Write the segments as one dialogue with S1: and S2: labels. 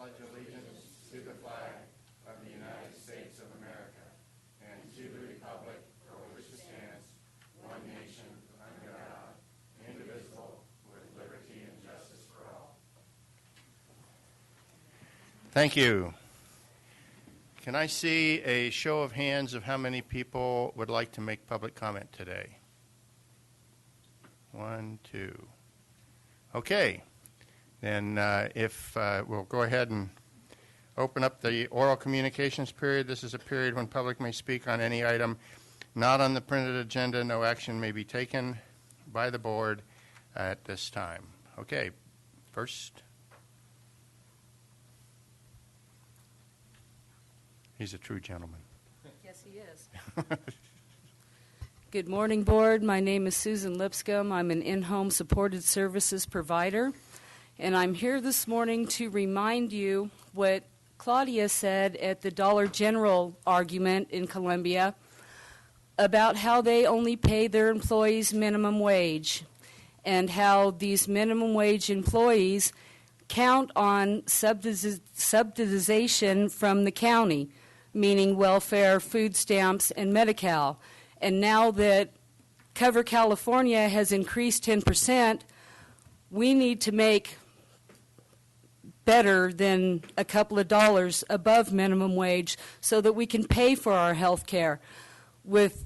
S1: pledge allegiance to the flag of the United States of America and to the republic for which it stands, one nation, under God, indivisible, with liberty and justice for all. Thank you. Can I see a show of hands of how many people would like to make public comment today? 1, 2. Okay. Then we'll go ahead and open up the oral communications period. This is a period when public may speak on any item not on the printed agenda. No action may be taken by the board at this time. Okay. First. He's a true gentleman.
S2: Yes, he is. Good morning, board. My name is Susan Lipscomb. I'm an in-home supported services provider, and I'm here this morning to remind you what Claudia said at the Dollar General argument in Columbia about how they only pay their employees minimum wage and how these minimum wage employees count on subsidization from the county, meaning welfare, food stamps, and Medi-Cal. And now that Cover California has increased 10%, we need to make better than a couple of dollars above minimum wage so that we can pay for our health care. With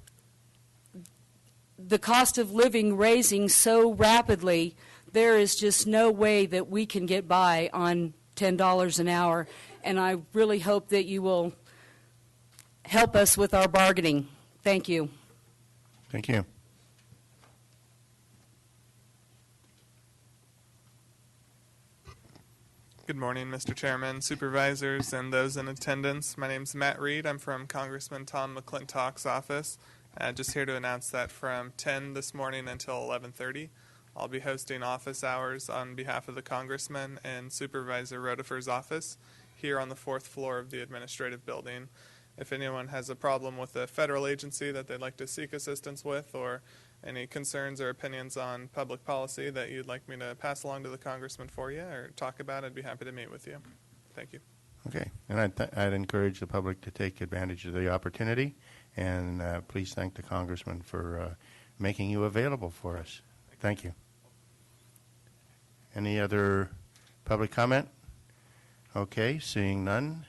S2: the cost of living raising so rapidly, there is just no way that we can get by on $10 an hour. And I really hope that you will help us with our bargaining. Thank you.
S1: Thank you.
S3: Good morning, Mr. Chairman, supervisors, and those in attendance. My name is Matt Reed. I'm from Congressman Tom McClintock's office. Just here to announce that from 10 this morning until 11:30, I'll be hosting office hours on behalf of the Congressman and Supervisor Rotifer's office here on the 4th floor of the administrative building. If anyone has a problem with a federal agency that they'd like to seek assistance with, or any concerns or opinions on public policy that you'd like me to pass along to the congressman for you or talk about, I'd be happy to meet with you. Thank you.
S1: Okay. And I'd encourage the public to take advantage of the opportunity, and please thank the congressman for making you available for us. Thank you. Any other public comment? Okay. Seeing none.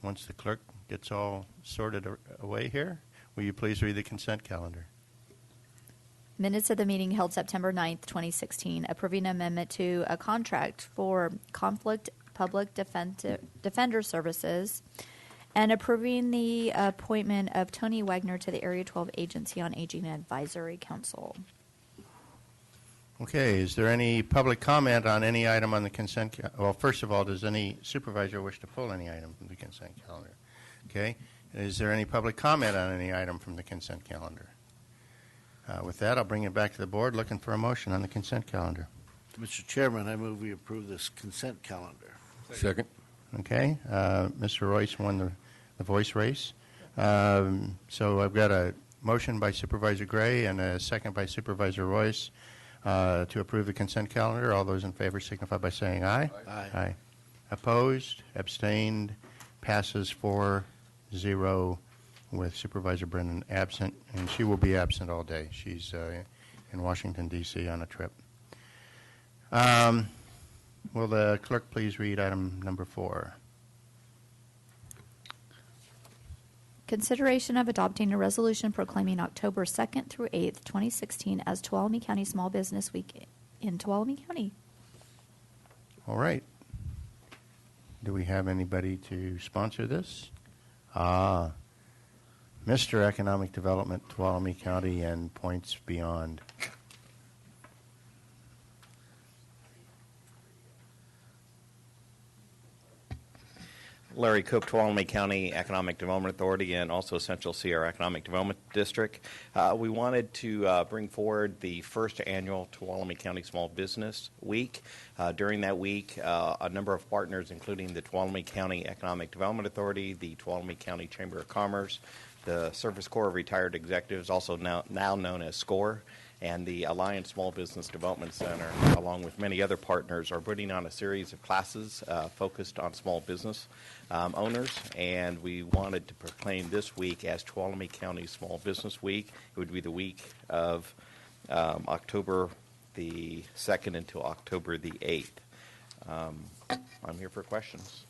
S1: Once the clerk gets all sorted away here, will you please read the consent calendar?
S4: Minutes of the meeting held September 9th, 2016, approving amendment to a contract for conflict public defender services and approving the appointment of Tony Wagner to the Area 12 Agency on Aging Advisory Council.
S1: Okay, is there any public comment on any item on the consent calendar? Well, first of all, does any supervisor wish to pull any item from the consent calendar? Okay, is there any public comment on any item from the consent calendar? With that, I'll bring it back to the board, looking for a motion on the consent calendar.
S5: Mr. Chairman, I move we approve this consent calendar.
S6: Second.
S1: Okay, Mr. Royce won the voice race. So I've got a motion by Supervisor Gray and a second by Supervisor Royce to approve the consent calendar. All those in favor signify by saying aye.
S5: Aye.
S1: Aye. Opposed, abstained, passes 4-0 with Supervisor Brennan absent, and she will be absent all day. She's in Washington, D.C. on a trip. Will the clerk please read item number 4?
S4: Consideration of adopting a resolution proclaiming October 2nd through 8th, 2016 as Tuolumne County Small Business Week in Tuolumne County.
S1: All right. Do we have anybody to sponsor this? Mr. Economic Development, Tuolumne County and points beyond.
S7: Larry Cook, Tuolumne County Economic Development Authority, and also Central Sierra Economic Development District. We wanted to bring forward the first annual Tuolumne County Small Business Week. During that week, a number of partners, including the Tuolumne County Economic Development Authority, the Tuolumne County Chamber of Commerce, the Service Corps of Retired Executives, also now known as SCORE, and the Alliance Small Business Development Center, along with many other partners, are putting on a series of classes focused on small business owners, and we wanted to proclaim this week as Tuolumne County Small Business Week. It would be the week of October the 2nd until October the 8th. I'm here for questions.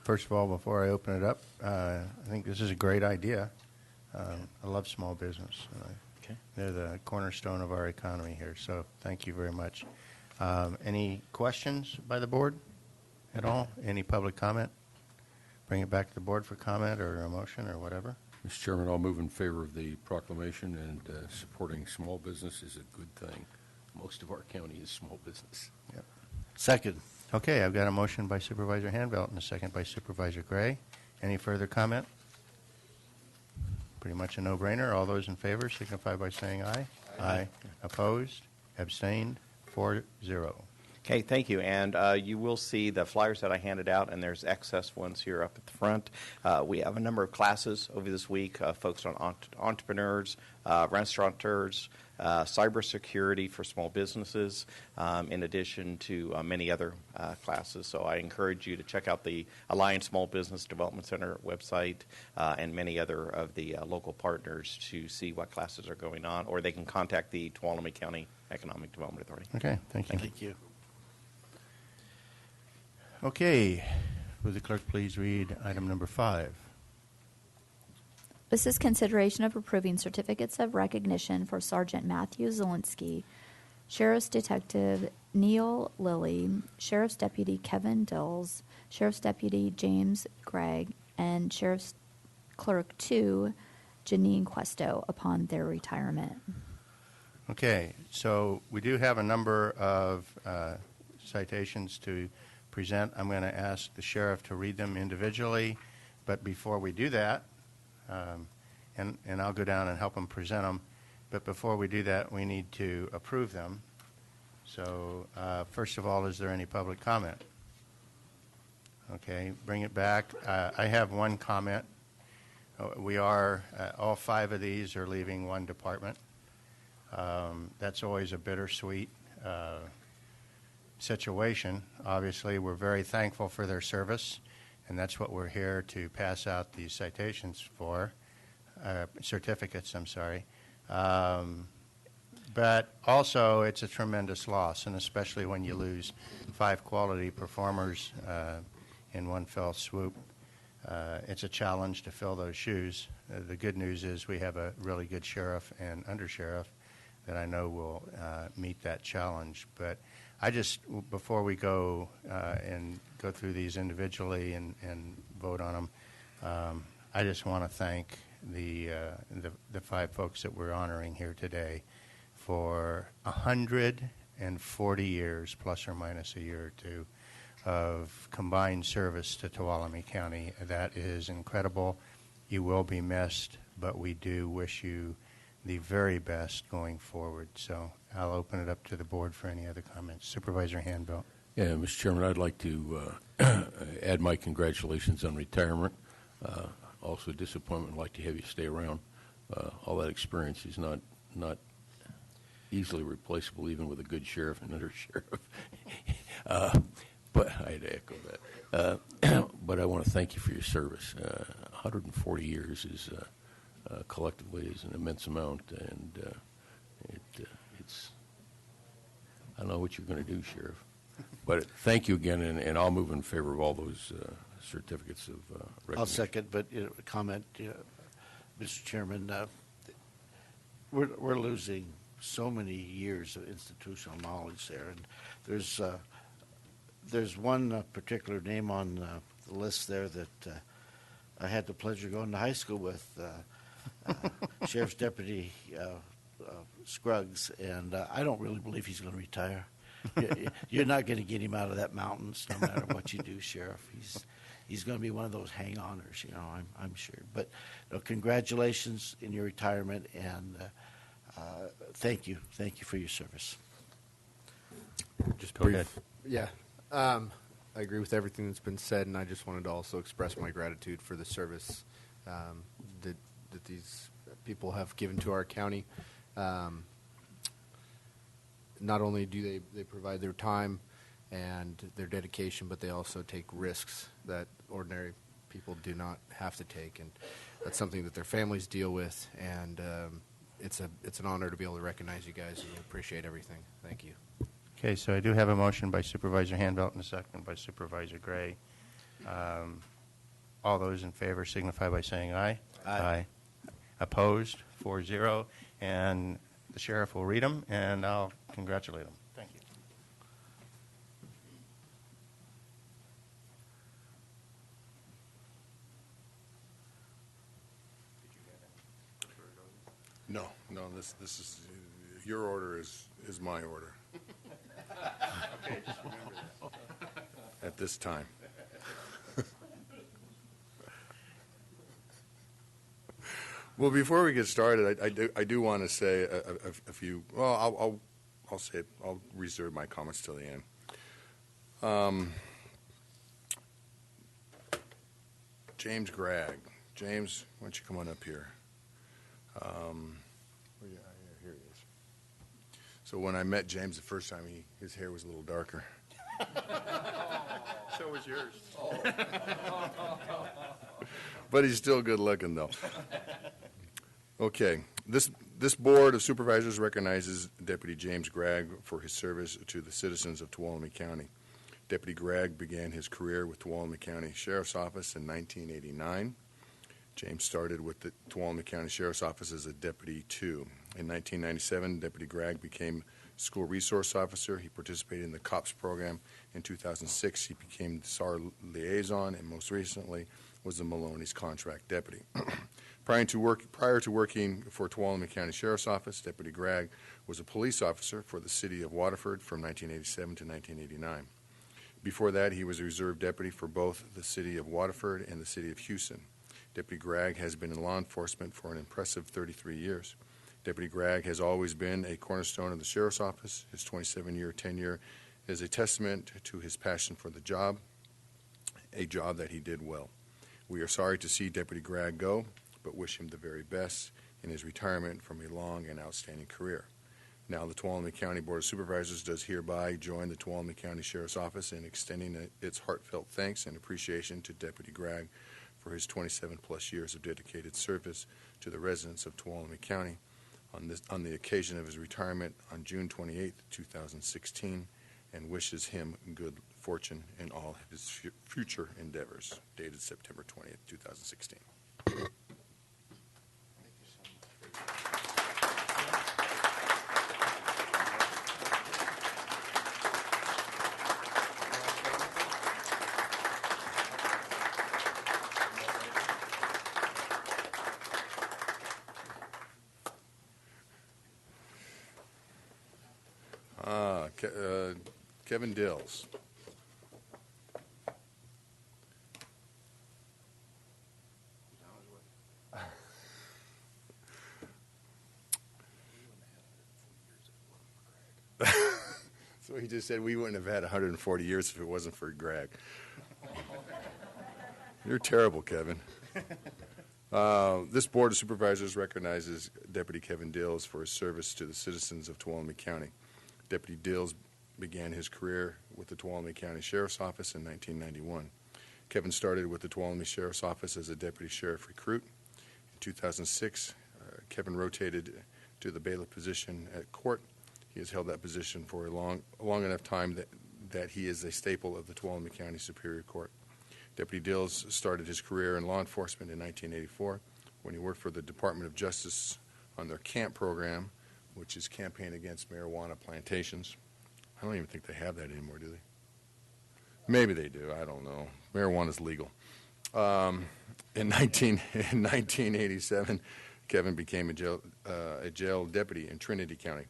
S1: First of all, before I open it up, I think this is a great idea. I love small business.
S7: Okay.
S1: They're the cornerstone of our economy here, so thank you very much. Any questions by the board at all? Any public comment? Bring it back to the board for comment or a motion or whatever.
S6: Mr. Chairman, I'll move in favor of the proclamation, and supporting small business is a good thing. Most of our county is small business.
S1: Yep.
S5: Second.
S1: Okay, I've got a motion by Supervisor Hanvelt and a second by Supervisor Gray. Any further comment? Pretty much a no-brainer. All those in favor signify by saying aye. Aye. Opposed? Abstained? 4-0.
S7: Okay, thank you. And you will see the flyers that I handed out, and there's excess ones here up at the front. We have a number of classes over this week focused on entrepreneurs, restaurateurs, cybersecurity for small businesses, in addition to many other classes. So I encourage you to check out the Alliance Small Business Development Center website and many other of the local partners to see what classes are going on, or they can contact the Tuolumne County Economic Development Authority.
S1: Okay, thank you.
S5: Thank you.
S1: Okay, would the clerk please read item number 5?
S4: This is consideration of approving certificates of recognition for Sergeant Matthew Zielinski, Sheriff's Detective Neil Lilly, Sheriff's Deputy Kevin Dills, Sheriff's Deputy James Gregg, and Sheriff's Clerk 2, Janine Questo, upon their retirement.
S1: Okay, so we do have a number of citations to present. I'm going to ask the sheriff to read them individually, but before we do that, and I'll go down and help him present them, but before we do that, we need to approve them. So first of all, is there any public comment? Okay, bring it back. I have one comment. We are, all 5 of these are leaving one department. That's always a bittersweet situation. Obviously, we're very thankful for their service, and that's what we're here to pass out these citations for, certificates, I'm sorry. But also, it's a tremendous loss, and especially when you lose 5 quality performers in one fell swoop. It's a challenge to fill those shoes. The good news is we have a really good sheriff and undersheriff that I know will meet that challenge. But I just, before we go and go through these individually and vote on them, I just want to thank the 5 folks that we're honoring here today for 140 years, plus or minus a year or two, of combined service to Tuolumne County. That is incredible. You will be missed, but we do wish you the very best going forward. So I'll open it up to the board for any other comments. Supervisor Hanvelt.
S6: Yeah, Mr. Chairman, I'd like to add my congratulations on retirement. Also, disappointment. I'd like to have you stay around. All that experience is not easily replaceable, even with a good sheriff and undersheriff. But I had to echo that. But I want to thank you for your service. 140 years is collectively is an immense amount, and it's I don't know what you're going to do, Sheriff. But thank you again, and I'll move in favor of all those certificates of recognition.
S5: I'll second, but comment, Mr. Chairman. We're losing so many years of institutional knowledge there, and there's one particular name on the list there that I had the pleasure of going to high school with, Sheriff's Deputy Scruggs, and I don't really believe he's going to retire. You're not going to get him out of that mountains, no matter what you do, Sheriff. He's going to be one of those hang-oners, I'm sure. But congratulations in your retirement, and thank you for your service.
S8: Just
S1: Go
S8: brief.
S1: ahead.
S8: Yeah. I agree with everything that's been said, and I just wanted to also express my gratitude for the service that these people have given to our county. Not only do they provide their time and their dedication, but they also take risks that ordinary people do not have to take, and that's something that their families deal with. And it's an honor to be able to recognize you guys, and we appreciate everything. Thank you.
S1: Okay, so I do have a motion by Supervisor Hanbelt and a second by Supervisor Gray. All those in favor signify by saying aye.
S5: Aye.
S1: Opposed, 4-0. And the sheriff will read them, and I'll congratulate him. Thank you.
S9: No, this is, your order is my order. At this time. Well, before we get started, I do want to say a few. Well, I'll say it. I'll reserve my comments till the end. James Gregg. James, why don't you come on up here? Here he is. So when I met James the first time, his hair was a little darker.
S1: So was yours.
S9: But he's still good looking, though. Okay, this Board of Supervisors recognizes Deputy James Gregg for his service to the citizens of Tuolumne County. Deputy Gregg began his career with Tuolumne County Sheriff's Office in 1989. James started with the Tuolumne County Sheriff's Office as a Deputy 2. In 1997, Deputy Gregg became School Resource Officer. He participated in the COPS program. In 2006, he became the SAR Liaison, and most recently was the Maloney's Contract Deputy. Prior to working for Tuolumne County Sheriff's Office, Deputy Gregg was a police officer for the city of Waterford from 1987 to 1989. Before that, he was a reserve deputy for both the city of Waterford and the city of Houston. Deputy Gregg has been in law enforcement for an impressive 33 years. Deputy Gregg has always been a cornerstone of the Sheriff's Office. His 27-year tenure is a testament to his passion for the job, a job that he did well. We are sorry to see Deputy Gregg go, but wish him the very best in his retirement from a long and outstanding career. Now, the Tuolumne County Board of Supervisors does hereby join the Tuolumne County Sheriff's Office in extending its heartfelt thanks and appreciation to Deputy Gregg for his 27-plus years of dedicated service to the residents of Tuolumne County on the occasion of his retirement on June 28, 2016, and wishes him good fortune in all of his future endeavors. Dated September 20th, 2016. Kevin Dills. So he just said we wouldn't have had 140 years if it wasn't for Gregg. You're terrible, Kevin. This Board of Supervisors recognizes Deputy Kevin Dills for his service to the citizens of Tuolumne County. Deputy Dills began his career with the Tuolumne County Sheriff's Office in 1991. Kevin started with the Tuolumne Sheriff's Office as a deputy sheriff recruit. In 2006, Kevin rotated to the bailiff position at court. He has held that position for a long enough time that he is a staple of the Tuolumne County Superior Court. Deputy Dills started his career in law enforcement in 1984 when he worked for the Department of Justice on their CAMP program, which is Campaign Against Marijuana Plantations. I don't even think they have that anymore, do they? Maybe they do. I don't know. Marijuana is legal. In 1987, Kevin became a jail deputy in Trinity County.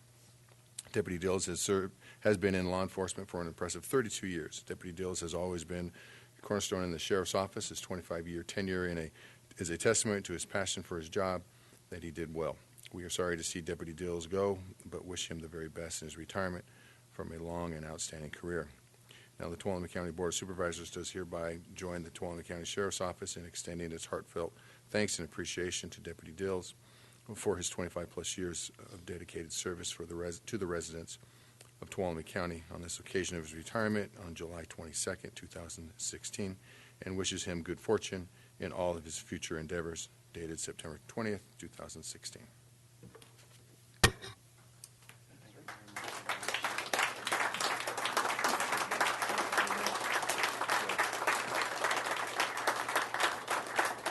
S9: Deputy Dills has been in law enforcement for an impressive 32 years. Deputy Dills has always been a cornerstone in the Sheriff's Office. His 25-year tenure is a testament to his passion for his job that he did well. We are sorry to see Deputy Dills go, but wish him the very best in his retirement from a long and outstanding career. Now, the Tuolumne County Board of Supervisors does hereby join the Tuolumne County Sheriff's Office in extending its heartfelt thanks and appreciation to Deputy Dills for his 25-plus years of dedicated service to the residents of Tuolumne County on this occasion of his retirement on July 22nd, 2016, and wishes him good fortune in all of his future endeavors, dated September 20th, 2016.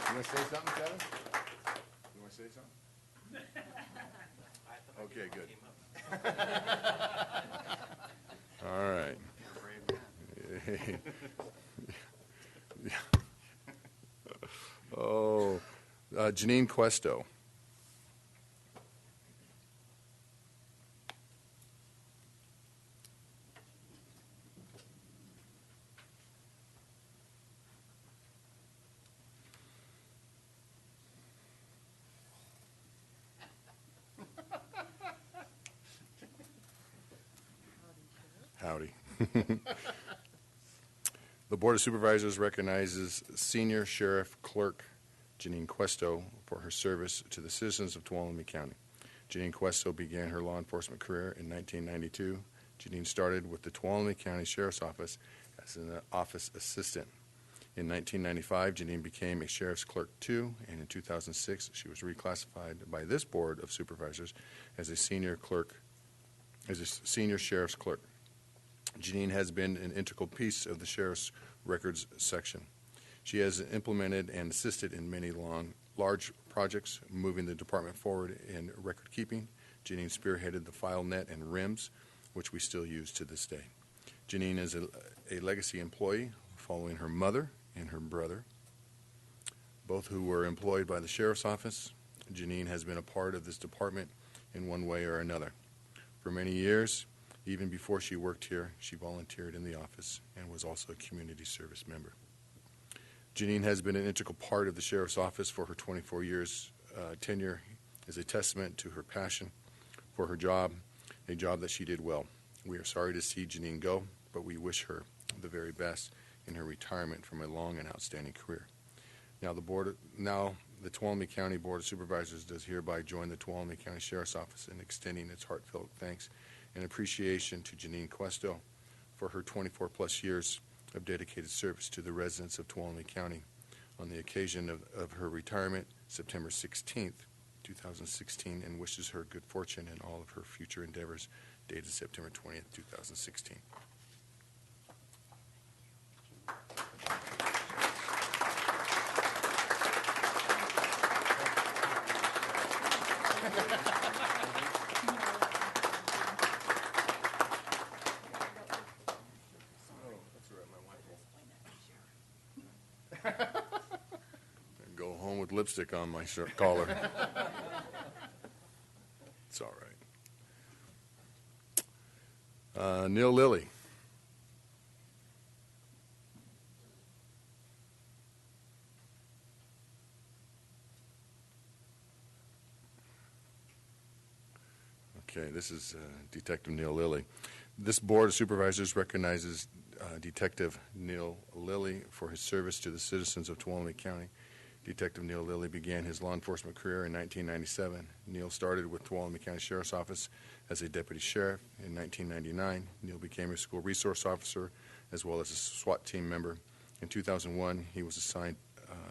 S9: You want to say something, Kevin? You want to say something? Okay, good. All right. Oh, Janine Questo. Howdy. The Board of Supervisors recognizes Senior Sheriff Clerk Janine Questo for her service to the citizens of Tuolumne County. Janine Questo began her law enforcement career in 1992. Janine started with the Tuolumne County Sheriff's Office as an office assistant. In 1995, Janine became a Sheriff's Clerk 2, and in 2006, she was reclassified by this Board of Supervisors as a Senior Sheriff's Clerk. Janine has been an integral piece of the Sheriff's Records section. She has implemented and assisted in many large projects, moving the department forward in record keeping. Janine spearheaded the FileNet and RIMS, which we still use to this day. Janine is a legacy employee following her mother and her brother, both who were employed by the Sheriff's Office. Janine has been a part of this department in one way or another. For many years, even before she worked here, she volunteered in the office and was also a community service member. Janine has been an integral part of the Sheriff's Office for her 24 years tenure is a testament to her passion for her job, a job that she did well. We are sorry to see Janine go, but we wish her the very best in her retirement from a long and outstanding career. Now the Tuolumne County Board of Supervisors does hereby join the Tuolumne County Sheriff's Office in extending its heartfelt thanks and appreciation to Janine Questo for her 24-plus years of dedicated service to the residents of Tuolumne County on the occasion of her retirement, September 16th, 2016, and wishes her good fortune in all of her future endeavors, dated September 20th, 2016. Go home with lipstick on my collar. It's all right. Neil Lilly. Okay, this is Detective Neil Lilly. This Board of Supervisors recognizes Detective Neil Lilly for his service to the citizens of Tuolumne County. Detective Neil Lilly began his law enforcement career in 1997. Neil started with Tuolumne County Sheriff's Office as a deputy sheriff. In 1999, Neil became a school resource officer as well as a SWAT team member. In 2001, he was assigned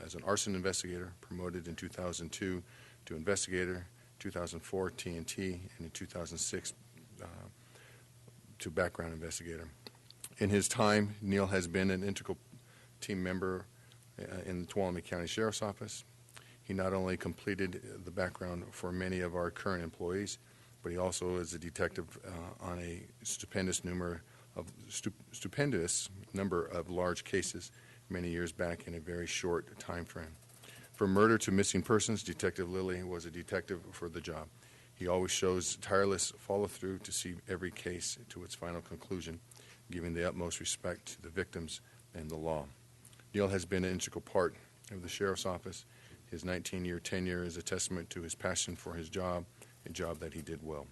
S9: as an arson investigator, promoted in 2002 to investigator, 2004 TNT, and in 2006 to background investigator. In his time, Neil has been an integral team member in the Tuolumne County Sheriff's Office. He not only completed the background for many of our current employees, but he also is a detective on a stupendous number of large cases many years back in a very short time frame. From murder to missing persons, Detective Lilly was a detective for the job. He always shows tireless follow-through to see every case to its final conclusion, giving the utmost respect to the victims and the law. Neil has been an integral part of the Sheriff's Office. His 19-year tenure is a testament to his passion for his job, a job that he did well.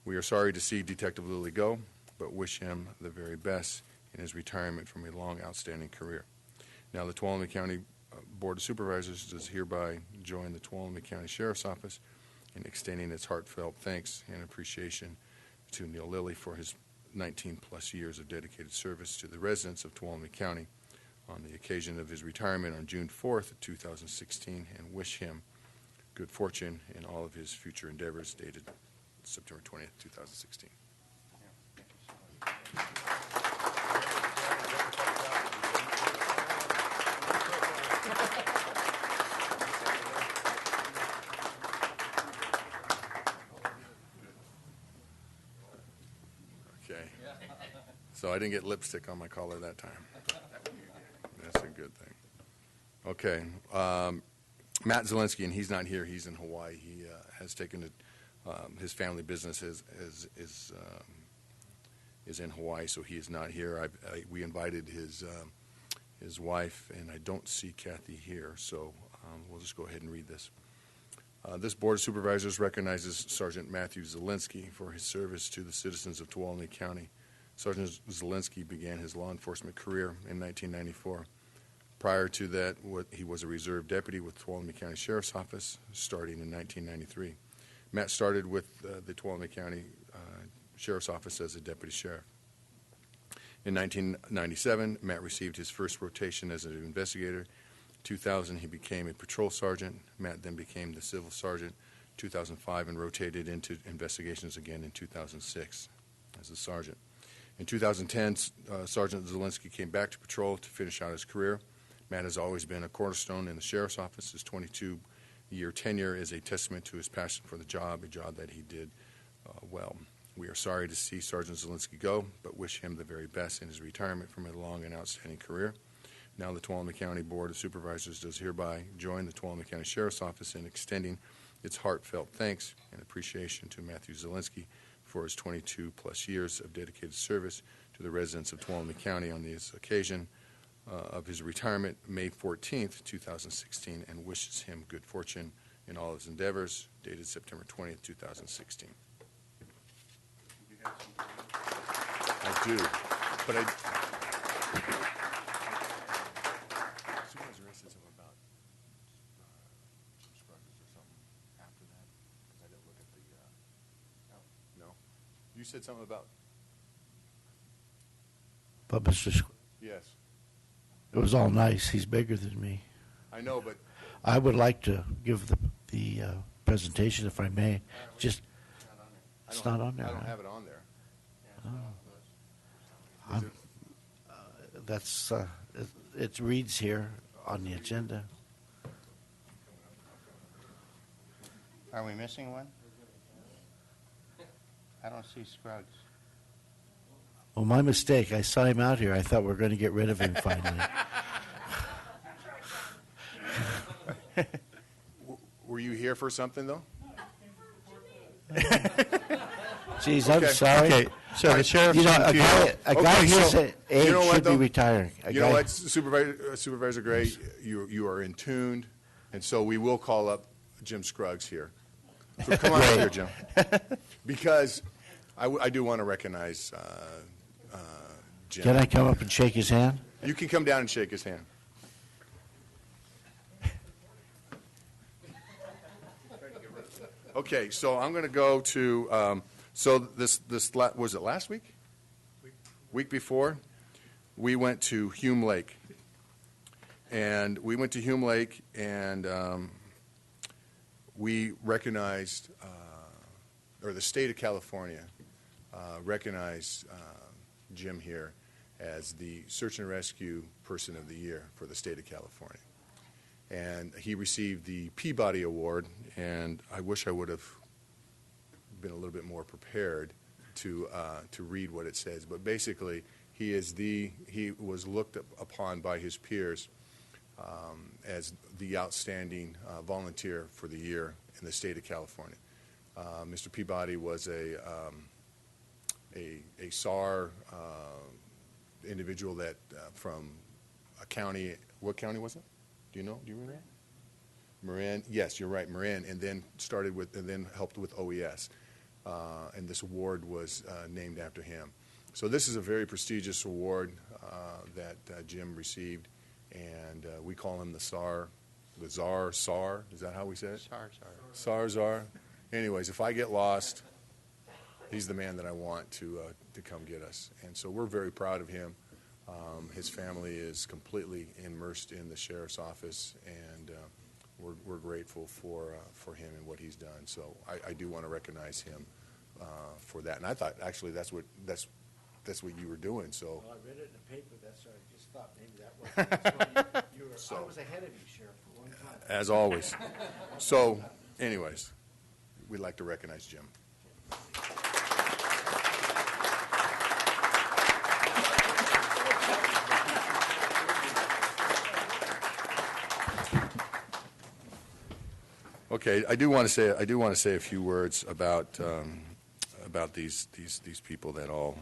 S9: We are sorry to see Detective Lilly go, but wish him the very best in his retirement from a long, outstanding career. Now, the Tuolumne County Board of Supervisors does hereby join the Tuolumne County Sheriff's Office and extending its heartfelt thanks and appreciation to Neil Lilly for his 19-plus years of dedicated service to the residents of Tuolumne County on the occasion of his retirement on June 4th, 2016, and wish him good fortune in all of his future endeavors, dated September 20th, 2016. Okay. So I didn't get lipstick on my collar that time. That's a good thing. Okay. Matt Zielinski, and he's not here. He's in Hawaii. He has taken it. His family business is in Hawaii, so he is not here. We invited his wife, and I don't see Kathy here, so we'll just go ahead and read this. This Board of Supervisors recognizes Sergeant Matthew Zielinski for his service to the citizens of Tuolumne County. Sergeant Zielinski began his law enforcement career in 1994. Prior to that, he was a reserve deputy with Tuolumne County Sheriff's Office starting in 1993. Matt started with the Tuolumne County Sheriff's Office as a deputy sheriff. In 1997, Matt received his first rotation as an investigator. 2000, he became a patrol sergeant. Matt then became the civil sergeant 2005 and rotated into investigations again in 2006 as a sergeant. In 2010, Sergeant Zielinski came back to patrol to finish out his career. Matt has always been a cornerstone in the Sheriff's Office. His 22-year tenure is a testament to his passion for the job, a job that he did well. We are sorry to see Sergeant Zielinski go, but wish him the very best in his retirement from a long and outstanding career. Now the Tuolumne County Board of Supervisors does hereby join the Tuolumne County Sheriff's Office in extending its heartfelt thanks and appreciation to Matthew Zielinski for his 22-plus years of dedicated service to the residents of Tuolumne County on this occasion of his retirement, May 14th, 2016, and wishes him good fortune in all his endeavors, dated September 20th, 2016. I do, but Supervisor said something about Scruggs or something after that, because I didn't look at the, no? You said something about,
S5: But Mr.
S9: yes,
S5: It was all nice. He's bigger than me.
S9: I know, but
S5: I would like to give the presentation, if I may. Just it's not on there.
S9: I don't
S5: huh?
S9: have it on there.
S5: I'm- That's it reads here on the agenda.
S1: Are we missing one? I don't see Scruggs.
S5: Well, my mistake. I saw him out here. I thought we were going to get rid of him finally.
S9: Were you here for something, though?
S5: Geez, I'm
S9: Okay.
S5: sorry.
S1: Okay, so the sheriff's
S5: You know,
S1: on
S5: a
S1: cue.
S5: guy
S9: Okay,
S5: his
S9: so,
S5: age
S9: you know what,
S5: should be
S9: though?
S5: retiring.
S9: You know what, Supervisor Gray, you are in tuned, and so we will call up Jim Scruggs here. So come on up here, Jim. Because I do want to recognize Jim.
S5: Can I come up and shake his hand?
S9: You can come down and shake his hand. Okay, so I'm going to go to, so this was it last week? Week before? We went to Hume Lake. And we went to Hume Lake, and we recognized, or the state of California recognized Jim here as the Search and Rescue Person of the Year for the state of California. And he received the Peabody Award, and I wish I would have been a little bit more prepared to read what it says. But basically, he was looked upon by his peers as the outstanding volunteer for the year in the state of California. Mr. Peabody was a SAR individual that from a county. What county was it? Do you know? Do you remember? Marin. Yes, you're right, Marin, and then helped with OES, and this award was named after him. So this is a very prestigious award that Jim received, and we call him the SAR, the SAR. Is that how we say it?
S1: SAR.
S9: SAR. anyways, if I get lost, he's the man that I want to come get us. And so we're very proud of him. His family is completely immersed in the sheriff's office, and we're grateful for him and what he's done. So I do want to recognize him for that. And I thought actually that's what you were doing. So
S5: Well, I read it in the paper. That's why I just thought maybe that was you were.
S9: So-
S5: I was ahead of you, Sheriff, for one time.
S9: as always. So, anyways, we'd like to recognize Jim. Okay, I do want to say a few words about these people that all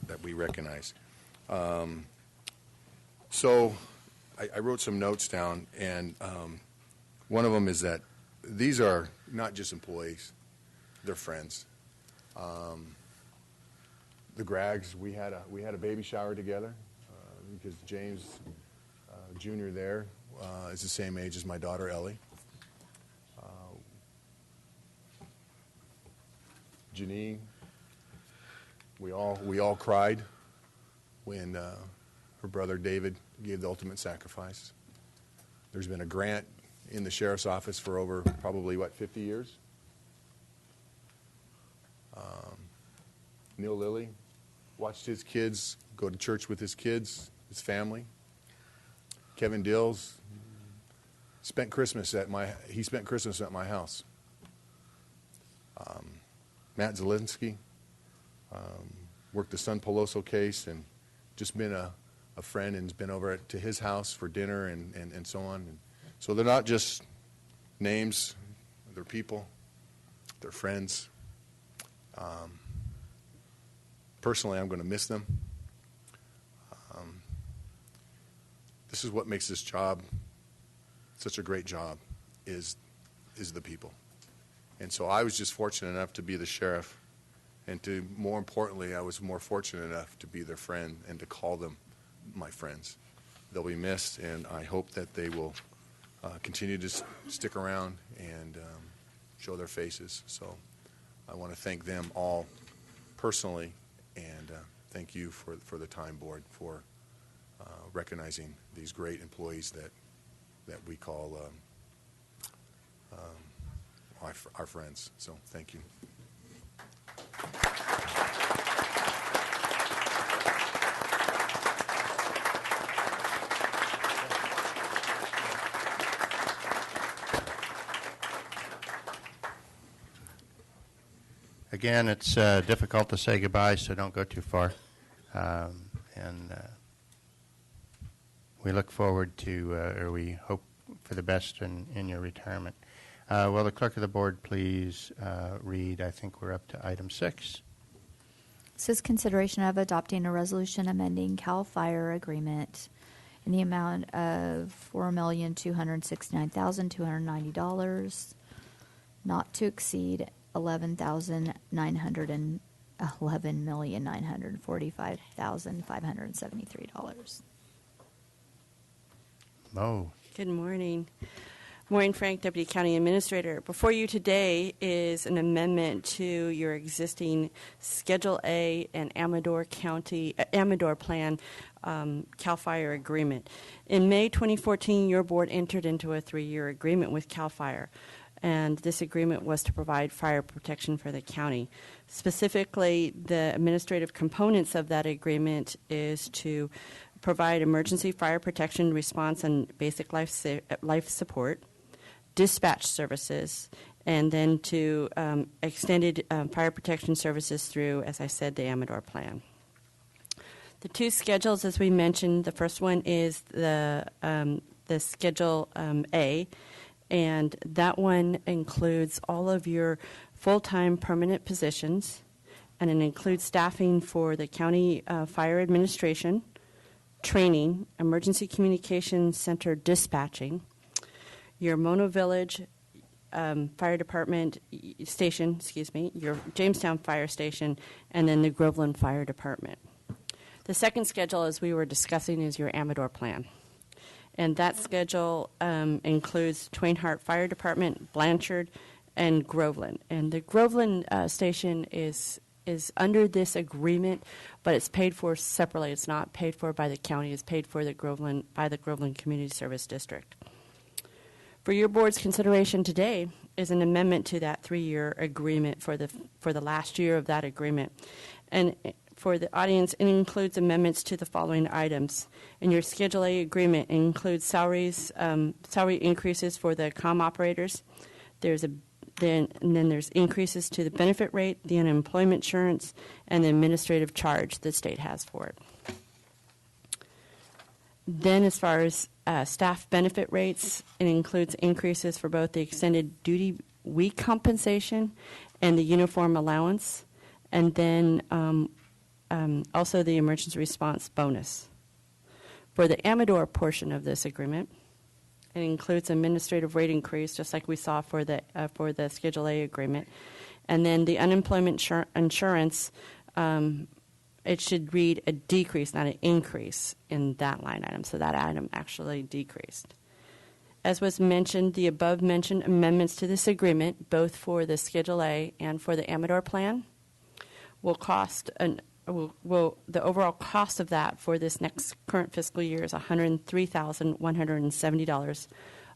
S9: that we recognize. So I wrote some notes down, and one of them is that these are not just employees; they're friends. The Graggs, we had a baby shower together because James Jr. there is the same age as my daughter Ellie. Janine, we all cried when her brother David gave the ultimate sacrifice. There's been a grant in the sheriff's office for over probably 50 years. Neil Lilly watched his kids go to church with his kids, his family. Kevin Dills spent Christmas at my house. Matt Zielinski worked the Sun Peloso case and just been a friend and has been over to his house for dinner and so on. And so they're not just names, they're people, they're friends. Personally, I'm going to miss them. This is what makes this job such a great job, is the people. And so I was just fortunate enough to be the sheriff, and more importantly, I was more fortunate enough to be their friend and to call them my friends. They'll be missed, and I hope that they will continue to stick around and show their faces. So I want to thank them all personally, and thank you for the Time Board for recognizing these great employees that we call our friends. So thank you.
S1: Again, it's difficult to say goodbye, so don't go too far. We look forward to, or we hope for the best in your retirement. Will the clerk of the board please read? I think we're up to item 6.
S4: This is consideration of adopting a resolution amending CAL FIRE agreement in the amount of $4,269,290, not to exceed $11,945,573.
S1: Mo.
S10: Good morning. Maureen Frank, Deputy County Administrator. Before you today is an amendment to your existing Schedule A and Amador Plan CAL FIRE agreement. In May 2014, your board entered into a 3-year agreement with CAL FIRE, and this agreement was to provide fire protection for the county. Specifically, the administrative components of that agreement is to provide emergency fire protection response and basic life support, dispatch services, and then to extended fire protection services through, as I said, the Amador Plan. The 2 schedules, as we mentioned, the first one is the Schedule A, and that one includes all of your full-time permanent positions, and it includes staffing for the county fire administration, training, emergency communications center dispatching, your Mono Village Fire Department station, your Jamestown Fire Station, and then the Groveland Fire Department. The second schedule, as we were discussing, is your Amador Plan. And that schedule includes Twain Harte Fire Department, Blanchard, and Groveland. And the Groveland station is under this agreement, but it's paid for separately. It's not paid for by the county. It's paid for by the Groveland Community Service District. For your board's consideration today is an amendment to that 3-year agreement for the last year of that agreement. And for the audience, it includes amendments to the following items. In your Schedule A agreement, it includes salary increases for the comm operators. Then there's increases to the benefit rate, the unemployment insurance, and the administrative charge the state has for it. Then as far as staff benefit rates, it includes increases for both the extended duty week compensation and the uniform allowance, and then also the emergency response bonus. For the Amador portion of this agreement, it includes administrative rate increase, just like we saw for the Schedule A agreement. And then the unemployment insurance, it should read a decrease, not an increase in that line item. So that item actually decreased. As was mentioned, the above-mentioned amendments to this agreement, both for the Schedule A and for the Amador plan, will cost the overall cost of that for this next current fiscal year is $103,170,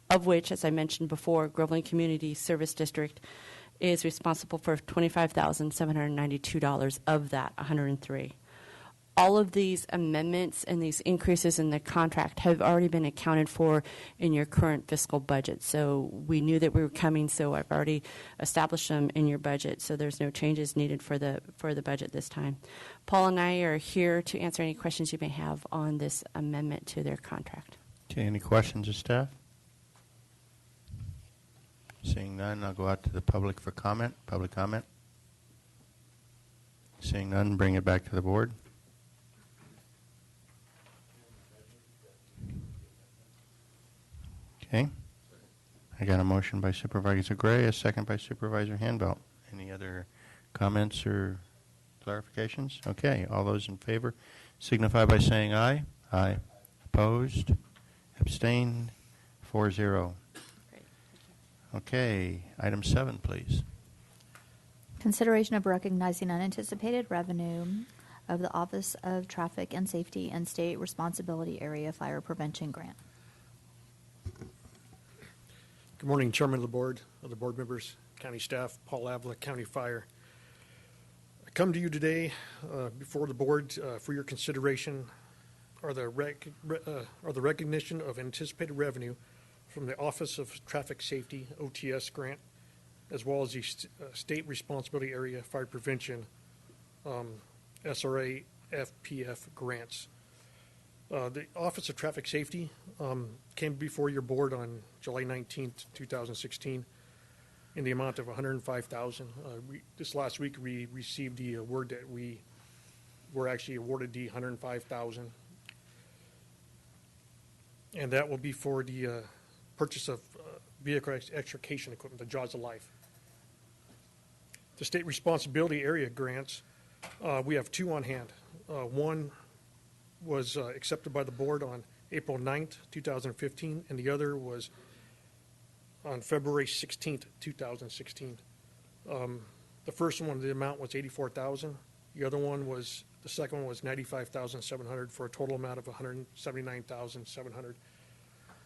S10: of which, as I mentioned before, Groveland Community Service District is responsible for $25,792 of that $103,000. All of these amendments and these increases in the contract have already been accounted for in your current fiscal budget. So we knew that we were coming, so I've already established them in your budget. So there's no changes needed for the budget this time. Paul and I are here to answer any questions you may have on this amendment to their contract.
S1: Okay, any questions of staff? Seeing none, I'll go out to the public for comment. Public comment? Seeing none, bring it back to the board. Okay. I got a motion by Supervisor Gray, a second by Supervisor Handbelt. Any other comments or clarifications? Okay. All those in favor signify by saying aye. Aye. Opposed? Abstained? 4-0. Okay. Item 7, please.
S4: Consideration of recognizing unanticipated revenue of the Office of Traffic and Safety and State Responsibility Area Fire Prevention Grant.
S11: Good morning, Chairman of the Board, other board members, county staff, Paul Avila, County Fire. I come to you today before the board for your consideration are the recognition of anticipated revenue from the Office of Traffic Safety, OTS grant, as well as the State Responsibility Area Fire Prevention, SRA FPF grants. The Office of Traffic Safety came before your board on July 19th, 2016 in the amount of $105,000. This last week we received the word that we were actually awarded the $105,000. And that will be for the purchase of vehicle extrication equipment, the Jaws of Life. The State Responsibility Area grants, we have 2 on hand. One was accepted by the board on April 9th, 2015, and the other was on February 16th, 2016. The first one, the amount was $84,000. The second one was $95,700 for a total amount of $179,700.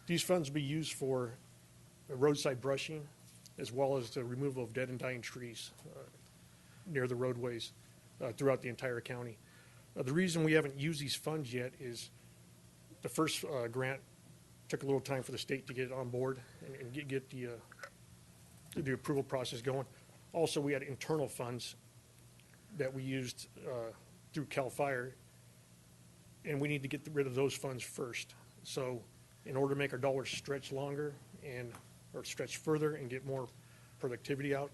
S11: These funds will be used for roadside brushing as well as the removal of dead and dying trees near the roadways throughout the entire county. The reason we haven't used these funds yet is the first grant took a little time for the state to get it on board and get the approval process going. Also, we had internal funds that we used through CAL FIRE, and we need to get rid of those funds first. So in order to make our dollars stretch longer or stretch further and get more productivity out,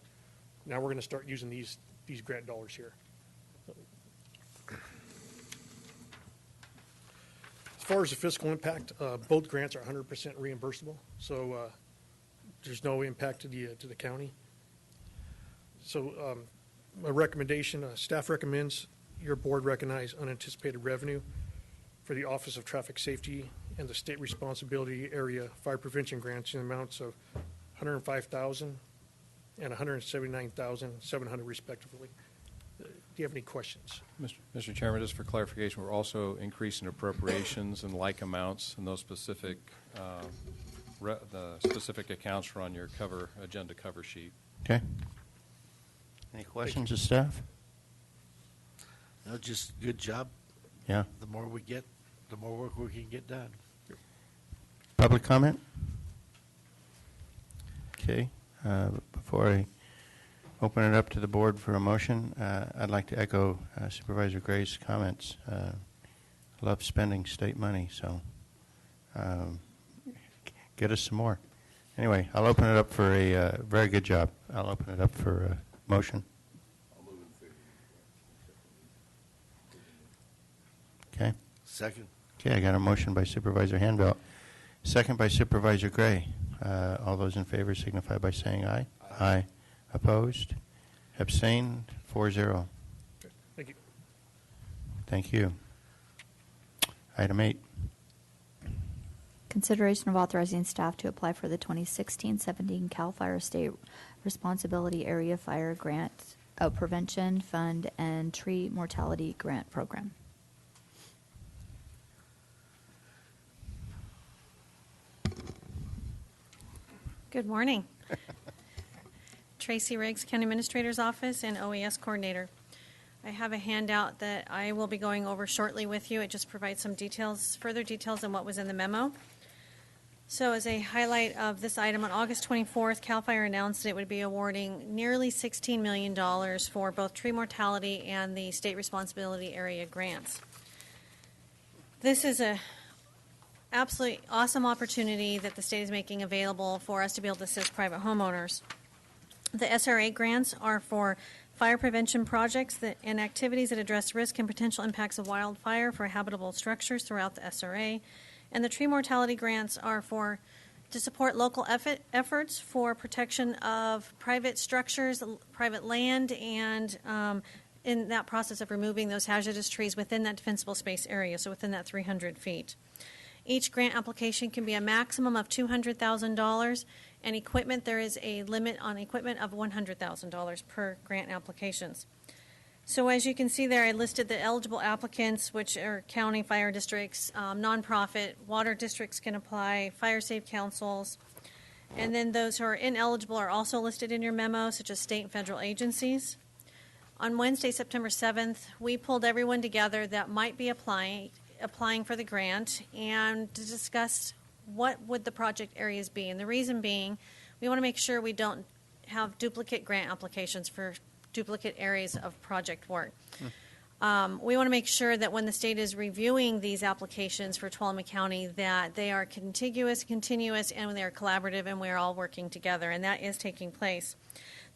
S11: now we're going to start using these grant dollars here. As far as the fiscal impact, both grants are 100% reimbursable, so there's no impact to the county. So my recommendation, staff recommends your board recognize unanticipated revenue for the Office of Traffic Safety and the state responsibility area fire prevention grants in amounts of $105,000 and $179,700 respectively. Do you have any questions?
S12: Mr. Chairman, just for clarification, we're also increasing appropriations in like amounts, and those specific the specific accounts are on your agenda cover sheet.
S1: Okay. Any questions of staff?
S5: No, just good job.
S1: Yeah.
S5: The more we get, the more work we can get done.
S1: Public comment? Okay. Before I open it up to the board for a motion, I'd like to echo Supervisor Gray's comments. Love spending state money, so get us some more. Anyway, I'll open it up for a very good job. I'll open it up for a motion. Okay.
S5: Second.
S1: Okay, I got a motion by Supervisor Handbelt, second by Supervisor Gray. All those in favor signify by saying aye. Aye. Opposed? Abstained? 4-0.
S11: Thank you.
S1: Thank you. Item 8.
S4: Consideration of authorizing staff to apply for the 2016-17 CAL FIRE State Responsibility Area Fire Grant Prevention Fund and Tree Mortality Grant Program.
S13: Good morning. Tracy Riggs, County Administrator's Office and OES Coordinator. I have a handout that I will be going over shortly with you. It just provides some details, further details than what was in the memo. So as a highlight of this item, on August 24th, CAL FIRE announced that it would be awarding nearly $16 million for both tree mortality and the state responsibility area grants. This is a absolutely awesome opportunity that the state is making available for us to be able to assist private homeowners. The SRA grants are for fire prevention projects and activities that address risk and potential impacts of wildfire for habitable structures throughout the SRA. And the tree mortality grants are to support local efforts for protection of private structures, private land, and in that process of removing those hazardous trees within that defensible space area, so within that 300 feet. Each grant application can be a maximum of $200,000, and equipment, there is a limit on equipment of $100,000 per grant applications. So as you can see there, I listed the eligible applicants, which are county fire districts, nonprofit, water districts can apply, fire safe councils, and then those who are ineligible are also listed in your memo, such as state and federal agencies. On Wednesday, September 7th, we pulled everyone together that might be applying for the grant and to discuss what would the project areas be. And the reason being, we want to make sure we don't have duplicate grant applications for duplicate areas of project work. We want to make sure that when the state is reviewing these applications for Tuolumne County that they are continuous, and they are collaborative, and we are all working together, and that is taking place.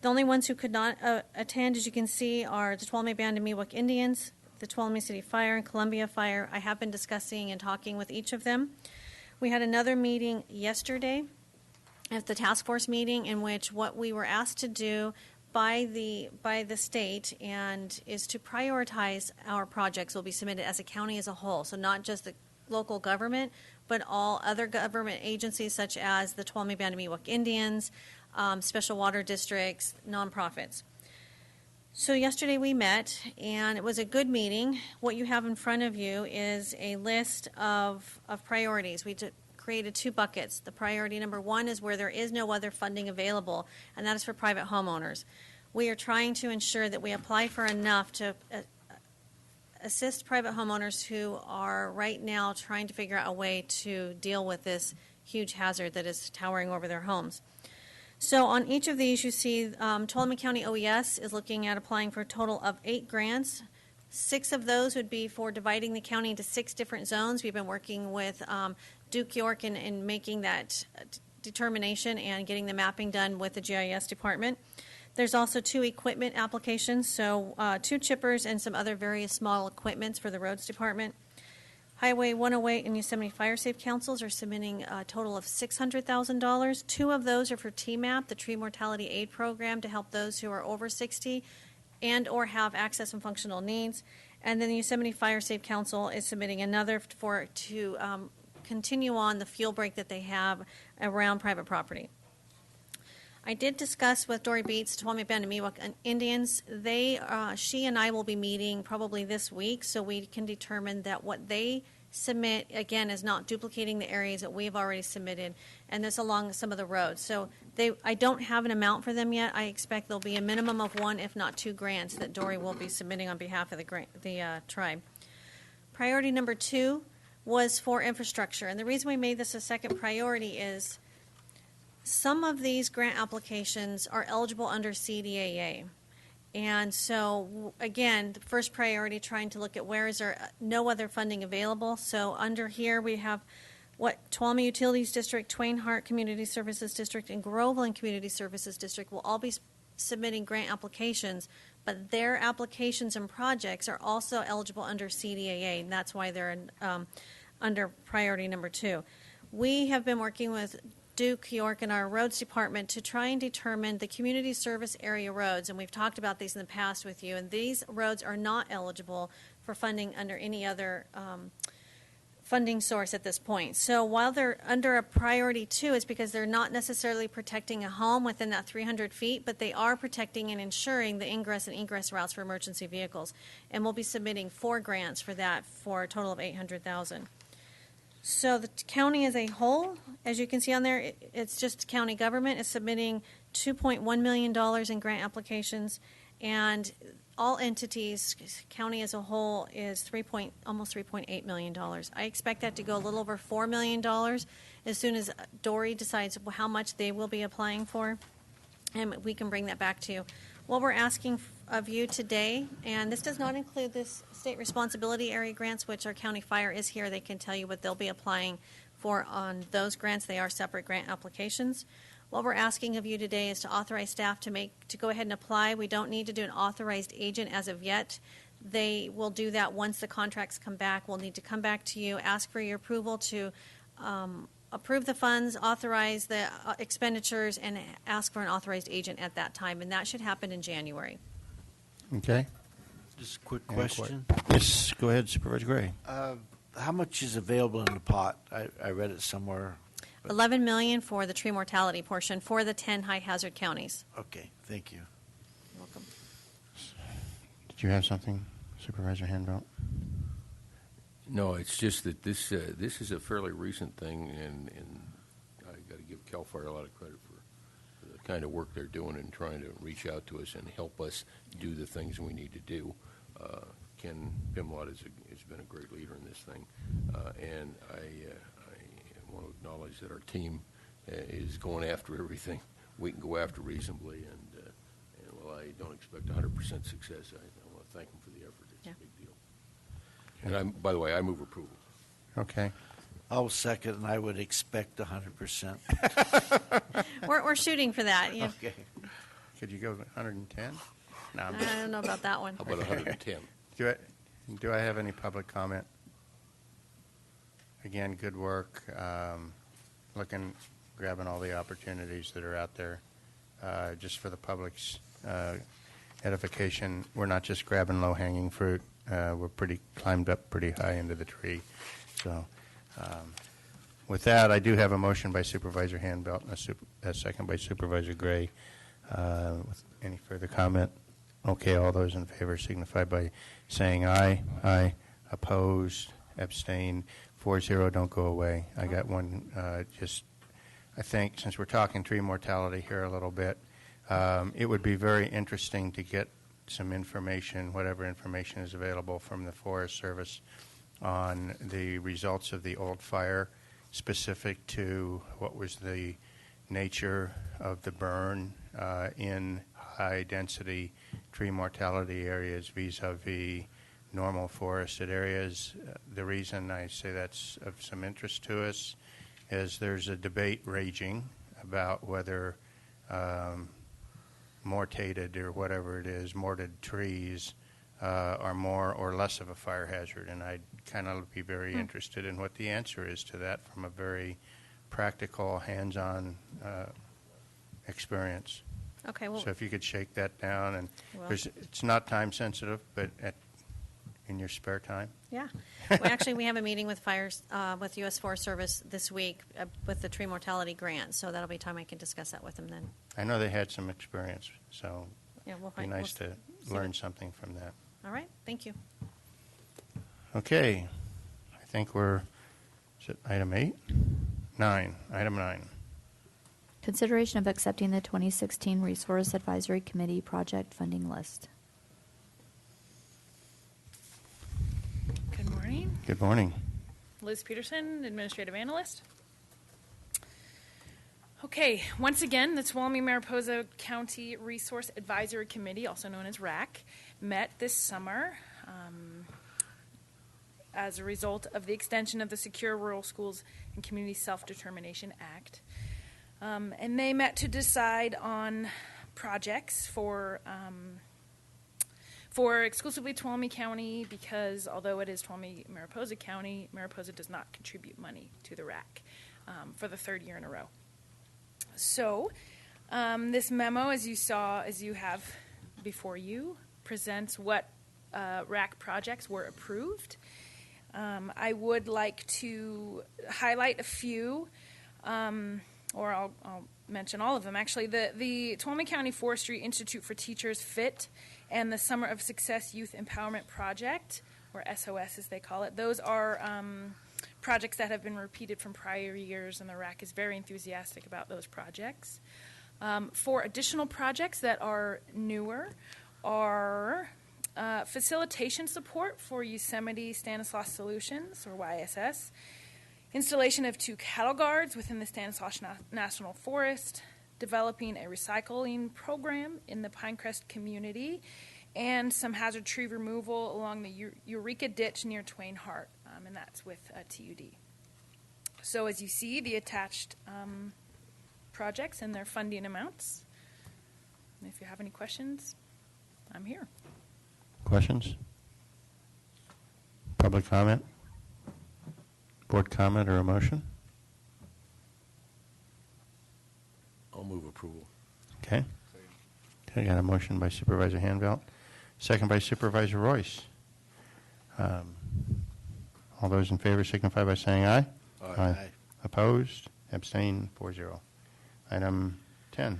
S13: The only ones who could not attend, as you can see, are the Tuolumne Band of Miwok Indians, the Tuolumne City Fire, and Columbia Fire. I have been discussing and talking with each of them. We had another meeting yesterday at the task force meeting in which what we were asked to do by the state and is to prioritize our projects will be submitted as a county as a whole, so not just the local government, but all other government agencies such as the Tuolumne Band of Miwok Indians, special water districts, nonprofits. So yesterday we met, and it was a good meeting. What you have in front of you is a list of priorities. We created 2 buckets. The priority number 1 is where there is no other funding available, and that is for private homeowners. We are trying to ensure that we apply for enough to assist private homeowners who are right now trying to figure out a way to deal with this huge hazard that is towering over their homes. So on each of these, you see Tuolumne County OES is looking at applying for a total of 8 grants. 6 of those would be for dividing the county into 6 different zones. We've been working with Duke York in making that determination and getting the mapping done with the GIS department. There's also 2 equipment applications, so 2 chippers and some other various small equipments for the roads department. Highway 108 and Yosemite Fire Safe Councils are submitting a total of $600,000. 2 of those are for TMAP, the Tree Mortality Aid Program, to help those who are over 60 and or have access and functional needs. And then the Yosemite Fire Safe Council is submitting another to continue on the fuel break that they have around private property. I did discuss with Dory Beats, Tuolumne Band and Miwok Indians. She and I will be meeting probably this week, so we can determine that what they submit, again, is not duplicating the areas that we've already submitted, and this along some of the roads. So I don't have an amount for them yet. I expect there'll be a minimum of 1, if not 2 grants that Dory will be submitting on behalf of the tribe. Priority number 2 was for infrastructure, and the reason we made this a second priority is some of these grant applications are eligible under CDAA. And so, again, the first priority, trying to look at where is there no other funding available. So under here we have what Tuolumne Utilities District, Twain Harte Community Services District, and Groveland Community Services District will all be submitting grant applications, but their applications and projects are also eligible under CDAA, and that's why they're under priority number 2. We have been working with Duke York and our roads department to try and determine the community service area roads, and we've talked about these in the past with you, and these roads are not eligible for funding under any other funding source at this point. So while they're under a priority 2, it's because they're not necessarily protecting a home within that 300 feet, but they are protecting and ensuring the ingress and egress routes for emergency vehicles, and we'll be submitting 4 grants for that for a total of $800,000. So the county as a whole, as you can see on there, it's just county government is submitting $2.1 million in grant applications, and all entities, county as a whole, is almost $3.8 million. I expect that to go a little over $4 million as soon as Dory decides how much they will be applying for, and we can bring that back to you. What we're asking of you today, and this does not include this state responsibility area grants, which our county fire is here. They can tell you what they'll be applying for on those grants. They are separate grant applications. What we're asking of you today is to authorize staff to go ahead and apply. We don't need to do an authorized agent as of yet. They will do that once the contracts come back. We'll need to come back to you, ask for your approval to approve the funds, authorize the expenditures, and ask for an authorized agent at that time, and that should happen in January.
S1: Okay.
S5: Just a quick question.
S1: Yes, go ahead, Supervisor Gray.
S5: How much is available in the pot? I read it somewhere.
S13: $11 million for the tree mortality portion for the 10 high hazard counties.
S5: Okay, thank you.
S13: You're welcome.
S1: Did you have something, Supervisor Handbelt?
S6: No, it's just that this is a fairly recent thing, and I got to give CAL FIRE a lot of credit for the kind of work they're doing and trying to reach out to us and help us do the things we need to do. Ken Pimlott has been a great leader in this thing, and I want to acknowledge that our team is going after everything we can go after reasonably, and while I don't expect 100% success, I want to thank them for the effort. It's a big deal. And by the way, I move approval.
S1: Okay.
S5: I'll second, and I would expect 100%.
S13: We're shooting for that. Yeah.
S5: Okay.
S1: Could you go 110? No,
S13: I don't know about that one.
S6: How about 110?
S1: Do I have any public comment? Again, good work. Grabbing all the opportunities that are out there. Just for the public's edification, we're not just grabbing low-hanging fruit. We're climbed up pretty high into the tree. So with that, I do have a motion by Supervisor Handbelt and a second by Supervisor Gray. With any further comment? Okay, all those in favor signify by saying aye. Aye. Opposed? Abstained? 4-0, don't go away. I got one I think since we're talking tree mortality here a little bit, it would be very interesting to get some information, whatever information is available from the Forest Service on the results of the old fire, specific to what was the nature of the burn in high-density tree mortality areas vis-a-vis normal forested areas. The reason I say that's of some interest to us is there's a debate raging about whether mortated or whatever it is, mortared trees are more or less of a fire hazard, and I'd kind of be very interested in what the answer is to that from a very practical, hands-on experience.
S13: Okay, well,
S1: so if you could shake that down, and it's not time sensitive, but in your spare time?
S13: Yeah. Well, actually, we have a meeting with with U.S. Forest Service this week with the tree mortality grant, so that'll be time I can discuss that with them then.
S1: I know they had some experience, so
S13: Yeah, we'll
S1: it'd be
S13: find.
S1: nice
S13: we'll
S1: to
S13: see
S1: learn
S13: what-
S1: something from that.
S13: All right. Thank you.
S1: Okay, I think we're, is it item 8? 9, item 9.
S4: Consideration of accepting the 2016 Resource Advisory Committee project funding list.
S14: Good morning.
S1: Good morning.
S14: Liz Peterson, Administrative Analyst. Okay, once again, the Tuolumne-Mariposa County Resource Advisory Committee, also known as RAC, met this summer as a result of the extension of the Secure Rural Schools and Community Self-Determination Act. And they met to decide on projects for exclusively Tuolumne County, because although it is Tuolumne-Mariposa County, Mariposa does not contribute money to the RAC for the third year in a row. So this memo, as you have before you, presents what RAC projects were approved. I would like to highlight a few, or I'll mention all of them. Actually, the Tuolumne County Forestry Institute for Teachers, FIT, and the Summer of Success Youth Empowerment Project, or SOS as they call it, those are projects that have been repeated from prior years, and the RAC is very enthusiastic about those projects. 4 additional projects that are newer are facilitation support for Yosemite Stanislaus Solutions, or YSS, installation of 2 cattle guards within the Stanislaus National Forest, developing a recycling program in the Pinecrest community, and some hazard tree removal along the Eureka Ditch near Twain Hart, and that's with TUD. So as you see, the attached projects and their funding amounts. And if you have any questions, I'm here.
S1: Questions? Public comment? Board comment or a motion?
S6: I'll move approval.
S1: Okay. Okay, got a motion by Supervisor Hanvelt, second by Supervisor Royce. All those in favor signify by saying aye.
S5: Aye.
S1: Opposed? Abstained? 4-0. Item 10.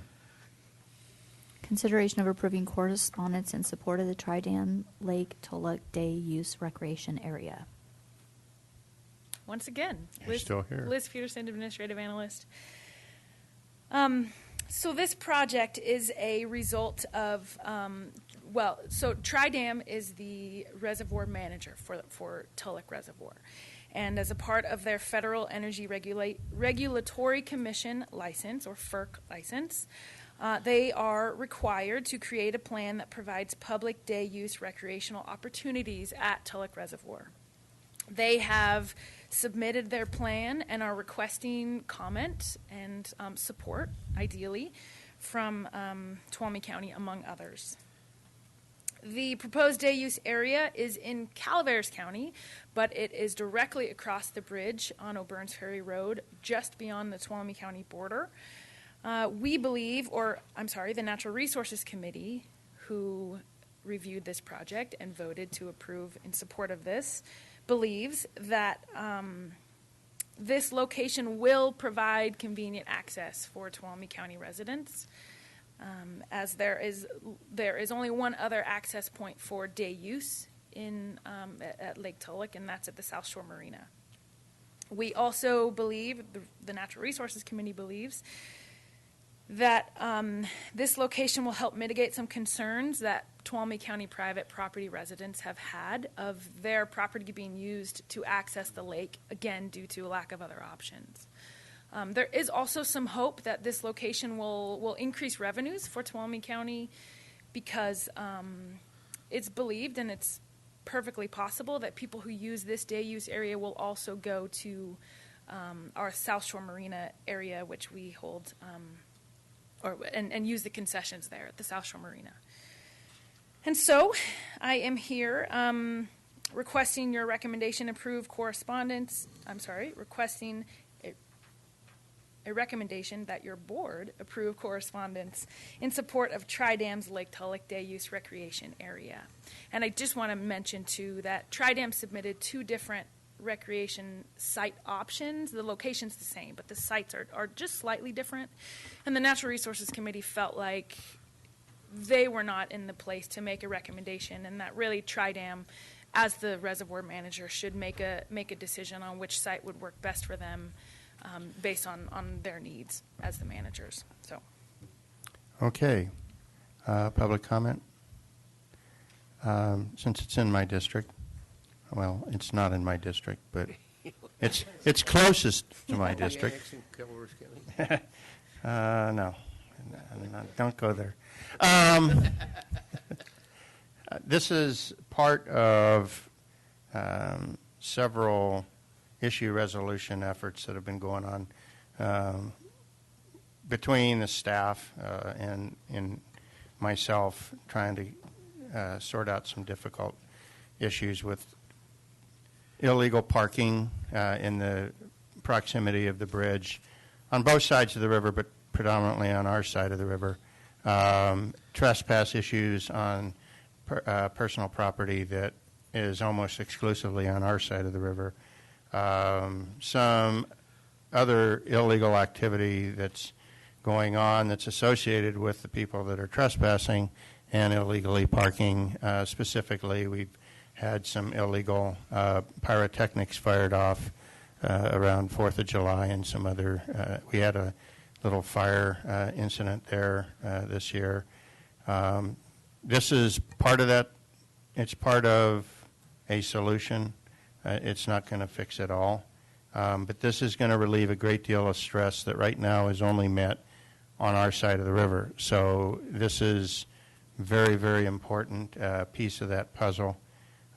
S4: Consideration of approving correspondence in support of the Tridam Lake Tulloch Day Use Recreation Area.
S14: Once again,
S1: You're still here.
S14: Liz Peterson, Administrative Analyst. So this project is a result of, so Tridam is the reservoir manager for Tulloch Reservoir. And as a part of their Federal Energy Regulatory Commission license, or FERC license, they are required to create a plan that provides public day use recreational opportunities at Tulloch Reservoir. They have submitted their plan and are requesting comment and support, ideally, from Tuolumne County, among others. The proposed day use area is in Calaveras County, but it is directly across the bridge on O'Burns Ferry Road, just beyond the Tuolumne County border. We believe, the Natural Resources Committee, who reviewed this project and voted to approve in support of this, believes that this location will provide convenient access for Tuolumne County residents, as there is only one other access point for day use at Lake Tulloch, and that's at the South Shore Marina. We also believe, the Natural Resources Committee believes, that this location will help mitigate some concerns that Tuolumne County private property residents have had of their property being used to access the lake, again, due to a lack of other options. There is also some hope that this location will increase revenues for Tuolumne County, because it's believed, and it's perfectly possible, that people who use this day use area will also go to our South Shore Marina area, which we hold and use the concessions there at the South Shore Marina. And so I am here requesting your recommendation requesting a a recommendation that your board approve correspondence in support of Tri-Dam's Lake Tulloch Day Use Recreation Area. And I just want to mention, too, that Tri-Dam submitted 2 different recreation site options. The location's the same, but the sites are just slightly different. And the Natural Resources Committee felt like they were not in the place to make a recommendation, and that really Tri-Dam, as the reservoir manager, should make a decision on which site would work best for them based on their needs as the managers. So,
S1: Okay. Public comment? Since it's in my district, well, it's not in my district, but it's closest to my district. No, don't go there. This is part of several issue resolution efforts that have been going on between the staff and myself, trying to sort out some difficult issues with illegal parking in the proximity of the bridge on both sides of the river, but predominantly on our side of the river. Trespass issues on personal property that is almost exclusively on our side of the river. Some other illegal activity that's going on that's associated with the people that are trespassing and illegally parking. Specifically, we've had some illegal pyrotechnics fired off around 4th of July and some other. We had a little fire incident there this year. This is part of that. It's part of a solution. It's not going to fix it all. But this is going to relieve a great deal of stress that right now is only met on our side of the river. So this is very, very important piece of that puzzle.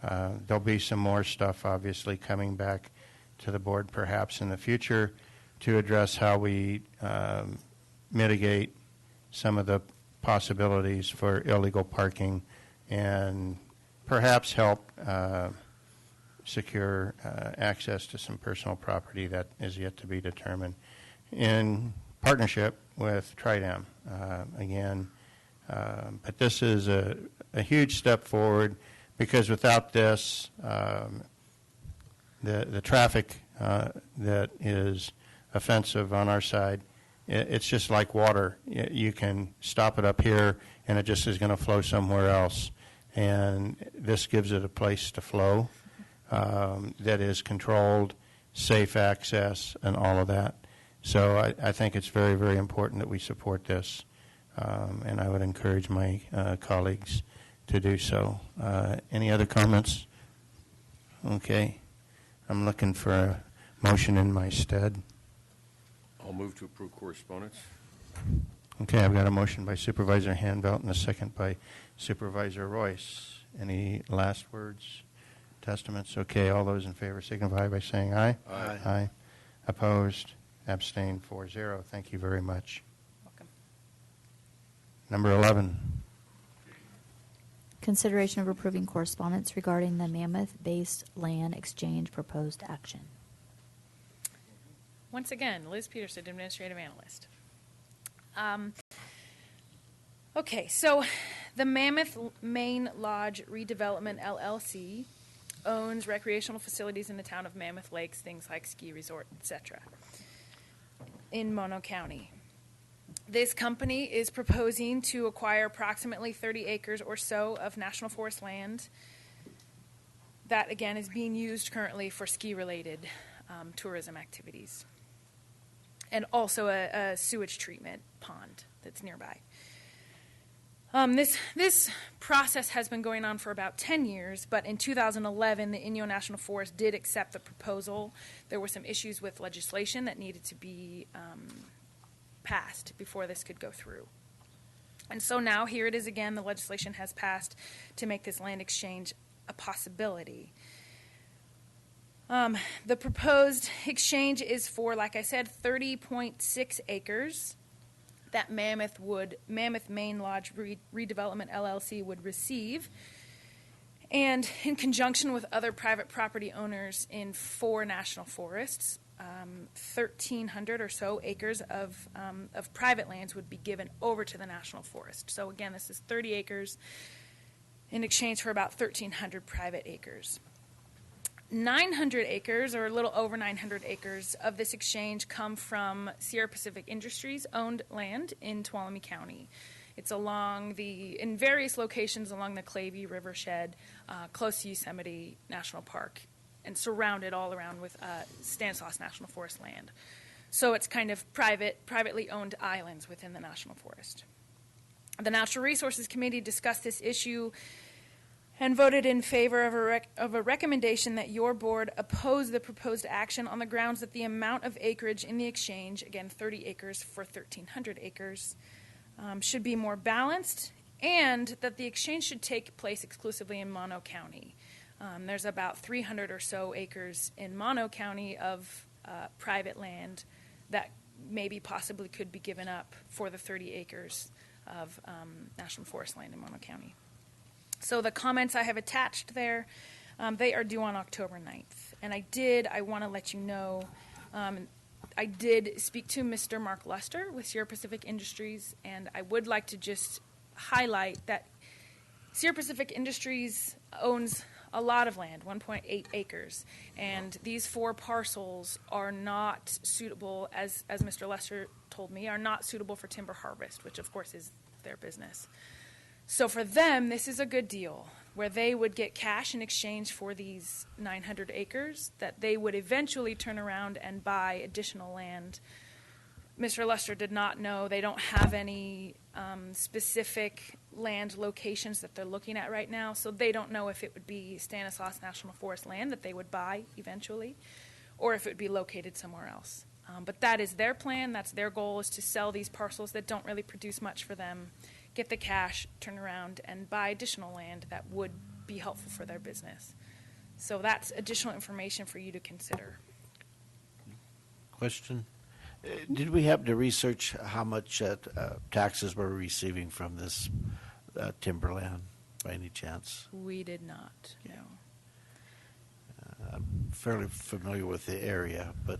S1: There'll be some more stuff, obviously, coming back to the board perhaps in the future to address how we mitigate some of the possibilities for illegal parking and perhaps help secure access to some personal property that is yet to be determined in partnership with Tri-Dam. But this is a huge step forward because without this, the traffic that is offensive on our side, it's just like water. You can stop it up here, and it just is going to flow somewhere else. And this gives it a place to flow that is controlled, safe access, and all of that. So I think it's very, very important that we support this, and I would encourage my colleagues to do so. Any other comments? Okay. I'm looking for a motion in my stead.
S6: I'll move to approve correspondence.
S1: Okay, I've got a motion by Supervisor Hanvelt and a second by Supervisor Royce. Any last words, testaments? Okay, all those in favor signify by saying aye.
S5: Aye.
S1: Aye. Opposed? Abstained? 4-0. Thank you very much.
S14: welcome.
S1: Number 11.
S4: Consideration of approving correspondence regarding the Mammoth-based land exchange proposed action.
S14: Once again, Liz Peterson, Administrative Analyst. Okay, so the Mammoth Main Lodge Redevelopment LLC owns recreational facilities in the town of Mammoth Lakes, things like ski resort, etc., in Mono County. This company is proposing to acquire approximately 30 acres or so of National Forest land that, again, is being used currently for ski-related tourism activities, and also a sewage treatment pond that's nearby. This process has been going on for about 10 years, but in 2011, the Inyo National Forest did accept the proposal. There were some issues with legislation that needed to be passed before this could go through. And so now here it is again, the legislation has passed to make this land exchange a possibility. The proposed exchange is for, like I said, 30.6 acres that Mammoth Main Lodge Redevelopment LLC would receive, and in conjunction with other private property owners in 4 national forests, 1,300 or so acres of private lands would be given over to the National Forest. So again, this is 30 acres in exchange for about 1,300 private acres. 900 acres, or a little over 900 acres, of this exchange come from Sierra Pacific Industries owned land in Tuolumne County. It's in various locations along the Clavey Rivershed, close to Yosemite National Park, and surrounded all around with Stanislaus National Forest land. So it's kind of privately owned islands within the National Forest. The Natural Resources Committee discussed this issue and voted in favor of a recommendation that your board oppose the proposed action on the grounds that the amount of acreage in the exchange, again 30 acres for 1,300 acres, should be more balanced, and that the exchange should take place exclusively in Mono County. There's about 300 or so acres in Mono County of private land that maybe possibly could be given up for the 30 acres of National Forest land in Mono County. So the comments I have attached there, they are due on October 9th. And I want to let you know, I did speak to Mr. Mark Luster with Sierra Pacific Industries, and I would like to just highlight that Sierra Pacific Industries owns a lot of land, 1.8 acres, and these 4 parcels are not suitable, as Mr. Luster told me, are not suitable for timber harvest, which of course is their business. So for them, this is a good deal, where they would get cash in exchange for these 900 acres that they would eventually turn around and buy additional land. Mr. Luster did not know. They don't have any specific land locations that they're looking at right now, so they don't know if it would be Stanislaus National Forest land that they would buy eventually, or if it would be located somewhere else. But that is their plan. That's their goal, is to sell these parcels that don't really produce much for them, get the cash, turn around, and buy additional land that would be helpful for their business. So that's additional information for you to consider.
S5: Question? Did we happen to research how much taxes we're receiving from this timberland by any chance?
S14: We did not, no.
S5: I'm fairly familiar with the area, but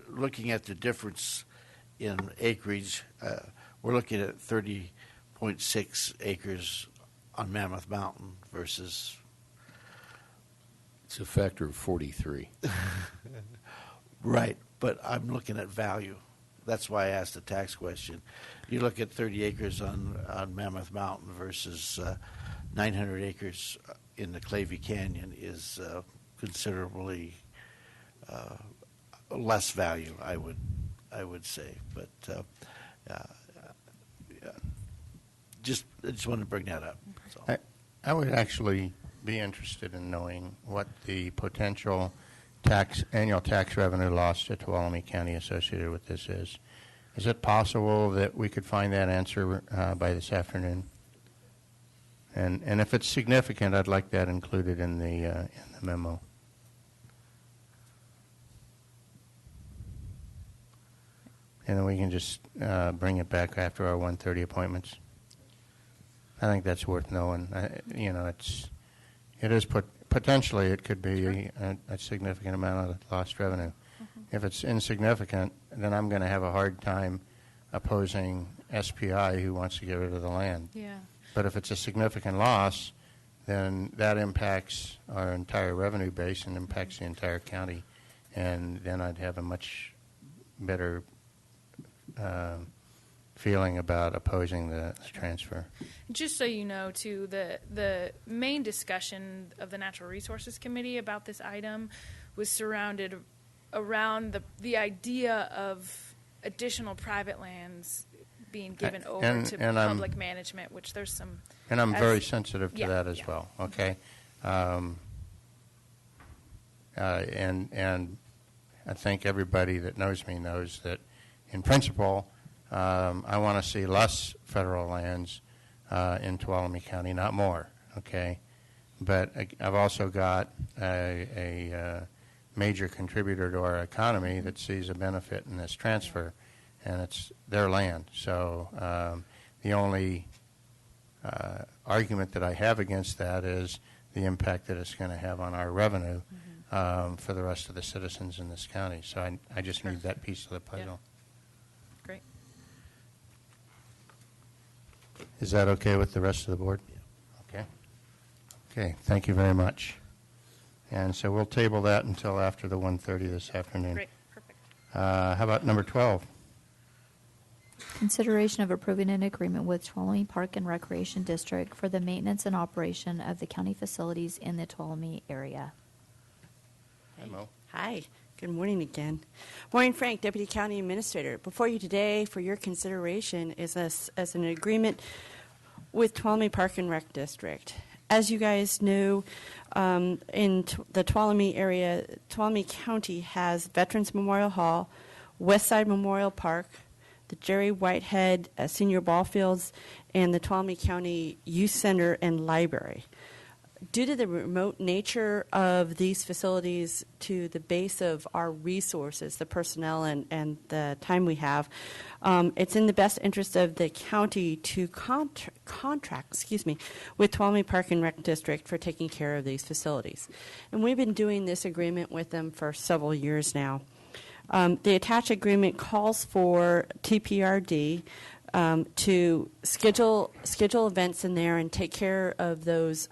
S5: looking at the difference in acreage, we're looking at 30.6 acres on Mammoth Mountain versus...
S6: It's a factor of 43.
S5: Right, but I'm looking at value. That's why I asked the tax question. You look at 30 acres on Mammoth Mountain versus 900 acres in the Clavey Canyon is considerably less value, I would say. But I just wanted to bring that up.
S1: I would actually be interested in knowing what the potential annual tax revenue loss to Tuolumne County associated with this is. Is it possible that we could find that answer by this afternoon? And if it's significant, I'd like that included in the memo. And then we can just bring it back after our 1:30 appointments. I think that's worth knowing. It is potentially it could be a significant amount of lost revenue.
S14: Mm-hmm.
S1: If it's insignificant, then I'm going to have a hard time opposing SPI who wants to get rid of the land.
S14: Yeah.
S1: But if it's a significant loss, then that impacts our entire revenue base and impacts the entire county, and then I'd have a much better feeling about opposing the transfer.
S14: Just so you know, too, the main discussion of the Natural Resources Committee about this item was surrounded around the idea of additional private lands being given over to public management, which there's some...
S1: And I'm very sensitive to that as well, okay? And I think everybody that knows me knows that, in principle, I want to see less federal lands in Tuolumne County, not more, okay? But I've also got a major contributor to our economy that sees a benefit in this transfer, and it's their land. So the only argument that I have against that is the impact that it's going to have on our revenue. for the rest of the citizens in this county. So I just need that piece of the puzzle.
S14: Great.
S1: Is that okay with the rest of the board? Okay. Okay, thank you very much. And so we'll table that until after the 1:30 this afternoon.
S14: Great. Perfect.
S1: How about number 12?
S4: Consideration of approving an agreement with Tuolumne Park and Recreation District for the maintenance and operation of the county facilities in the Tuolumne area.
S1: Hi, Mo.
S10: Hi. Good morning again. Maureen Frank, Deputy County Administrator. Before you today for your consideration is as an agreement with Tuolumne Park and Rec District. As you guys know, in the Tuolumne area, Tuolumne County has Veterans Memorial Hall, Westside Memorial Park, the Jerry Whitehead Senior Ball Fields, and the Tuolumne County Youth Center and Library. Due to the remote nature of these facilities to the base of our resources, the personnel and the time we have, it's in the best interest of the county to contract with Tuolumne Park and Rec District for taking care of these facilities. And we've been doing this agreement with them for several years now. The attached agreement calls for TPRD to schedule events in there and take care of those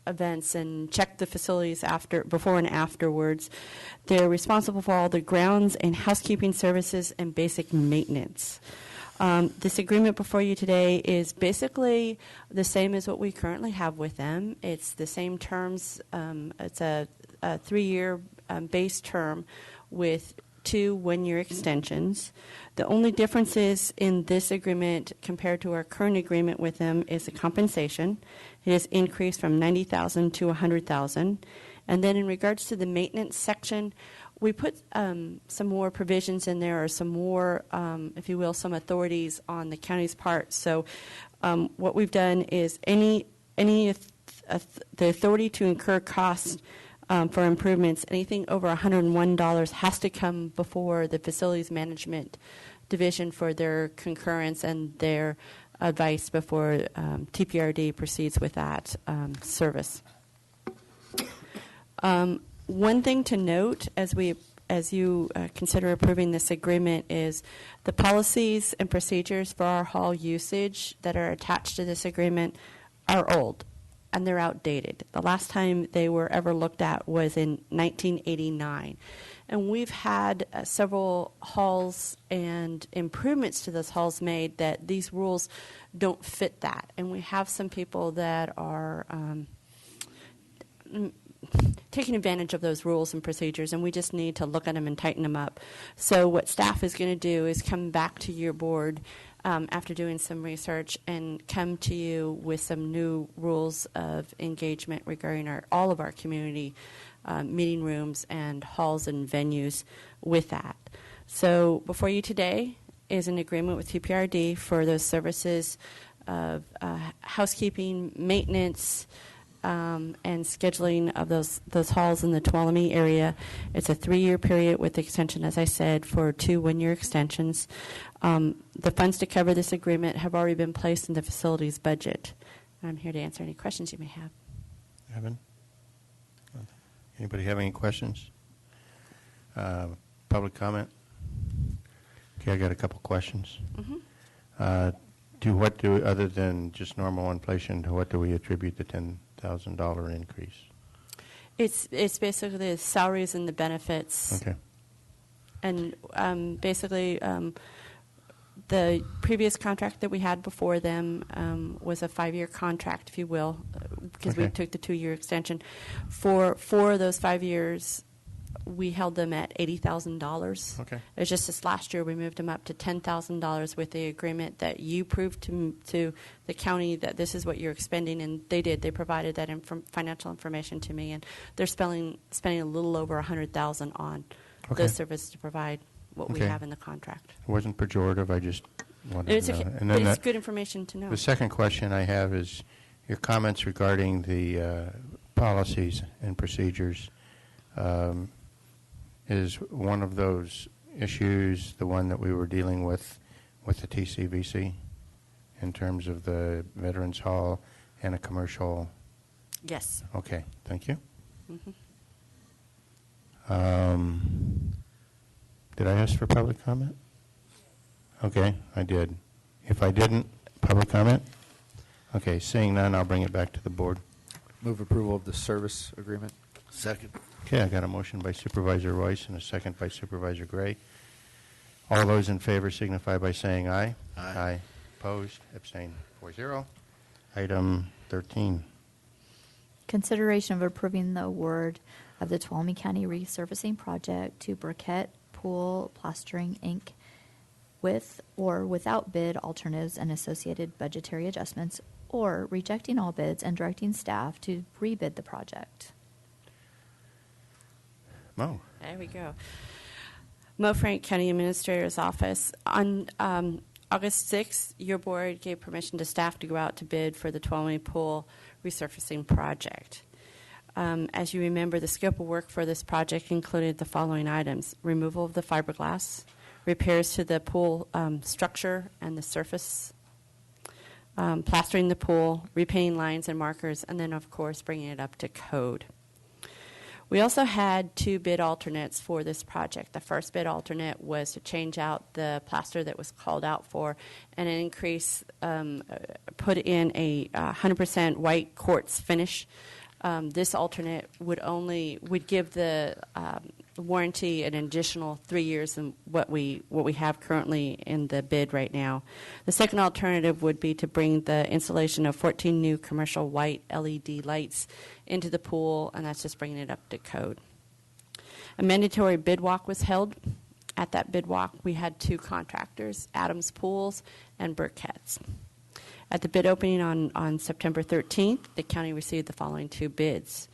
S10: events and check the facilities before and afterwards. They're responsible for all the grounds and housekeeping services and basic maintenance. This agreement before you today is basically the same as what we currently have with them. It's the same terms. It's a 3-year base term with 2 one-year extensions. The only differences in this agreement compared to our current agreement with them is the compensation. It has increased from $90,000 to $100,000. And then in regards to the maintenance section, we put some more provisions in there, or some more, if you will, some authorities on the county's part. So what we've done is the authority to incur costs for improvements, anything over $101 has to come before the Facilities Management Division for their concurrence and their advice before TPRD proceeds with that service. One thing to note as you consider approving this agreement is the policies and procedures for our hall usage that are attached to this agreement are old. And they're outdated. The last time they were ever looked at was in 1989. And we've had several halls and improvements to those halls made that these rules don't fit that. And we have some people that are taking advantage of those rules and procedures, and we just need to look at them and tighten them up. So what staff is going to do is come back to your board after doing some research and come to you with some new rules of engagement regarding all of our community meeting rooms and halls and venues with that. So before you today is an agreement with TPRD for those services of housekeeping, maintenance, and scheduling of those halls in the Tuolumne area. It's a 3-year period with extension, as I said, for 2 one-year extensions. The funds to cover this agreement have already been placed in the facilities budget. I'm here to answer any questions you may have.
S1: Evan? Anybody have any questions? Public comment? Okay, I got a couple questions.
S10: Mm-hmm.
S1: Other than just normal inflation, to what do we attribute the $10,000 increase?
S10: It's basically the salaries and the benefits.
S1: Okay.
S10: And basically, the previous contract that we had before them was a 5-year contract, if you will, because we took the 2-year extension. For those 5 years, we held them at $80,000.
S1: Okay.
S10: It was just this last year we moved them up to $10,000 with the agreement that you proved to the county that this is what you're expending, and they did. They provided that financial information to me, and they're spending a little over $100,000 on those services to provide what we have in the contract.
S1: It wasn't pejorative. I just wanted to know. And then
S10: it's good information to know.
S1: The second question I have is your comments regarding the policies and procedures. Is one of those issues the one that we were dealing with the TCVC in terms of the Veterans Hall and a commercial?
S10: Yes.
S1: Okay, thank you.
S10: Mm-hmm.
S1: Did I ask for public comment? Okay, I did. If I didn't, public comment? Okay, seeing none, I'll bring it back to the board.
S8: Move approval of the service agreement.
S5: Second.
S1: Okay, I got a motion by Supervisor Royce and a second by Supervisor Gray. All those in favor signify by saying aye.
S5: Aye.
S1: Opposed? Abstained? 4-0. Item 13.
S4: Consideration of approving the award of the Tuolumne County resurfacing project to Burkett Pool Plastering, Inc. with or without bid alternatives and associated budgetary adjustments, or rejecting all bids and directing staff to rebid the project.
S1: Mo.
S10: There we go. Mo Frank, County Administrator's Office. On August 6th, your board gave permission to staff to go out to bid for the Tuolumne Pool resurfacing project. As you remember, the scope of work for this project included the following items: removal of the fiberglass, repairs to the pool structure and the surface, plastering the pool, repainting lines and markers, and then, of course, bringing it up to code. We also had 2 bid alternates for this project. The first bid alternate was to change out the plaster that was called out for and increase, put in a 100% white quartz finish. This alternate would give the warranty an additional 3 years than what we have currently in the bid right now. The second alternative would be to bring the installation of 14 new commercial white LED lights into the pool, and that's just bringing it up to code. A mandatory bid walk was held. At that bid walk, we had 2 contractors, Adams Pools and Burkett's. At the bid opening on September 13th, the county received the following 2 bids.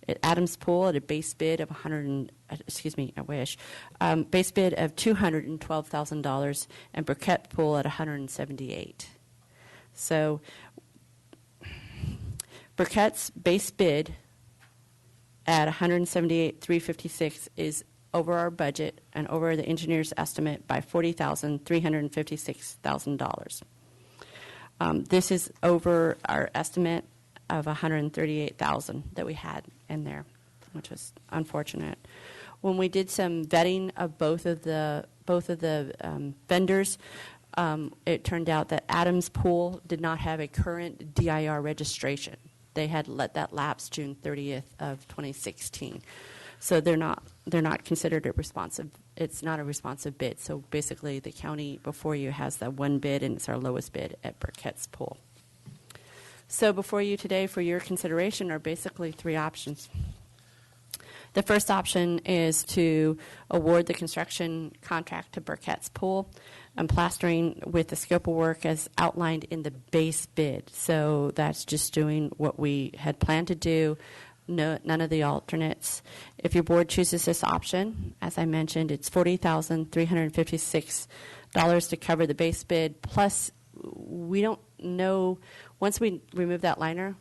S10: At Adams Pool at a base bid of base bid of $212,000, and Burkett Pool at $178,000. So Burkett's base bid at $178,356 is over our budget and over the engineer's estimate by $40,356,000. This is over our estimate of $138,000 that we had in there, which was unfortunate. When we did some vetting of both of the vendors, it turned out that Adams Pool did not have a current DIR registration. They had let that lapse June 30th of 2016, so they're not considered a responsive. It's not a responsive bid. So basically, the county before you has that 1 bid, and it's our lowest bid at Burkett's Pool. So before you today for your consideration are basically 3 options. The first option is to award the construction contract to Burkett's Pool and plastering with the scope of work as outlined in the base bid. So that's just doing what we had planned to do. No, none of the alternates. If your board chooses this option, as I mentioned, it's $40,356 to cover the base bid. Plus, we don't know, once we remove that liner,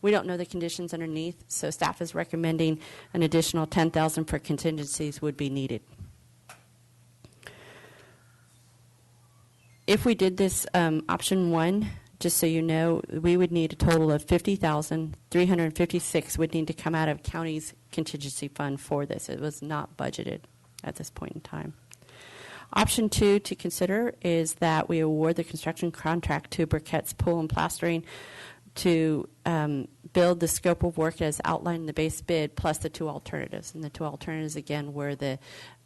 S10: we don't know the conditions underneath, so staff is recommending an additional $10,000 for contingencies would be needed. If we did this option 1, just so you know, we would need a total of $50,356 would need to come out of county's contingency fund for this. It was not budgeted at this point in time. Option 2 to consider is that we award the construction contract to Burkett's Pool and Plastering to build the scope of work as outlined in the base bid, plus the 2 alternatives. And the 2 alternatives, again, were the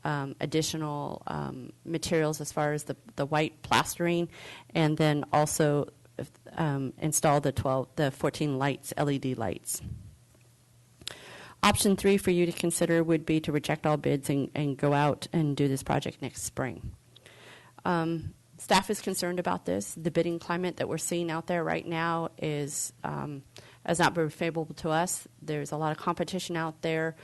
S10: additional materials as far as the white plastering, and then also install the 14 lights, LED lights. Option 3 for you to consider would be to reject all bids and go out and do this project next spring. Staff is concerned about this. The bidding climate that we're seeing out there right now is not very favorable to us. There's a lot of competition out there.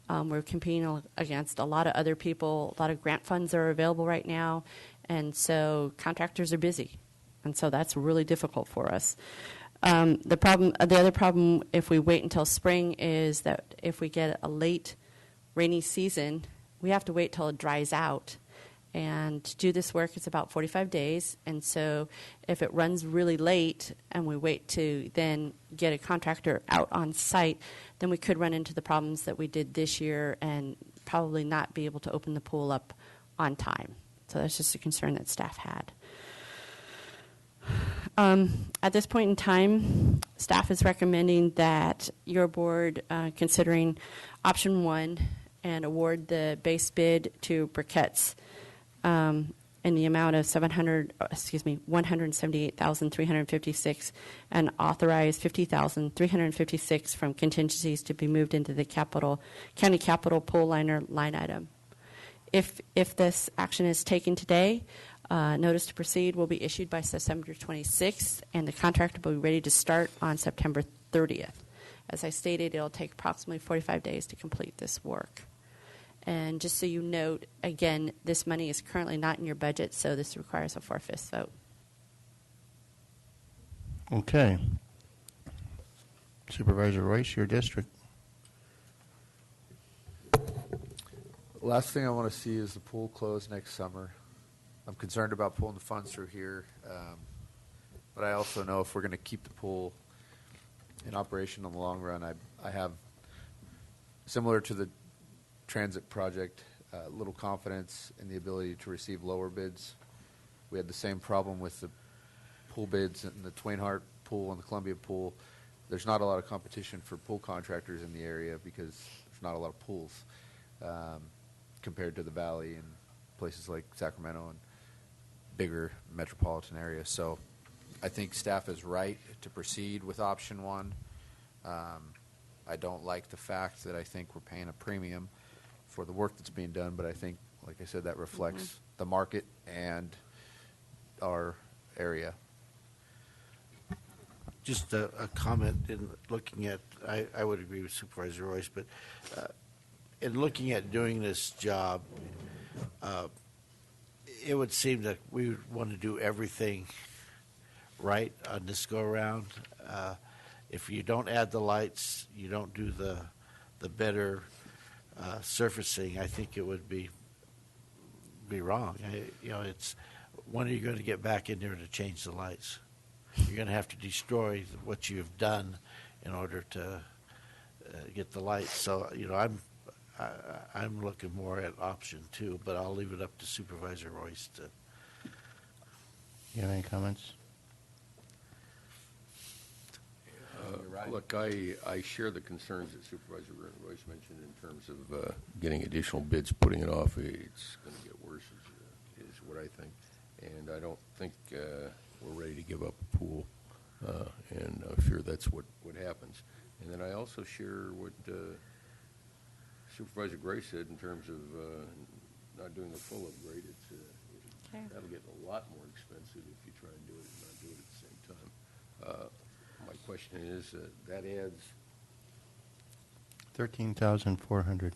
S10: We're competing against a lot of other people. A lot of grant funds are available right now, and so contractors are busy. And so that's really difficult for us. The other problem, if we wait until spring, is that if we get a late rainy season, we have to wait till it dries out. And to do this work, it's about 45 days. And so if it runs really late and we wait to then get a contractor out on site, then we could run into the problems that we did this year and probably not be able to open the pool up on time. So that's just a concern that staff had. At this point in time, staff is recommending that your board considering option 1 and award the base bid to Briquettes in the amount of $178,356 and authorize $50,356 from contingencies to be moved into the county capital pool liner line item. If this action is taken today, notice to proceed will be issued by September 26th, and the contract will be ready to start on September 30th. As I stated, it'll take approximately 45 days to complete this work. And just so you note, again, this money is currently not in your budget, so this requires a 4/5 vote.
S1: Okay. Supervisor Royce, your district.
S8: Last thing I want to see is the pool close next summer. I'm concerned about pulling the funds through here, but I also know if we're going to keep the pool in operation in the long run, I have, similar to the transit project, little confidence in the ability to receive lower bids. We had the same problem with the pool bids in the Twain Harte pool and the Columbia pool. There's not a lot of competition for pool contractors in the area because there's not a lot of pools compared to the Valley and places like Sacramento and bigger metropolitan areas. So I think staff is right to proceed with option 1. I don't like the fact that I think we're paying a premium for the work that's being done, but I think, like I said, that reflects the market and our area.
S5: Just a comment in looking at, I would agree with Supervisor Royce, but in looking at doing this job, it would seem that we would want to do everything right on this go-around. If you don't add the lights, you don't do the better surfacing, I think it would be wrong. It's when are you going to get back in there to change the lights? You're going to have to destroy what you've done in order to get the lights. So I'm looking more at option 2, but I'll leave it up to Supervisor Royce to.
S1: You have any comments?
S6: Look, I share the concerns that Supervisor Royce mentioned in terms of getting additional bids, putting it off. It's going to get worse, is what I think. And I don't think we're ready to give up a pool, and I fear that's what happens. And then I also share what Supervisor Gray said in terms of not doing the full upgrade. That'll get a lot more expensive if you try and do it and not do it at the same time. My question is, that adds
S1: $13,400.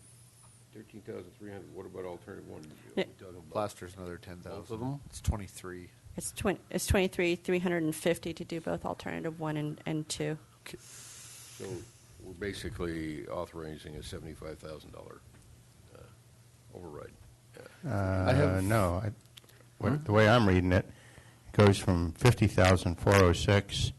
S6: $13,300. What about alternative 1?
S10: Yeah.
S8: Plaster's another $10,000.
S6: Both of them?
S8: It's 23.
S10: It's $23,350 to do both alternative 1 and 2.
S6: So we're basically authorizing a $75,000 override.
S1: No. The way I'm reading it, it goes from $50,406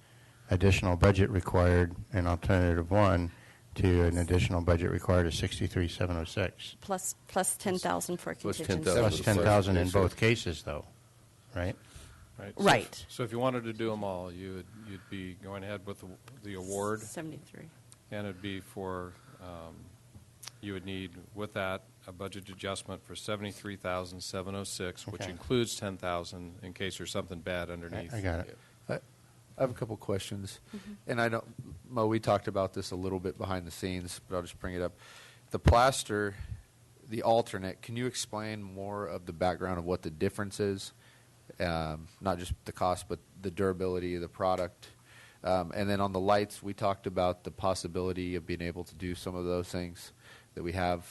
S1: additional budget required in alternative 1 to an additional budget required of $63,706.
S10: Plus $10,000 for
S6: Plus
S10: contingency.
S6: $10,000.
S1: Plus $10,000 in both cases, though, right?
S10: Right.
S12: So if you wanted to do them all, you'd be going ahead with the award,
S10: 73.
S12: and it'd be for you would need with that a budget adjustment for $73,706, which
S1: Okay.
S12: includes $10,000 in case there's something bad underneath.
S1: I got it.
S8: I have a couple questions, and I don't, Mo, we talked about this a little bit behind the scenes, but I'll just bring it up. The plaster, the alternate, can you explain more of the background of what the difference is? Not just the cost, but the durability of the product. And then on the lights, we talked about the possibility of being able to do some of those things that we have.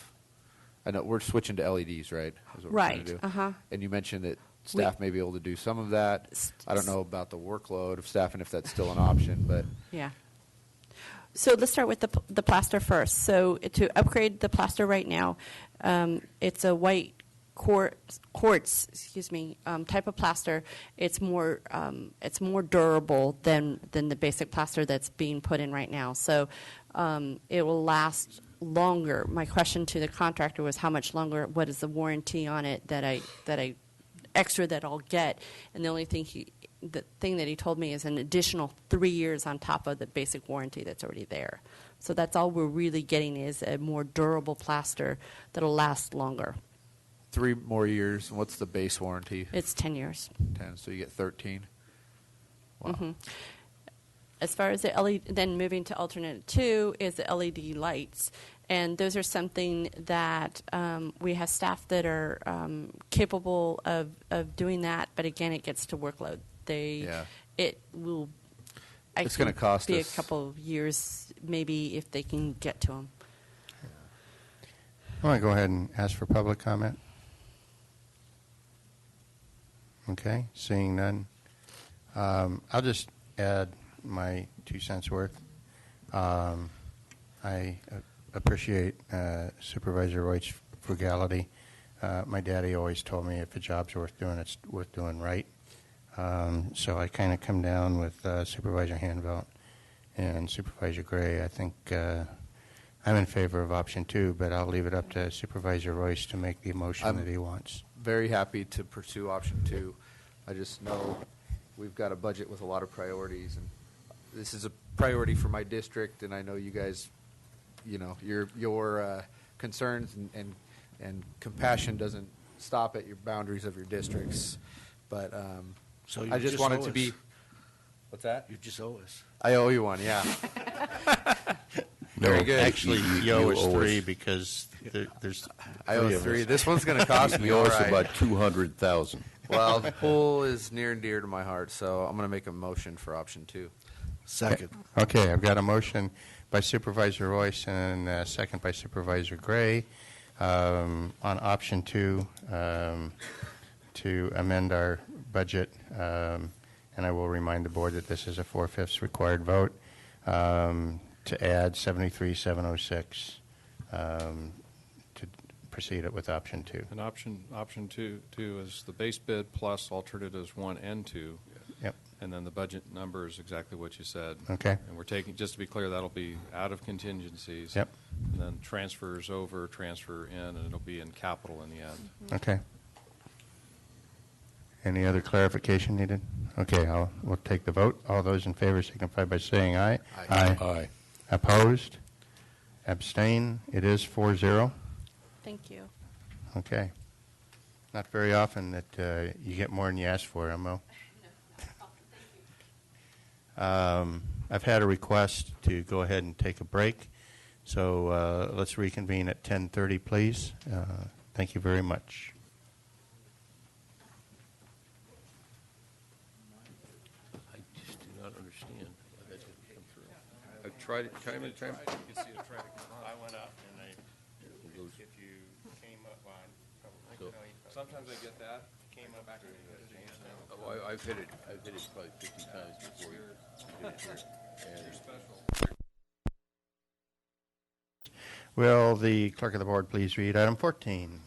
S8: I know we're switching to LEDs, right? Is what we're trying to do.
S10: Uh-huh.
S8: And you mentioned that staff may be able to do some of that. I don't know about the workload of staff and if that's still an option, but
S10: Yeah. So let's start with the plaster first. So to upgrade the plaster right now, it's a white quartz, type of plaster. It's more durable than the basic plaster that's being put in right now. So it will last longer. My question to the contractor was how much longer, what is the warranty on it that I extra that I'll get? And the only thing the thing that he told me is an additional 3 years on top of the basic warranty that's already there. So that's all we're really getting is a more durable plaster that'll last longer.
S8: 3 more years. What's the base warranty?
S10: It's 10 years.
S8: 10, so you get 13. Wow.
S10: Mm-hmm. As far as the LED, then moving to alternate 2 is the LED lights. And those are something that we have staff that are capable of doing that. But again, it gets to workload. It will.
S8: It's going to cost
S10: be
S8: us
S10: a couple of years, maybe, if they can get to them.
S1: I want to go ahead and ask for public comment. Okay, seeing none. I'll just add my 2 cents worth. I appreciate Supervisor Roy's frugality. My daddy always told me if a job's worth doing, it's worth doing right. So I kind of come down with Supervisor Hanvelt and Supervisor Gray. I think I'm in favor of option 2, but I'll leave it up to Supervisor Royce to make the motion that he wants.
S8: Very happy to pursue option 2. I just know we've got a budget with a lot of priorities, and this is a priority for my district, and I know you guys, your concerns and compassion doesn't stop at your boundaries of your districts. But
S5: So
S8: I just wanted to be. What's that?
S5: You just owe us.
S8: I owe you one, yeah. Very good.
S1: Actually, you owe us 3 because there's.
S8: I owe 3. This one's going to cost me.
S6: You owe us
S8: all right.
S6: about 200,000.
S8: Well, the pool is near and dear to my heart, so I'm going to make a motion for option 2.
S5: Second.
S1: Okay, I've got a motion by Supervisor Royce and a second by Supervisor Gray on option 2 to amend our budget. And I will remind the board that this is a 4/5 required vote to add 73,706 to proceed it with option 2.
S12: And option two is the base bid plus alternatives 1 and 2.
S1: Yep.
S12: And then the budget number is exactly what you said.
S1: Okay.
S12: And we're taking, just to be clear, that'll be out of contingencies.
S1: Yep.
S12: And then transfers over, transfer in, and it'll be in capital in the end.
S1: Okay. Any other clarification needed? Okay, we'll take the vote. All those in favor signify by saying aye.
S6: Aye. Aye.
S1: Opposed? Abstain? It is 4-0.
S10: Thank you.
S1: Okay. Not very often that you get more than you ask for, Mo. I've had a request to go ahead and take a break, so let's reconvene at 10:30, please. Thank you very much.
S6: I just do not understand how that didn't come through. I've tried it time and time.
S1: I went up and if you came up on,
S12: Sometimes I get that.
S1: came up back
S6: Oh, I've hit it probably 50 times before you did it here. And
S12: Special.
S1: Will the clerk of the board please read item 14?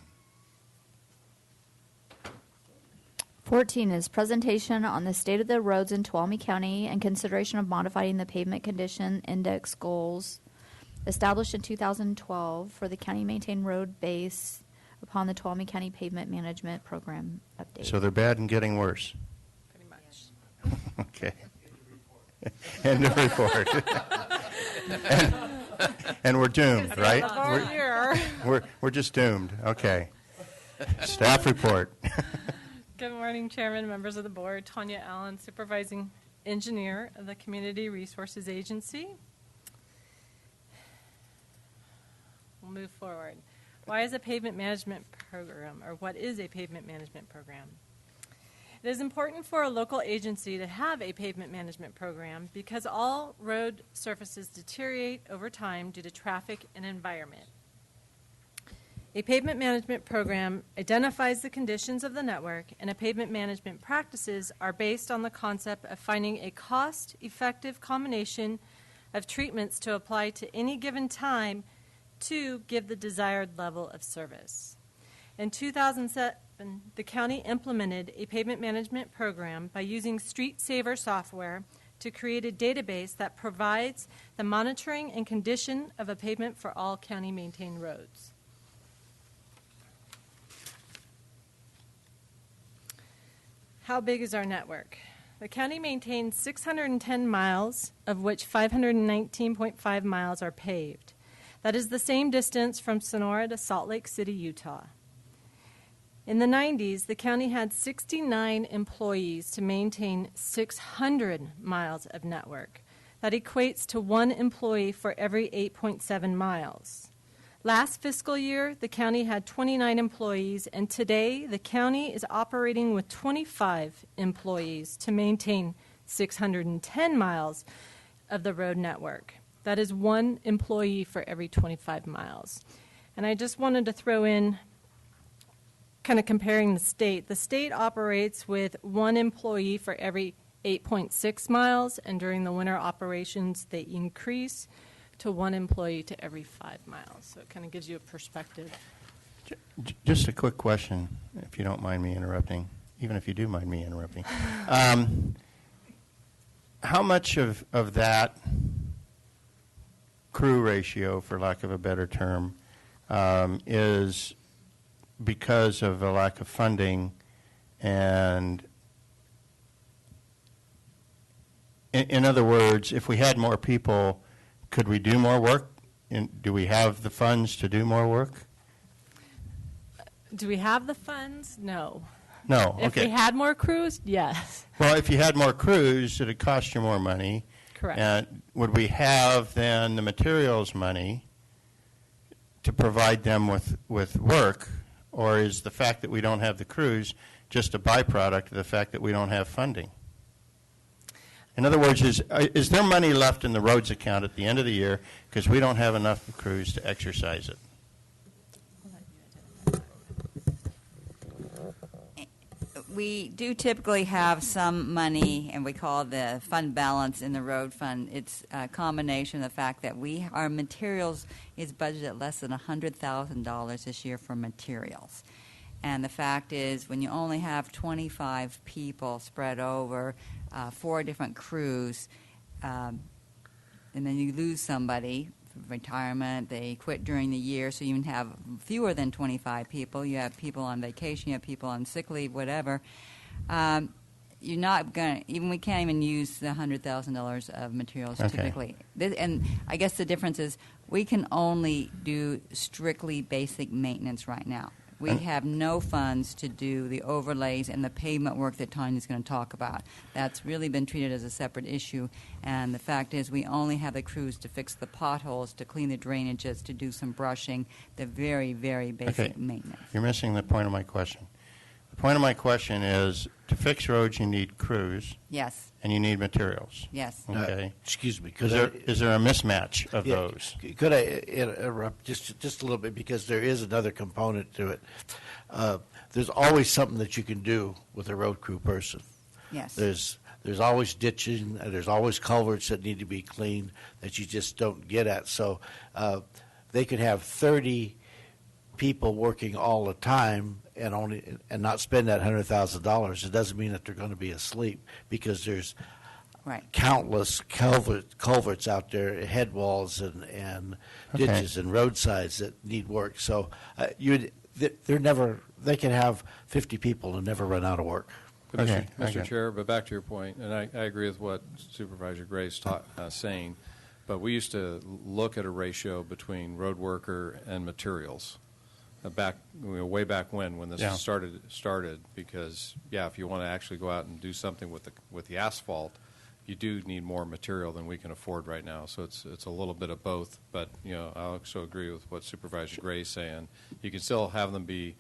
S4: 14 is presentation on the state of the roads in Tuolumne County and consideration of modifying the pavement condition index goals established in 2012 for the county maintained road base upon the Tuolumne County Pavement Management Program update.
S1: So they're bad and getting worse.
S14: Pretty much.
S1: Okay. End of report. and we're doomed, right? We're just doomed. Okay. Staff report.
S15: Good morning, Chairman, members of the board. Tanya Allen, Supervising Engineer of the Community Resources Agency. We'll move forward. Why is a pavement management program, or what is a pavement management program? It is important for a local agency to have a pavement management program because all road surfaces deteriorate over time due to traffic and environment. A pavement management program identifies the conditions of the network, and a pavement management practices are based on the concept of finding a cost-effective combination of treatments to apply to any given time to give the desired level of service. In 2007, the county implemented a pavement management program by using Street Saver software to create a database that provides the monitoring and condition of a pavement for all county-maintained roads. How big is our network? The county maintains 610 miles, of which 519.5 miles are paved. That is the same distance from Sonora to Salt Lake City, Utah. In the 90s, the county had 69 employees to maintain 600 miles of network. That equates to 1 employee for every 8.7 miles. Last fiscal year, the county had 29 employees, and today the county is operating with 25 employees to maintain 610 miles of the road network. That is 1 employee for every 25 miles. And I just wanted to throw in, kind of comparing the state. The state operates with 1 employee for every 8.6 miles, and during the winter operations, they increase to 1 employee to every 5 miles. So it kind of gives you a perspective.
S1: Just a quick question, if you don't mind me interrupting, even if you do mind me interrupting. How much of that crew ratio, for lack of a better term, is because of a lack of funding, and in other words, if we had more people, could we do more work? Do we have the funds to do more work?
S15: Do we have the funds? No.
S1: No, okay.
S15: If we had more crews, yes.
S1: Well, if you had more crews, it'd cost you more money.
S15: Correct.
S1: And would we have then the materials money to provide them with work, or is the fact that we don't have the crews just a byproduct of the fact that we don't have funding? In other words, is there money left in the roads account at the end of the year because we don't have enough crews to exercise it?
S16: We do typically have some money, and we call the fund balance in the road fund. It's a combination of the fact that our materials is budgeted at less than $100,000 this year for materials. And the fact is, when you only have 25 people spread over 4 different crews, and then you lose somebody, retirement, they quit during the year, so you even have fewer than 25 people. You have people on vacation, you have people on sick leave, whatever. You're not going to, we can't even use the $100,000 of materials typically. And I guess the difference is we can only do strictly basic maintenance right now. We have no funds to do the overlays and the pavement work that Tanya's going to talk about. That's really been treated as a separate issue. And the fact is we only have the crews to fix the potholes, to clean the drainages, to do some brushing, the very, very basic maintenance.
S1: You're missing the point of my question. The point of my question is, to fix roads, you need crews.
S16: Yes.
S1: And you need materials.
S16: Yes.
S1: Okay.
S5: Excuse me.
S1: Is there a mismatch of those?
S5: Could I interrupt just a little bit, because there is another component to it. There's always something that you can do with a road crew person.
S16: Yes.
S5: There's always ditching. There's always culverts that need to be cleaned that you just don't get at. So they could have 30 people working all the time and not spend that $100,000. It doesn't mean that they're going to be asleep, because there's countless culverts out there, head walls and ditches and roadsides that need work. So they can have 50 people and never run out of work.
S12: But Mr. Chair, but back to your point, and I agree with what Supervisor Gray's saying, but we used to look at a ratio between road worker and materials. Way back when this started, because if you want to actually go out and do something with the asphalt, you do need more material than we can afford right now. So it's a little bit of both. But I also agree with what Supervisor Gray is saying. You can still have them be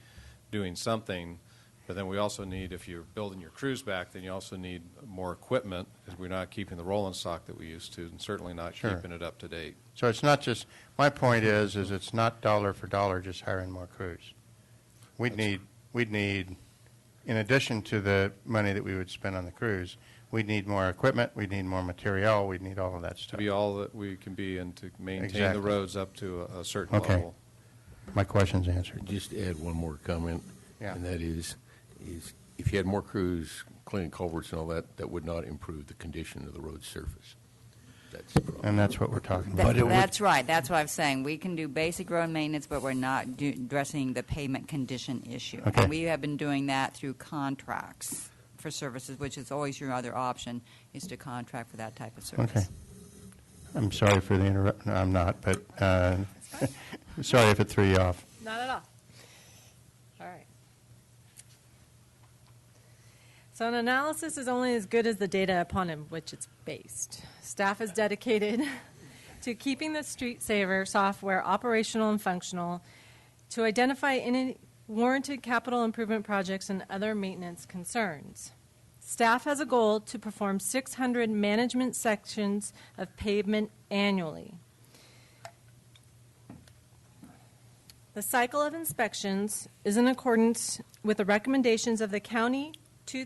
S12: doing something, but then we also need, if you're building your crews back, then you also need more equipment, because we're not keeping the rolling stock that we used to, and certainly not keeping it up to date.
S1: So it's not just, my point is it's not dollar for dollar just hiring more crews. We'd need, in addition to the money that we would spend on the crews, we'd need more equipment, we'd need more material, we'd need all of that stuff.
S12: To be all that we can be and to maintain the roads up to a certain level.
S1: My question's answered.
S6: Just add one more comment, and that is if you had more crews cleaning culverts and all that, that would not improve the condition of the road surface. That's the problem.
S1: And that's what we're talking about.
S16: That's right. That's what I'm saying. We can do basic road maintenance, but we're not addressing the pavement condition issue.
S1: Okay.
S16: And we have been doing that through contracts for services, which is always your other option, is to contract for that type of service.
S1: Okay. I'm sorry for the interruption. No, I'm not, but sorry if it threw you off.
S15: Not at all. All right. So an analysis is only as good as the data upon which it's based. Staff is dedicated to keeping the Street Saver software operational and functional, to identify any warranted capital improvement projects and other maintenance concerns. Staff has a goal to perform 600 management sections of pavement annually. The cycle of inspections is in accordance with the recommendations of the County of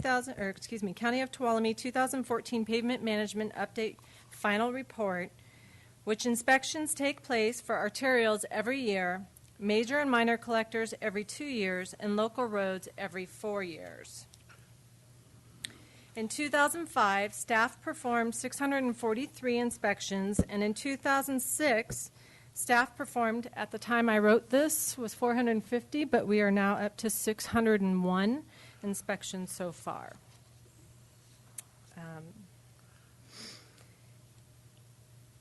S15: Tuolumne 2014 Pavement Management Update Final Report, which inspections take place for arterials every year, major and minor collectors every 2 years, and local roads every 4 years. In 2005, staff performed 643 inspections, and in 2006, staff performed, at the time I wrote this, was 450, but we are now up to 601 inspections so far.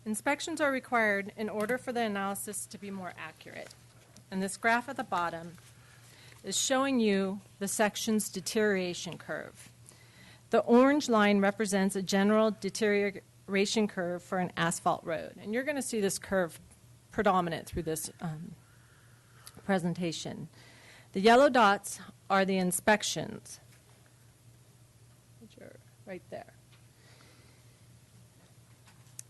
S15: Inspections are required in order for the analysis to be more accurate. And this graph at the bottom is showing you the section's deterioration curve. The orange line represents a general deterioration curve for an asphalt road. And you're going to see this curve predominant through this presentation. The yellow dots are the inspections, which are right there.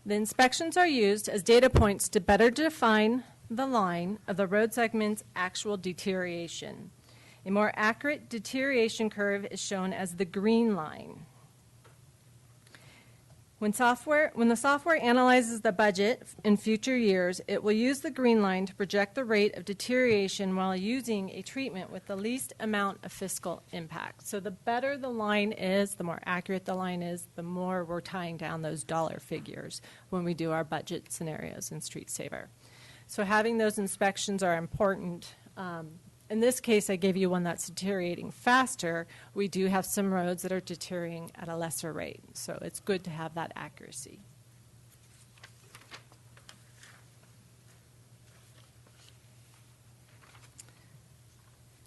S15: The inspections are used as data points to better define the line of the road segment's actual deterioration. A more accurate deterioration curve is shown as the green line. When the software analyzes the budget in future years, it will use the green line to project the rate of deterioration while using a treatment with the least amount of fiscal impact. So the better the line is, the more accurate the line is, the more we're tying down those dollar figures when we do our budget scenarios in Street Saver. So having those inspections are important. In this case, I gave you one that's deteriorating faster. We do have some roads that are deteriorating at a lesser rate, so it's good to have that accuracy.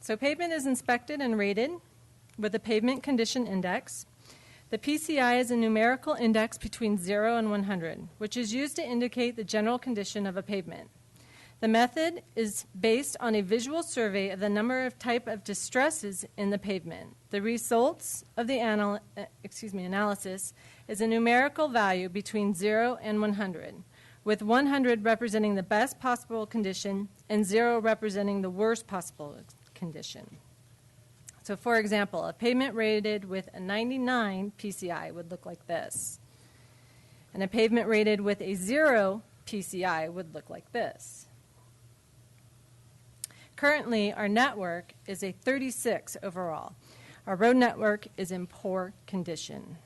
S15: So pavement is inspected and rated with a pavement condition index. The PCI is a numerical index between 0 and 100, which is used to indicate the general condition of a pavement. The method is based on a visual survey of the number of type of distresses in the pavement. The results of the analysis is a numerical value between 0 and 100, with 100 representing the best possible condition and 0 representing the worst possible condition. So, for example, a pavement rated with a 99 PCI would look like this, and a pavement rated with a 0 PCI would look like this. Currently, our network is a 36 overall. Our road network is in poor condition.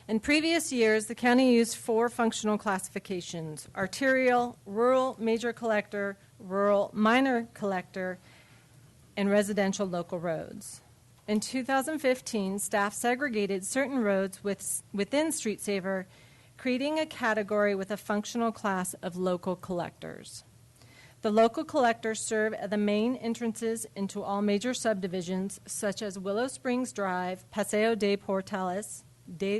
S15: In previous years, the county used 4 functional classifications: arterial, rural major collector, rural minor collector, and residential local roads. In 2015, staff segregated certain roads within Street Saver, creating a category with a functional class of local collectors. The local collectors serve at the main entrances into all major subdivisions, such as Willow Springs Drive, Paseo de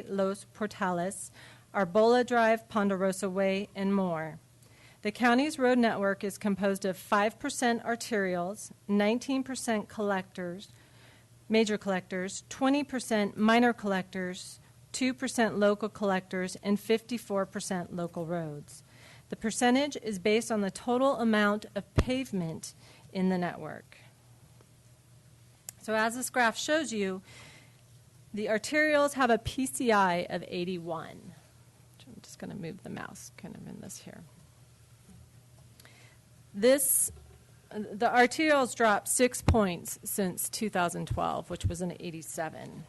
S15: los Portales, Arbola Drive, Ponderosa Way, and more. The county's road network is composed of 5% arterials, 19% collectors, major collectors, 20% minor collectors, 2% local collectors, and 54% local roads. The percentage is based on the total amount of pavement in the network. So as this graph shows you, the arterials have a PCI of 81. I'm just going to move the mouse kind of in this here. The arterials dropped 6 points since 2012, which was an 87.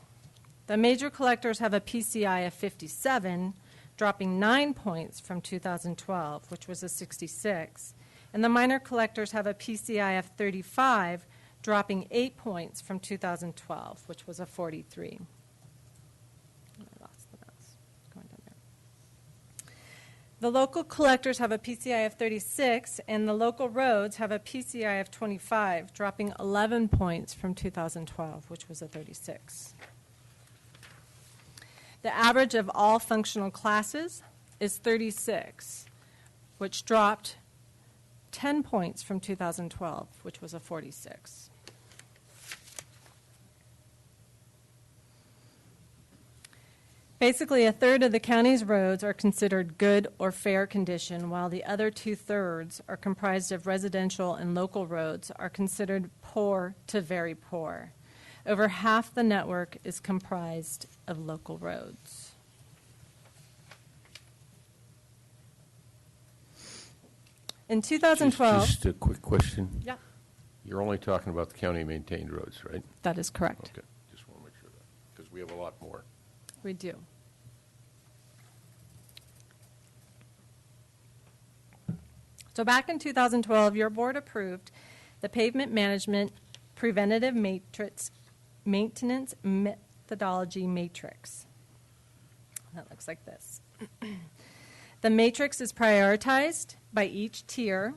S15: The major collectors have a PCI of 57, dropping 9 points from 2012, which was a 66. And the minor collectors have a PCI of 35, dropping 8 points from 2012, which was a 43. I lost the mouse. Going down there. The local collectors have a PCI of 36, and the local roads have a PCI of 25, dropping 11 points from 2012, which was a 36. The average of all functional classes is 36, which dropped 10 points from 2012, which was a 46. Basically, a third of the county's roads are considered good or fair condition, while the other 2/3 are comprised of residential and local roads are considered poor to very poor. Over half the network is comprised of local roads. In 2012...
S6: Just a quick question.
S15: Yeah.
S6: You're only talking about the county-maintained roads, right?
S15: That is correct.
S6: Okay, just want to make sure of that, because we have a lot more.
S15: We do. So back in 2012, your board approved the pavement management preventative matrix maintenance methodology matrix. That looks like this. The matrix is prioritized by each tier.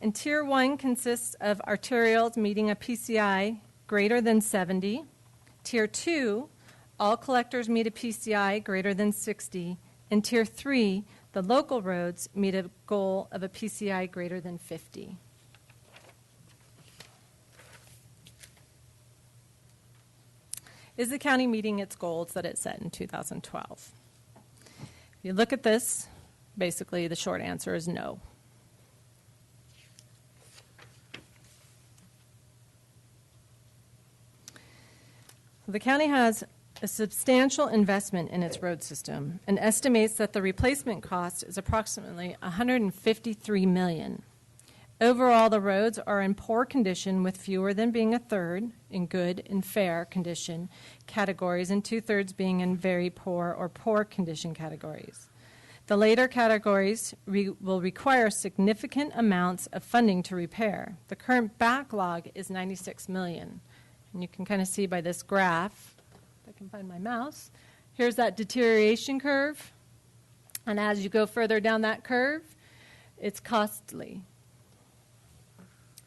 S15: And Tier 1 consists of arterials meeting a PCI greater than 70. Tier 2, all collectors meet a PCI greater than 60. And Tier 3, the local roads meet a goal of a PCI greater than 50. Is the county meeting its goals that it set in 2012? If you look at this, basically the short answer is no. The county has a substantial investment in its road system and estimates that the replacement cost is approximately $153 million. Overall, the roads are in poor condition, with fewer than being a third in good and fair condition categories and 2/3 being in very poor or poor condition categories. The later categories will require significant amounts of funding to repair. The current backlog is $96 million. And you can kind of see by this graph, if I can find my mouse, here's that deterioration curve. And as you go further down that curve, it's costly.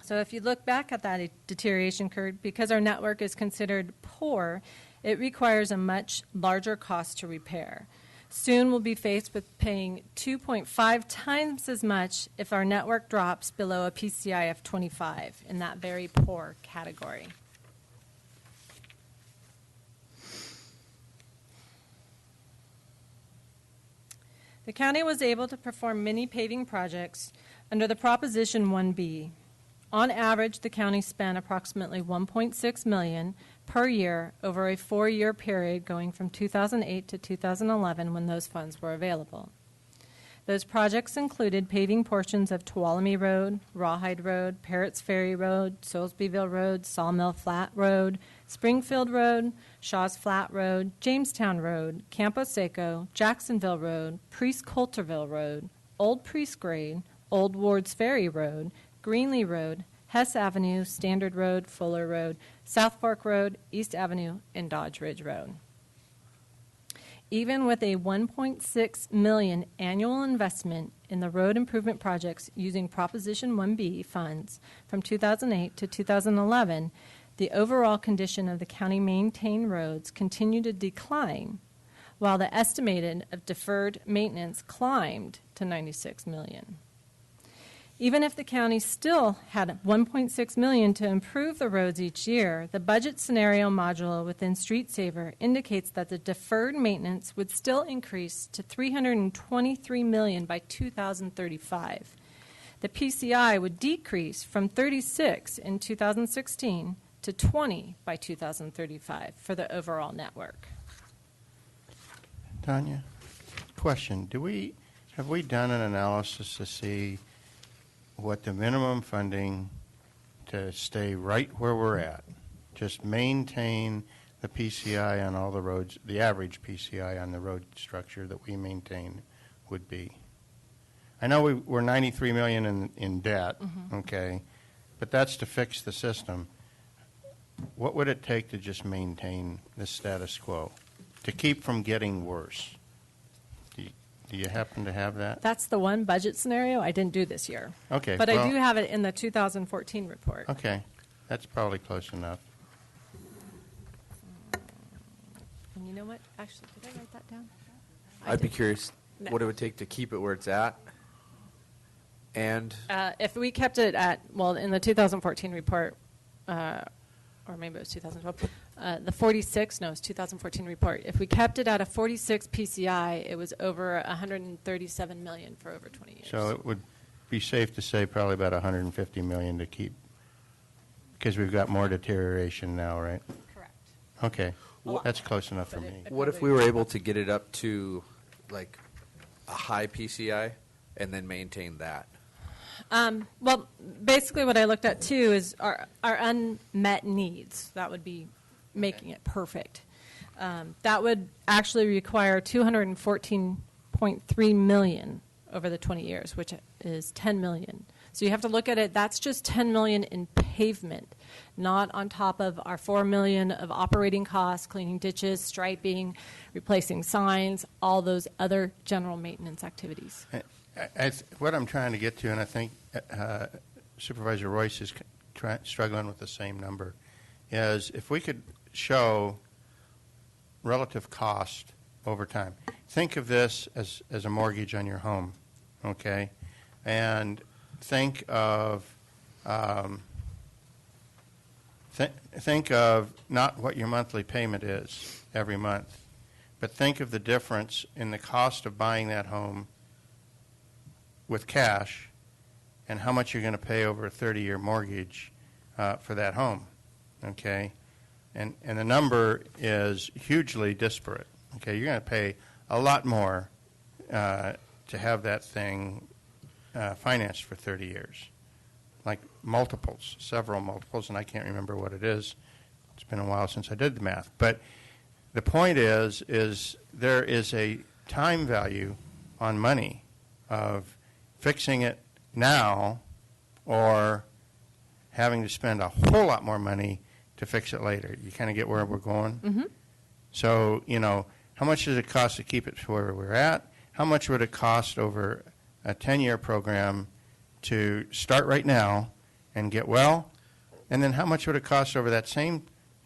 S15: So if you look back at that deterioration curve, because our network is considered poor, it requires a much larger cost to repair. Soon we'll be faced with paying 2.5 times as much if our network drops below a PCI of 25 in that very poor category. The county was able to perform many paving projects under the Proposition 1B. On average, the county spent approximately $1.6 million per year over a 4-year period going from 2008 to 2011 when those funds were available. Those projects included paving portions of Tuolumne Road, Rawhide Road, Parrots Ferry Road, Soulsbyville Road, Sawmill Flat Road, Springfield Road, Shaw's Flat Road, Jamestown Road, Campo Seco, Jacksonville Road, Priest Coulterville Road, Old Priest Grade, Old Ward's Ferry Road, Greenlee Road, Hess Avenue, Standard Road, Fuller Road, South Fork Road, East Avenue, and Dodge Ridge Road. Even with a $1.6 million annual investment in the road improvement projects using Proposition 1B funds from 2008 to 2011, the overall condition of the county-maintained roads continued to decline, while the estimated of deferred maintenance climbed to $96 million. Even if the county still had $1.6 million to improve the roads each year, the budget scenario module within Street Saver indicates that the deferred maintenance would still increase to $323 million by 2035. The PCI would decrease from 36 in 2016 to 20 by 2035 for the overall network.
S1: Tanya, question: have we done an analysis to see what the minimum funding to stay right where we're at, just maintain the PCI on all the roads, the average PCI on the road structure that we maintain would be? I know we're 93 million in debt, okay, but that's to fix the system. What would it take to just maintain the status quo, to keep from getting worse? Do you happen to have that?
S15: That's the one budget scenario I didn't do this year.
S1: Okay.
S15: But
S1: well,
S15: I do have it in the 2014 report.
S1: Okay. That's probably close enough.
S15: And you know what? Actually, did I write that down?
S17: I'd be curious
S15: No.
S17: what it would take to keep it where it's at. And
S15: If we kept it at, well, in the 2014 report, or maybe it was 2012, the 46, no, it's 2014 report. If we kept it at a 46 PCI, it was over 137 million for over 20 years.
S1: So it would be safe to say probably about 150 million to keep, because we've got more deterioration now, right?
S15: Correct.
S1: Okay. That's close enough for me.
S17: what if we were able to get it up to like a high PCI and then maintain that?
S15: Well, basically what I looked at too is our unmet needs. That would be making it perfect. That would actually require 214.3 million over the 20 years, which is 10 million. So you have to look at it, that's just 10 million in pavement, not on top of our 4 million of operating costs, cleaning ditches, striping, replacing signs, all those other general maintenance activities.
S1: What I'm trying to get to, and I think Supervisor Royce is struggling with the same number, is if we could show relative cost over time. Think of this as a mortgage on your home, okay? And think of think of not what your monthly payment is every month, but think of the difference in the cost of buying that home with cash and how much you're going to pay over a 30-year mortgage for that home, okay? And the number is hugely disparate, okay? You're going to pay a lot more to have that thing financed for 30 years, like multiples, several multiples, and I can't remember what it is. It's been a while since I did the math. But the point is there is a time value on money of fixing it now or having to spend a whole lot more money to fix it later. You kind of get where we're going?
S15: Mm-hmm.
S1: So, how much does it cost to keep it to where we're at? How much would it cost over a 10-year program to start right now and get well? And then how much would it cost over that same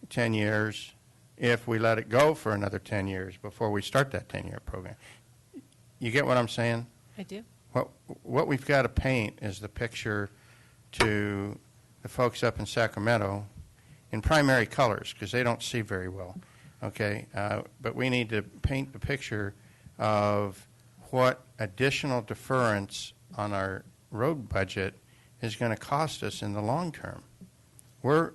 S1: 10 years if we let it go for another 10 years before we start that 10-year program? You get what I'm saying?
S15: I do.
S1: What we've got to paint is the picture to the folks up in Sacramento in primary colors because they don't see very well, okay? But we need to paint the picture of what additional deference on our road budget is going to cost us in the long term. We're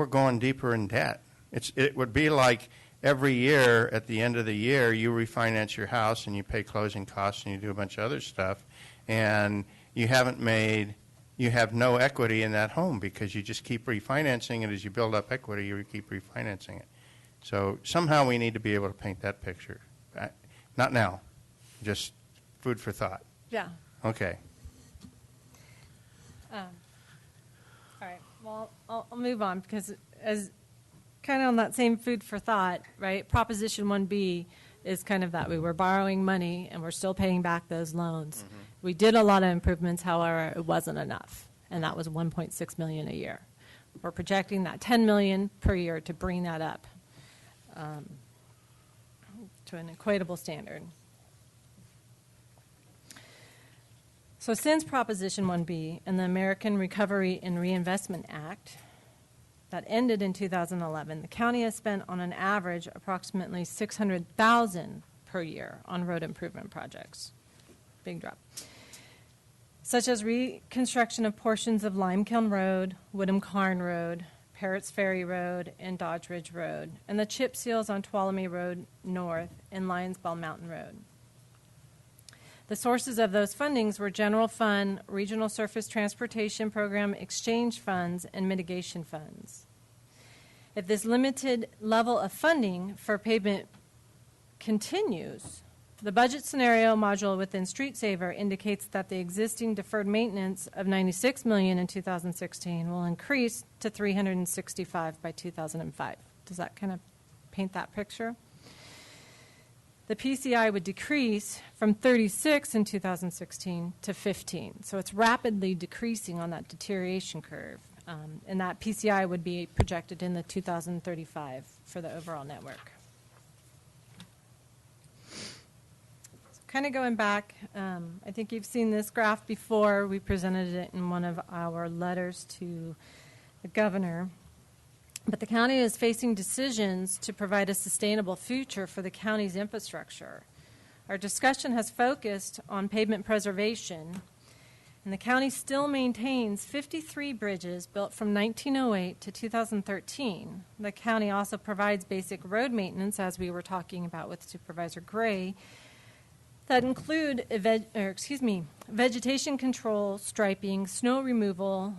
S1: going deeper in debt. It would be like every year at the end of the year you refinance your house and you pay closing costs and you do a bunch of other stuff and you have no equity in that home because you just keep refinancing it. As you build up equity, you keep refinancing it. So somehow we need to be able to paint that picture. Not now, just food for thought.
S15: Yeah.
S1: Okay.
S15: All right. Well, I'll move on because as kind of on that same food for thought, right? Proposition 1B is kind of that we were borrowing money and we're still paying back those loans. Mm-hmm. We did a lot of improvements, however, it wasn't enough, and that was $1.6 million a year. We're projecting that $10 million per year to bring that up to an equatable standard. So since Proposition 1B and the American Recovery and Reinvestment Act that ended in 2011, the county has spent on an average approximately $600,000 per year on road improvement projects. Big drop. Such as reconstruction of portions of Limekiln Road, Woodham Carn Road, Parrots Ferry Road, and Dodge Ridge Road, and the chip seals on Tuolumne Road North and Lionsbell Mountain Road. The sources of those fundings were general fund, regional surface transportation program, exchange funds, and mitigation funds. If this limited level of funding for pavement continues, the budget scenario module within Street Saver indicates that the existing deferred maintenance of $96 million in 2016 will increase to $365 by 2005. Does that kind of paint that picture? The PCI would decrease from 36 in 2016 to 15. So it's rapidly decreasing on that deterioration curve. And that PCI would be projected in the 2035 for the overall network. Kind of going back, I think you've seen this graph before. We presented it in one of our letters to the governor. But the county is facing decisions to provide a sustainable future for the county's infrastructure. Our discussion has focused on pavement preservation, and the county still maintains 53 bridges built from 1908 to 2013. The county also provides basic road maintenance, as we were talking about with Supervisor Gray, that include vegetation control, striping, snow removal,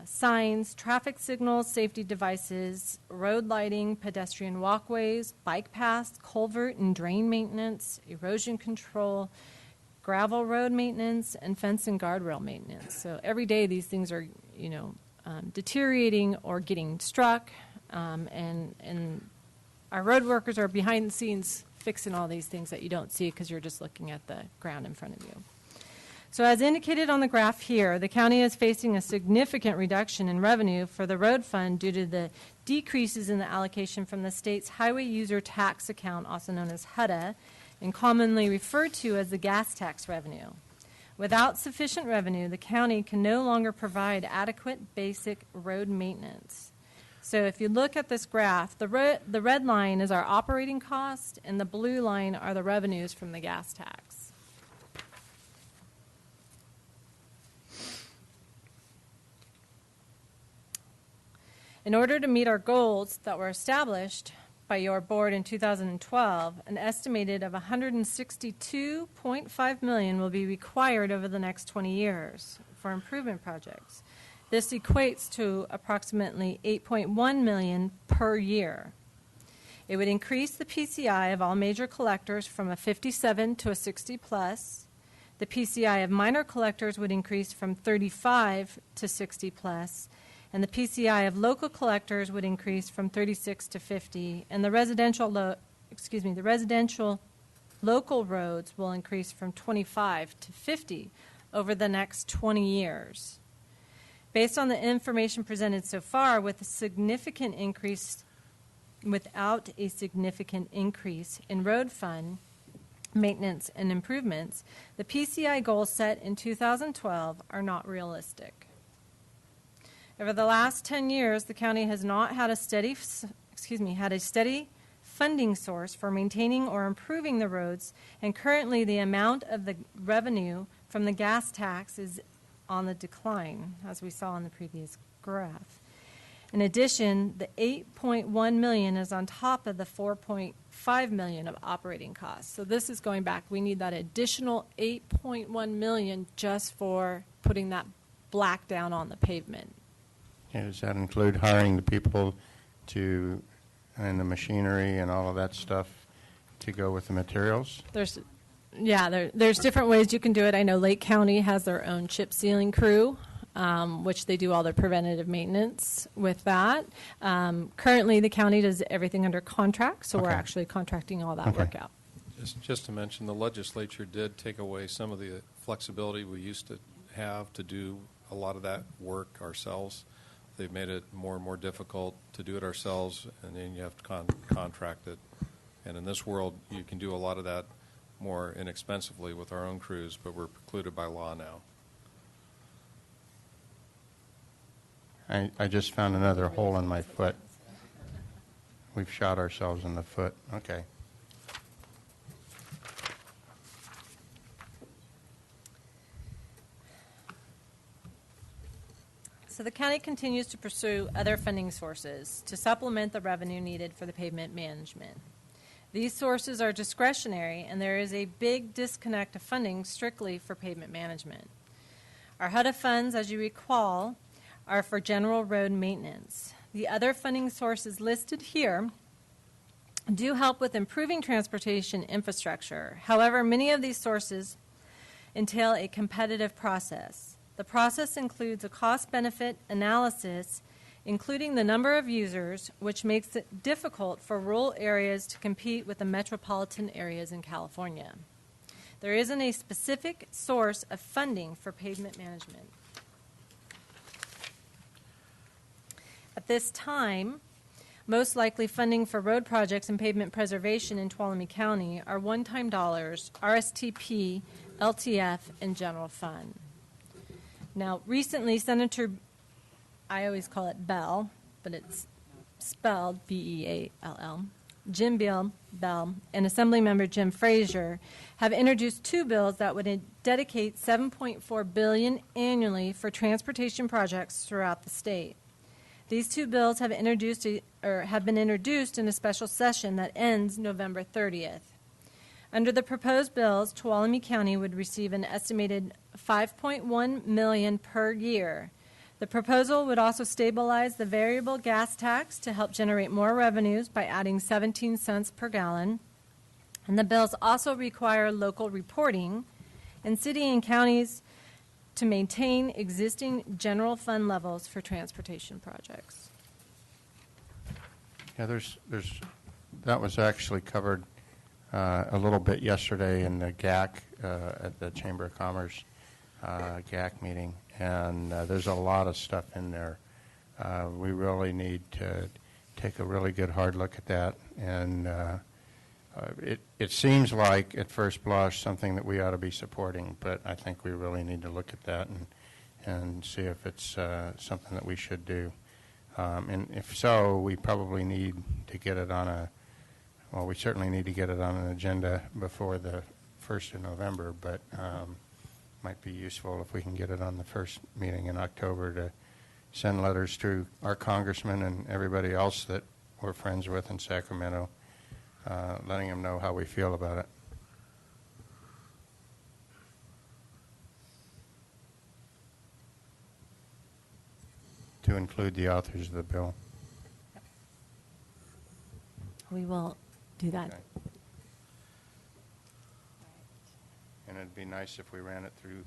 S15: signs, traffic signals, safety devices, road lighting, pedestrian walkways, bike paths, culvert and drain maintenance, erosion control, gravel road maintenance, and fence and guardrail maintenance. So every day these things are, deteriorating or getting struck, and our road workers are behind the scenes fixing all these things that you don't see because you're just looking at the ground in front of you. So as indicated on the graph here, the county is facing a significant reduction in revenue for the road fund due to the decreases in the allocation from the state's highway user tax account, also known as HUDA, and commonly referred to as the gas tax revenue. Without sufficient revenue, the county can no longer provide adequate basic road maintenance. So if you look at this graph, the red line is our operating cost, and the blue line are the revenues from the gas tax. In order to meet our goals that were established by your board in 2012, an estimated of $162.5 million will be required over the next 20 years for improvement projects. This equates to approximately $8.1 million per year. It would increase the PCI of all major collectors from a 57 to a 60 plus. The PCI of minor collectors would increase from 35 to 60 plus. And the PCI of local collectors would increase from 36 to 50, and the residential local roads will increase from 25 to 50 over the next 20 years. Based on the information presented so far, without a significant increase in road fund maintenance and improvements, the PCI goals set in 2012 are not realistic. Over the last 10 years, the county has not had a steady funding source for maintaining or improving the roads, and currently the amount of the revenue from the gas tax is on the decline, as we saw in the previous graph. In addition, the $8.1 million is on top of the $4.5 million of operating costs. So this is going back. We need that additional $8.1 million just for putting that black down on the pavement.
S1: Yeah, does that include hiring the people and the machinery and all of that stuff to go with the materials?
S15: There's different ways you can do it. I know Lake County has their own chip sealing crew, which they do all their preventative maintenance with that. Currently, the county does everything under contract, so we're actually contracting all that work out.
S12: Just to mention, the legislature did take away some of the flexibility we used to have to do a lot of that work ourselves. They've made it more and more difficult to do it ourselves, and then you have to contract it. And in this world, you can do a lot of that more inexpensively with our own crews, but we're precluded by law now.
S1: I just found another hole in my foot. We've shot ourselves in the foot. Okay.
S15: So the county continues to pursue other funding sources to supplement the revenue needed for the pavement management. These sources are discretionary, and there is a big disconnect of funding strictly for pavement management. Our HUDA funds, as you recall, are for general road maintenance. The other funding sources listed here do help with improving transportation infrastructure. However, many of these sources entail a competitive process. The process includes a cost-benefit analysis, including the number of users, which makes it difficult for rural areas to compete with the metropolitan areas in California. There isn't a specific source of funding for pavement management. At this time, most likely funding for road projects and pavement preservation in Tuolumne County are one-time dollars, RSTP, LTF, and general fund. Now, recently, Senator, I always call it Bell, but it's spelled B-E-A-L-L, Jim Bell, and Assemblymember Jim Frazier have introduced two bills that would dedicate $7.4 billion annually for transportation projects throughout the state. These two bills have been introduced in a special session that ends November 30th. Under the proposed bills, Tuolumne County would receive an estimated $5.1 million per year. The proposal would also stabilize the variable gas tax to help generate more revenues by adding 17 cents per gallon. And the bills also require local reporting, and city and counties to maintain existing general fund levels for transportation projects.
S1: Yeah, that was actually covered a little bit yesterday in the GAC at the Chamber of Commerce GAC meeting, and there's a lot of stuff in there. We really need to take a really good hard look at that, and it seems like at first blush something that we ought to be supporting, but I think we really need to look at that and see if it's something that we should do. And if so, we probably need to get it on we certainly need to get it on an agenda before the 1st of November, but might be useful if we can get it on the first meeting in October to send letters to our congressman and everybody else that we're friends with in Sacramento, letting them know how we feel about it. To include the authors of the bill.
S15: We will do that.
S1: Okay. And it'd be nice if we ran it through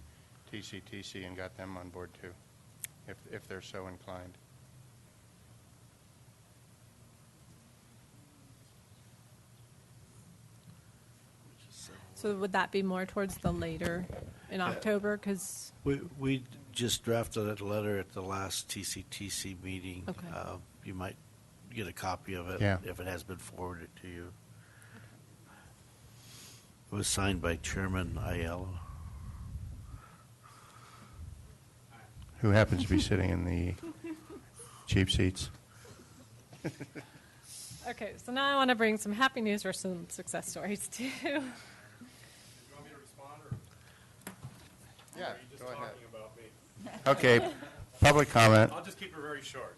S1: TCTC and got them on board too, if they're so inclined.
S15: So would that be more towards the later in October? Because
S5: We just drafted a letter at the last TCTC meeting.
S15: Okay.
S5: You might get a copy of it if it has been forwarded to you. It was signed by Chairman Aiello,
S1: Who happens to be sitting in the cheap seats.
S15: okay, so now I want to bring some happy news or some success stories too.
S1: Yeah, go ahead. Okay, public comment.
S18: I'll just keep it very short.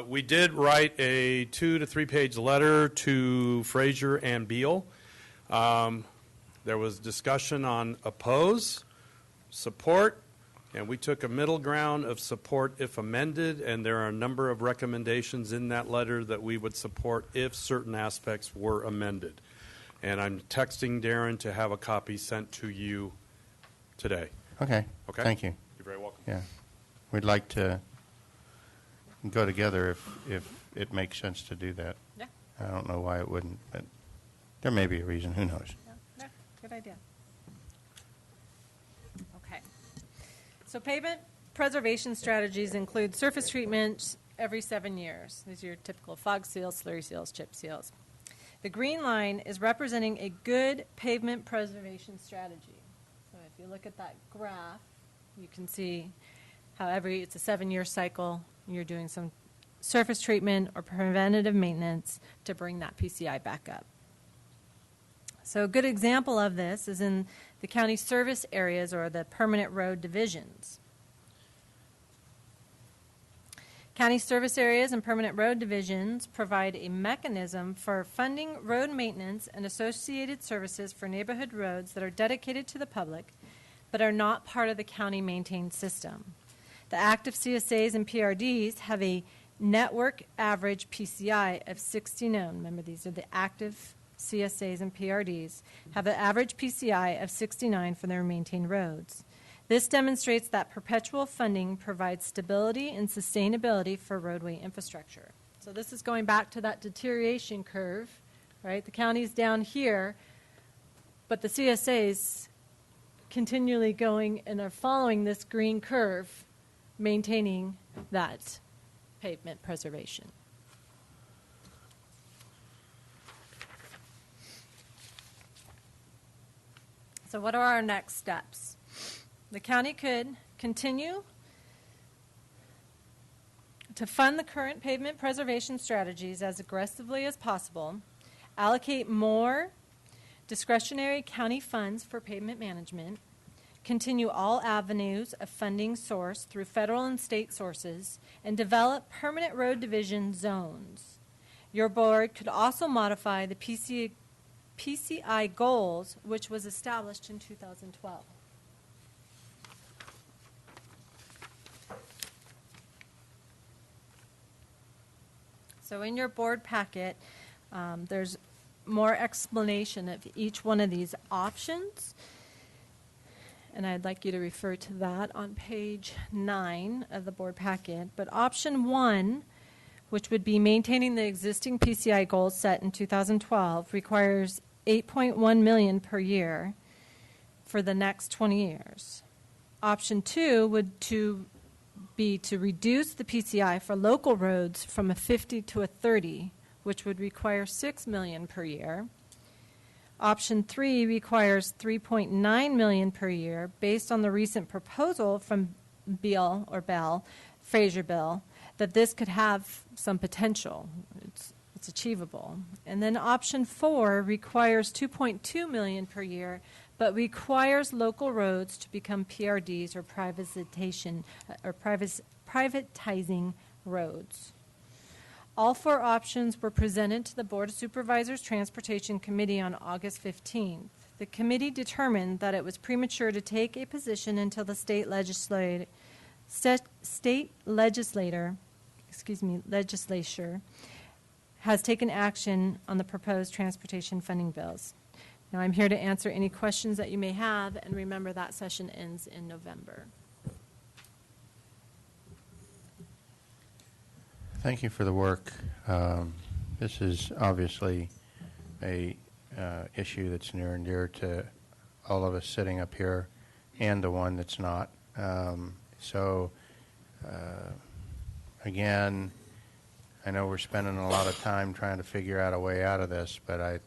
S18: We did write a 2 to 3 page letter to Frazier and Beal. There was discussion on oppose, support, and we took a middle ground of support if amended, and there are a number of recommendations in that letter that we would support if certain aspects were amended. And I'm texting Darren to have a copy sent to you today.
S1: Okay.
S18: Okay?
S1: Thank you.
S18: You're very welcome.
S1: Yeah. We'd like to go together if it makes sense to do that.
S15: Yeah.
S1: I don't know why it wouldn't, but there may be a reason. Who knows?
S15: Yeah, good idea. Okay. So pavement preservation strategies include surface treatment every 7 years. These are your typical fog seals, slurry seals, chip seals. The green line is representing a good pavement preservation strategy. So if you look at that graph, you can see how it's a 7-year cycle. You're doing some surface treatment or preventative maintenance to bring that PCI back up. So a good example of this is in the county service areas or the permanent road divisions. County service areas and permanent road divisions provide a mechanism for funding road maintenance and associated services for neighborhood roads that are dedicated to the public but are not part of the county-maintained system. The active CSAs and PRDs have a network average PCI of 69. Remember, these are the active CSAs and PRDs, have an average PCI of 69 for their maintained roads. This demonstrates that perpetual funding provides stability and sustainability for roadway infrastructure. So this is going back to that deterioration curve, right? The county's down here, but the CSAs continually going and are following this green curve, maintaining that pavement preservation. So what are our next steps? The county could continue to fund the current pavement preservation strategies as aggressively as possible, allocate more discretionary county funds for pavement management, continue all avenues of funding sourced through federal and state sources, and develop permanent road division zones. Your board could also modify the PCI goals, which was established in 2012. So in your board packet, there's more explanation of each one of these options. And I'd like you to refer to that on page 9 of the board packet. But option 1, which would be maintaining the existing PCI goals set in 2012, requires $8.1 million per year for the next 20 years. Option 2 would be to reduce the PCI for local roads from a 50 to a 30, which would require $6 million per year. Option 3 requires $3.9 million per year based on the recent proposal from Bell, Fraser Bill, that this could have some potential. It's achievable. And then option 4 requires $2.2 million per year, but requires local roads to become PRDs or privatizing roads. All 4 options were presented to the Board of Supervisors Transportation Committee on August 15th. The committee determined that it was premature to take a position until the state legislature has taken action on the proposed transportation funding bills. Now, I'm here to answer any questions that you may have, and remember that session ends in November.
S1: Thank you for the work. This is obviously a issue that's near and dear to all of us sitting up here and the one that's not. Again, I know we're spending a lot of time trying to figure out a way out of this, but I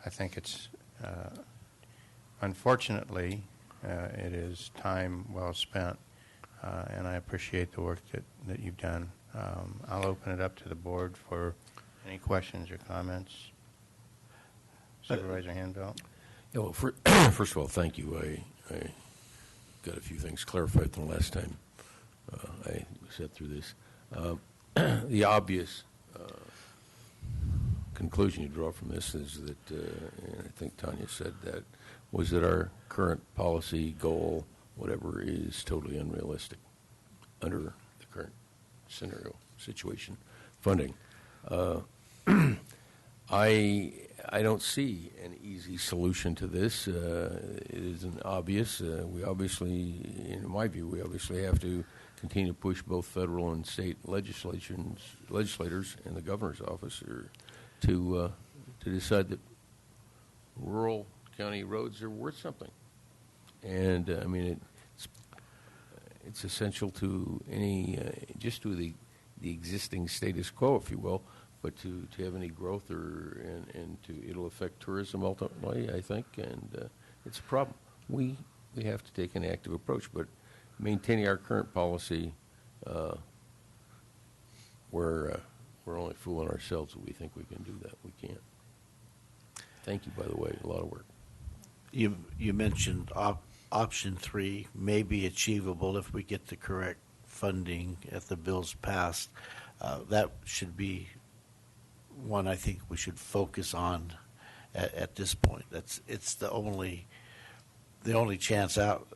S1: think it's, unfortunately, it is time well spent, and I appreciate the work that you've done. I'll open it up to the board for any questions or comments. Supervisor Handbelt.
S6: Yeah, well, first of all, thank you. I got a few things clarified from the last time I sat through this. The obvious conclusion you draw from this is that, and I think Tanya said that, was that our current policy goal, whatever, is totally unrealistic under the current scenario, situation, funding. I don't see an easy solution to this. It isn't obvious. We obviously, in my view, we obviously have to continue to push both federal and state legislators and the governor's office to decide that rural county roads are worth something. And I mean, it's essential to any, just to the existing status quo, if you will, but to have any growth and it'll affect tourism ultimately, I think, and it's a problem. We have to take an active approach, but maintaining our current policy, we're only fooling ourselves if we think we can do that. We can't. Thank you, by the way. A lot of work.
S5: You mentioned option 3 may be achievable if we get the correct funding if the bill's passed. That should be one I think we should focus on at this point. It's the only chance out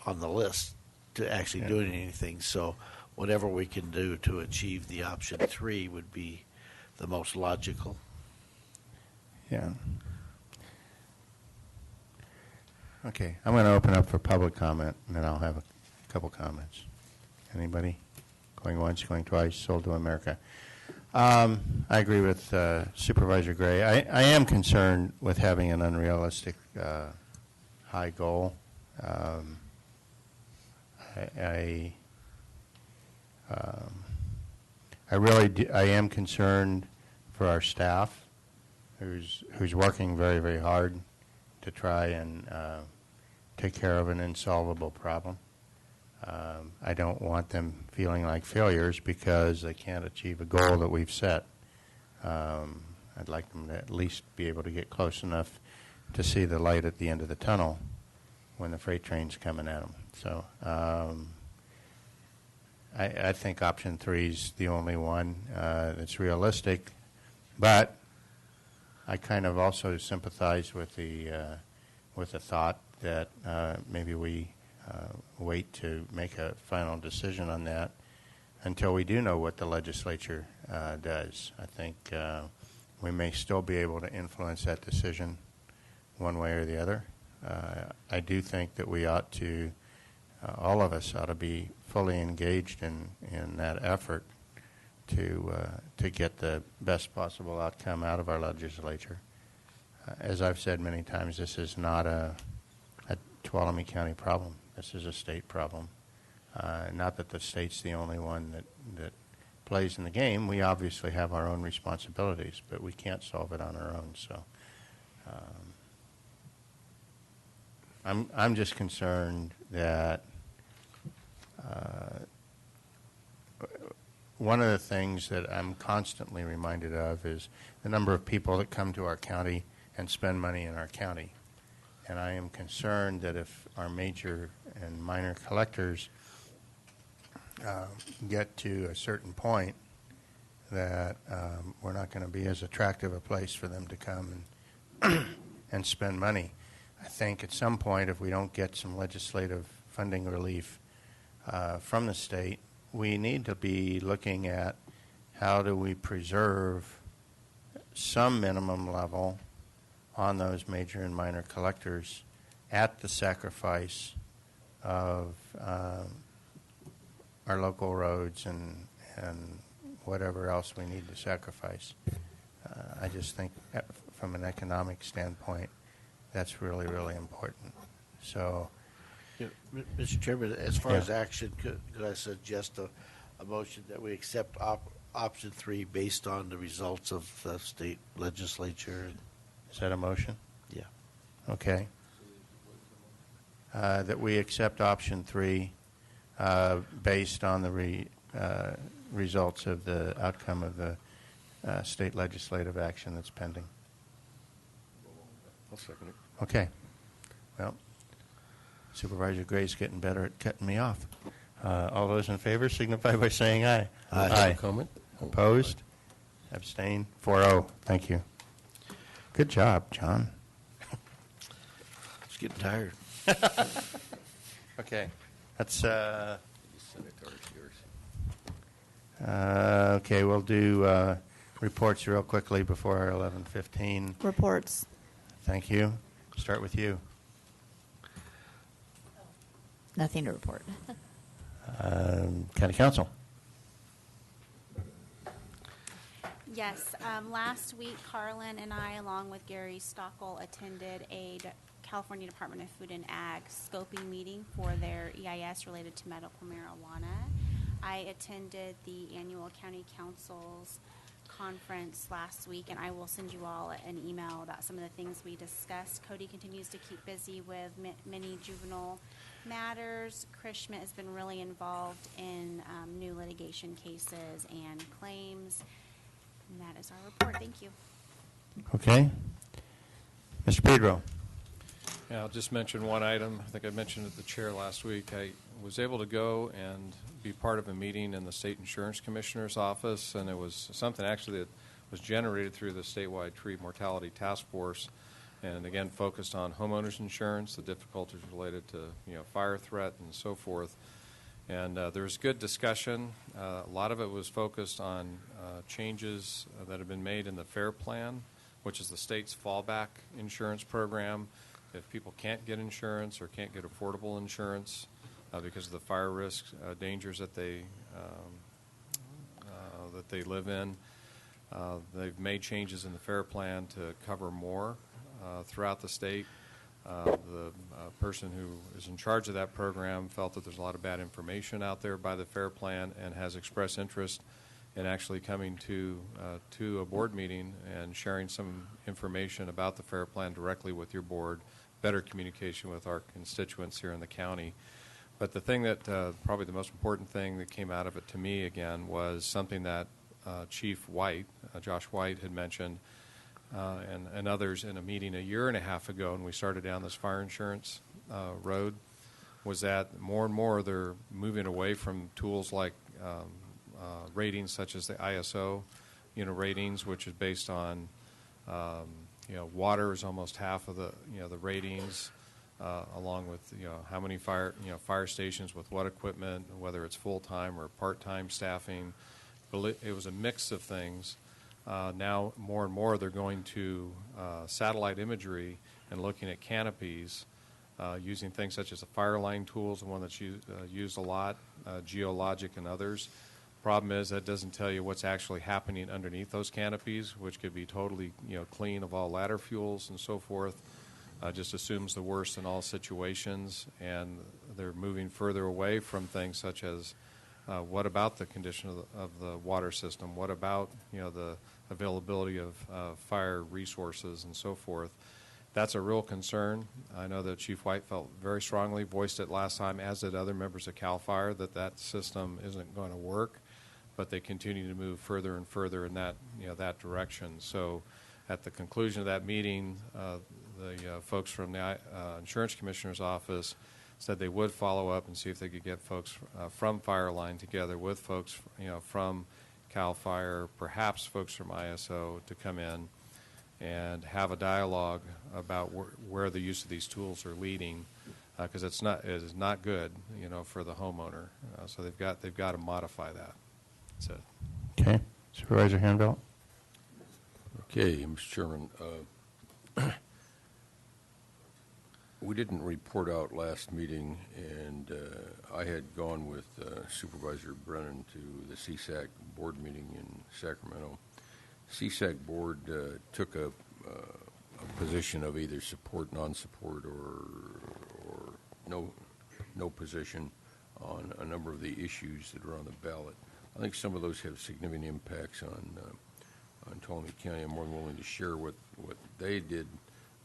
S5: on the list to actually doing anything. So whatever we can do to achieve the option 3 would be the most logical.
S1: Yeah. Okay, I'm going to open up for public comment, and then I'll have a couple comments. Anybody? Going once, going twice, sold to America. I agree with Supervisor Gray. I am concerned with having an unrealistic high goal. I am concerned for our staff, who's working very, very hard to try and take care of an insolvable problem. I don't want them feeling like failures because they can't achieve a goal that we've set. I'd like them to at least be able to get close enough to see the light at the end of the tunnel when the freight train's coming at them. So I think option 3 is the only one that's realistic, but I kind of also sympathize with the thought that maybe we wait to make a final decision on that until we do know what the legislature does. I think we may still be able to influence that decision one way or the other. I do think that we ought to, all of us ought to be fully engaged in that effort to get the best possible outcome out of our legislature. As I've said many times, this is not a Tuolumne County problem. This is a state problem. Not that the state's the only one that plays in the game. We obviously have our own responsibilities, but we can't solve it on our own. So I'm just concerned that one of the things that I'm constantly reminded of is the number of people that come to our county and spend money in our county. And I am concerned that if our major and minor collectors get to a certain point, that we're not going to be as attractive a place for them to come and spend money. I think at some point, if we don't get some legislative funding relief from the state, we need to be looking at how do we preserve some minimum level on those major and minor collectors at the sacrifice of our local roads and whatever else we need to sacrifice. I just think from an economic standpoint, that's really, really important. So,
S5: Mr. Chairman, as far as action, could I suggest a motion that we accept option 3 based on the results of the state legislature?
S1: Is that a motion?
S5: Yeah.
S1: Okay. That we accept option 3 based on the results of the outcome of the state legislative action that's pending.
S9: I'll second it.
S1: Okay. Well, Supervisor Gray's getting better at cutting me off. All those in favor signify by saying aye.
S6: Aye. Comment?
S1: Opposed? Abstain? 4-0. Thank you. Good job, John.
S5: It's getting tired.
S1: Okay. That's okay. We'll do reports real quickly before our 11:15.
S10: Reports.
S1: Thank you. Start with you.
S4: Nothing to report.
S1: County Council.
S19: Yes. Last week, Carlin and I, along with Gary Stockel, attended a California Department of Food and Ag scoping meeting for their EIS related to medical marijuana. I attended the annual County Council's conference last week, and I will send you all an email about some of the things we discussed. Cody continues to keep busy with many juvenile matters. Chris Schmidt has been really involved in new litigation cases and claims. And that is our report. Thank you.
S1: Okay. Mr. Pedro.
S12: Yeah, I'll just mention one item. I think I mentioned it to the chair last week. I was able to go and be part of a meeting in the State Insurance Commissioner's office, and it was something actually that was generated through the statewide tree mortality task force, and again focused on homeowners insurance, the difficulties related to fire threat and so forth. And there was good discussion. A lot of it was focused on changes that have been made in the FAIR Plan, which is the state's fallback insurance program. If people can't get insurance or can't get affordable insurance because of the fire risks, dangers that they live in, they've made changes in the FAIR Plan to cover more throughout the state. The person who is in charge of that program felt that there's a lot of bad information out there by the FAIR Plan and has expressed interest in actually coming to a board meeting and sharing some information about the FAIR Plan directly with your board, better communication with our constituents here in the county. But the thing that probably the most important thing that came out of it to me again was something that Chief White, Josh White, had mentioned and others in a meeting a year and a half ago when we started down this fire insurance road, was that more and more they're moving away from tools like ratings such as the ISO ratings, which is based on water is almost half of the the ratings, along with how many fire stations with what equipment, whether it's full-time or part-time staffing. It was a mix of things. Now more and more they're going to satellite imagery and looking at canopies, using things such as the fire line tools, the one that's used a lot, Geologic and others. Problem is that doesn't tell you what's actually happening underneath those canopies, which could be totally clean of all ladder fuels and so forth. Just assumes the worst in all situations, and they're moving further away from things such as what about the condition of the water system? What about the availability of fire resources and so forth? That's a real concern. I know that Chief White felt very strongly, voiced it last time, as did other members of CAL FIRE, that system isn't going to work, but they continue to move further and further in that that direction. So, at the conclusion of that meeting, the folks from the Insurance Commissioner's office said they would follow up and see if they could get folks from Fireline together with folks from CAL FIRE, perhaps folks from ISO, to come in and have a dialogue about where the use of these tools are leading, because it is not good for the homeowner. So they've got to modify that. That's it.
S1: Okay. Supervisor Hanvelt.
S6: Okay, Mr. Chairman. We didn't report out last meeting, and I had gone with Supervisor Brennan to the CSAC board meeting in Sacramento. CSAC board took a position of either support, non-support, or no position on a number of the issues that are on the ballot. I think some of those have significant impacts on Tuolumne County. I'm more than willing to share what they did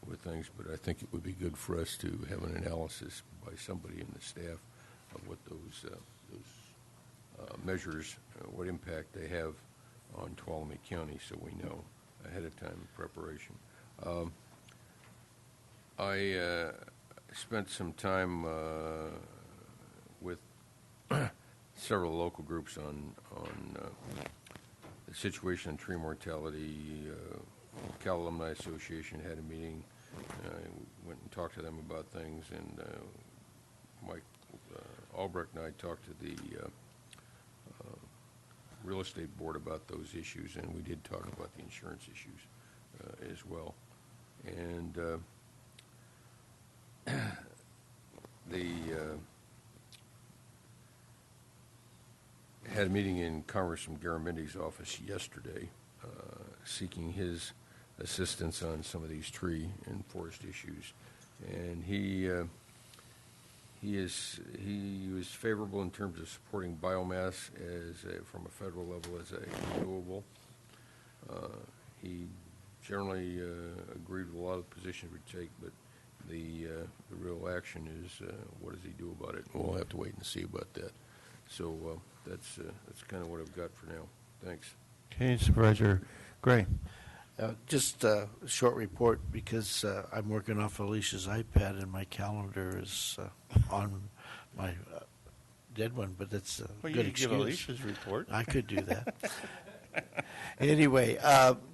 S6: with things, but I think it would be good for us to have an analysis by somebody in the staff of what those measures, what impact they have on Tuolumne County, so we know ahead of time in preparation. I spent some time with several local groups on the situation on tree mortality. Cal Alumni Association had a meeting. Went and talked to them about things, and Mike Albrecht and I talked to the real estate board about those issues, and we did talk about the insurance issues as well. And had a meeting in Congressman Garamindi's office yesterday, seeking his assistance on some of these tree and forest issues, and he was favorable in terms of supporting biomass from a federal level as a renewable. He generally agreed with a lot of the positions we take, but the real action is what does he do about it? We'll have to wait and see about that. So that's kind of what I've got for now. Thanks.
S1: Okay, Supervisor Gray.
S5: Just a short report because I'm working off Alicia's iPad and my calendar is on my dead one, but that's a
S1: Well,
S5: good
S1: you
S5: excuse.
S1: give Alicia's report.
S5: I could do that. Anyway,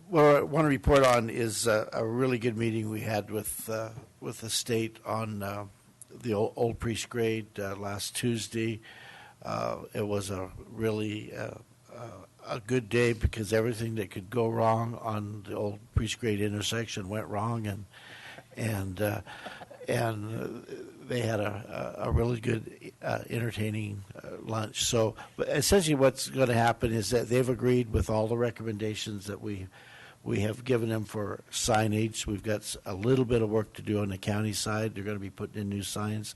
S5: what I want to report on is a really good meeting we had with the state on the old priest grade last Tuesday. It was a really a good day because everything that could go wrong on the old priest grade intersection went wrong, and they had a really good, entertaining lunch. So, but essentially, what's going to happen is that they've agreed with all the recommendations that we have given them for signage. We've got a little bit of work to do on the county side. They're going to be putting in new signs.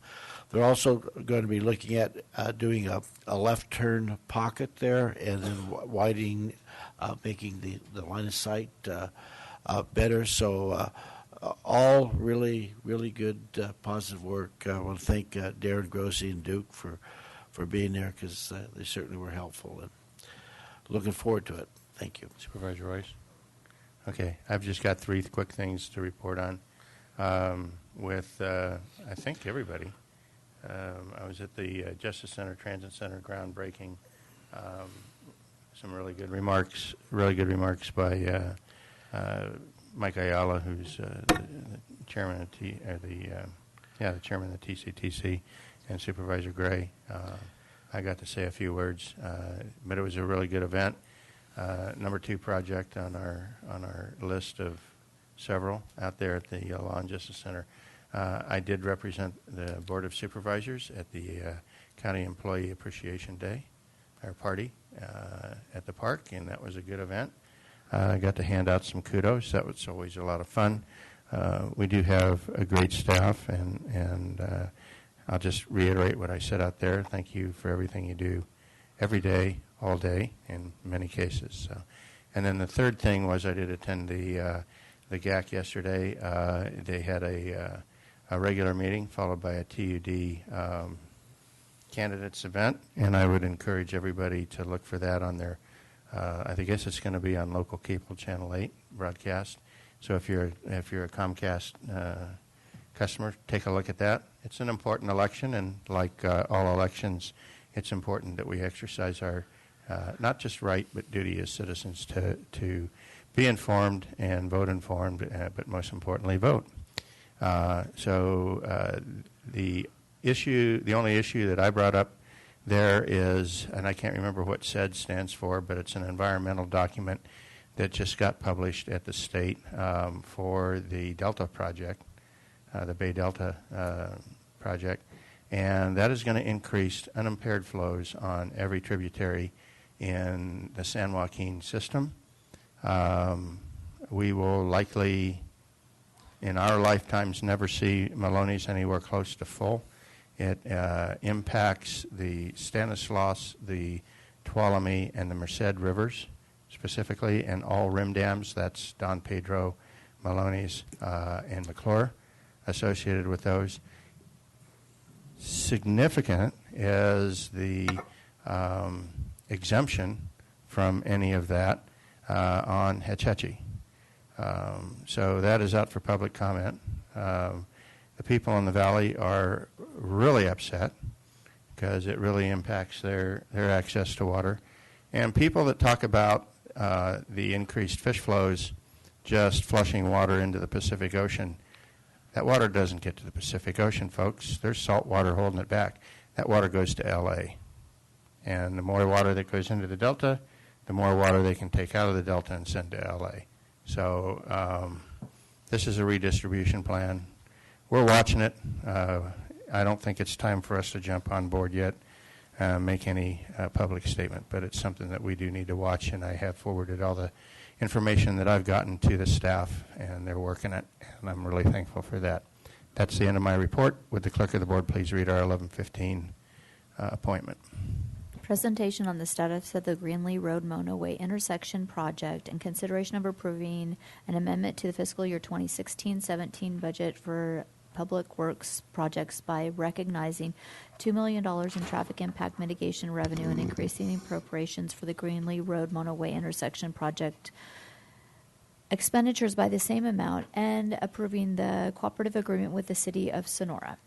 S5: They're also going to be looking at doing a left turn pocket there and then widening, making the line of sight better. So all really, really good positive work. I want to thank Darren Grossi and Duke for being there because they certainly were helpful. And looking forward to it. Thank you.
S1: Supervisor Royce? Okay, I've just got 3 quick things to report on with, I think, everybody. I was at the Justice Center Transit Center groundbreaking. Some really good remarks by Mike Ayala, who's the chairman of the chairman of the TCTC, and Supervisor Gray. I got to say a few words, but it was a really good event. Number 2 project on our list of several out there at the Law and Justice Center. I did represent the Board of Supervisors at the County Employee Appreciation Day, our party at the park, and that was a good event. I got to hand out some kudos. That was always a lot of fun. We do have a great staff, and I'll just reiterate what I said out there. Thank you for everything you do every day, all day, in many cases. So, and then the third thing was I did attend the GAC yesterday. They had a regular meeting followed by a TUD candidates event, and I would encourage everybody to look for that on their, I guess it's going to be on local cable channel 8 broadcast. So if you're a Comcast customer, take a look at that. It's an important election, and like all elections, it's important that we exercise our not just right but duty as citizens to be informed and vote informed, but most importantly, vote. So the only issue that I brought up there is, and I can't remember what SED stands for, but it's an environmental document that just got published at the state for the Delta project, the Bay Delta project, and that is going to increase unimpaired flows on every tributary in the San Joaquin system. We will likely, in our lifetimes, never see Maloney's anywhere close to full. It impacts the Stanislaus, the Tuolumne, and the Merced rivers specifically, and all rim dams. That's Don Pedro, Maloney's, and McClure associated with those. Significant is the exemption from any of that on Hetch Hetchy. So that is out for public comment. The people in the valley are really upset because it really impacts their access to water. And people that talk about the increased fish flows just flushing water into the Pacific Ocean, that water doesn't get to the Pacific Ocean, folks. There's salt water holding it back. That water goes to L.A. And the more water that goes into the Delta, the more water they can take out of the Delta and send to L.A. So this is a redistribution plan. We're watching it. I don't think it's time for us to jump on board yet, make any public statement, but it's something that we do need to watch, and I have forwarded all the information that I've gotten to the staff, and they're working it, and I'm really thankful for that. That's the end of my report. Would the clerk of the board please read our 11:15 appointment?
S4: Presentation on the status of the Greenlee Road Monoway intersection project and consideration of approving an amendment to the fiscal year 2016-17 budget for public works projects by recognizing $2 million in traffic impact mitigation revenue and increasing appropriations for the Greenlee Road Monoway intersection project expenditures by the same amount, and approving the cooperative agreement with the City of Sonora.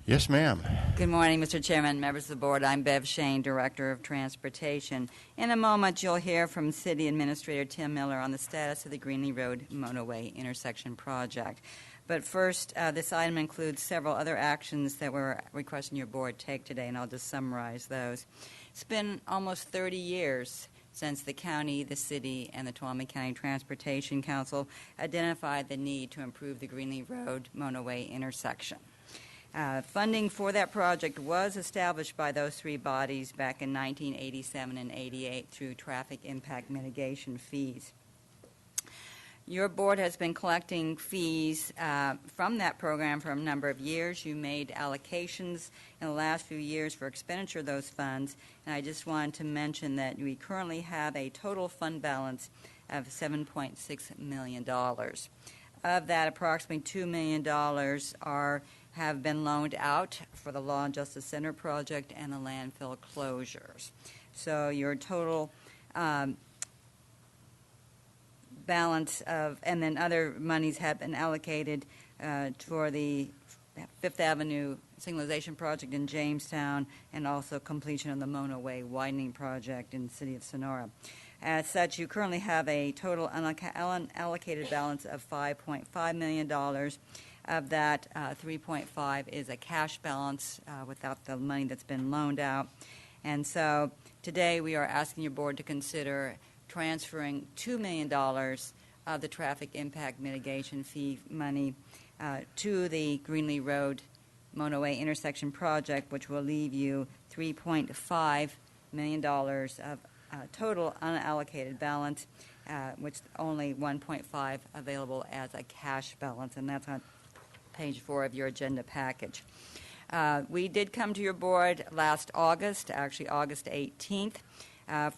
S1: Yes, ma'am.
S16: Good morning, Mr. Chairman, members of the board. I'm Bev Shane, Director of Transportation. In a moment, you'll hear from City Administrator Tim Miller on the status of the Greenlee Road Motorway Intersection Project. But first, this item includes several other actions that we're requesting your board take today, and I'll just summarize those. It's been almost 30 years since the county, the city, and the Tuolumne County Transportation Council identified the need to improve the Greenlee Road Motorway intersection. Funding for that project was established by those three bodies back in 1987 and 88 through traffic impact mitigation fees. Your board has been collecting fees from that program for a number of years. You made allocations in the last few years for expenditure of those funds, and I just wanted to mention that we currently have a total fund balance of $7.6 million. Of that, approximately $2 million have been loaned out for the Law and Justice Center project and the landfill closures. So your total balance of, and then other monies have been allocated for the Fifth Avenue signalization project in Jamestown and also completion of the Motorway widening project in the city of Sonora. As such, you currently have a total unallocated balance of $5.5 million. Of that, 3.5 is a cash balance without the money that's been loaned out. And so today we are asking your board to consider transferring $2 million of the traffic impact mitigation fee money to the Greenlee Road Motorway intersection project, which will leave you $3.5 million of total unallocated balance, which only 1.5 available as a cash balance, and that's on page 4 of your agenda package. We did come to your board last August, actually August 18th,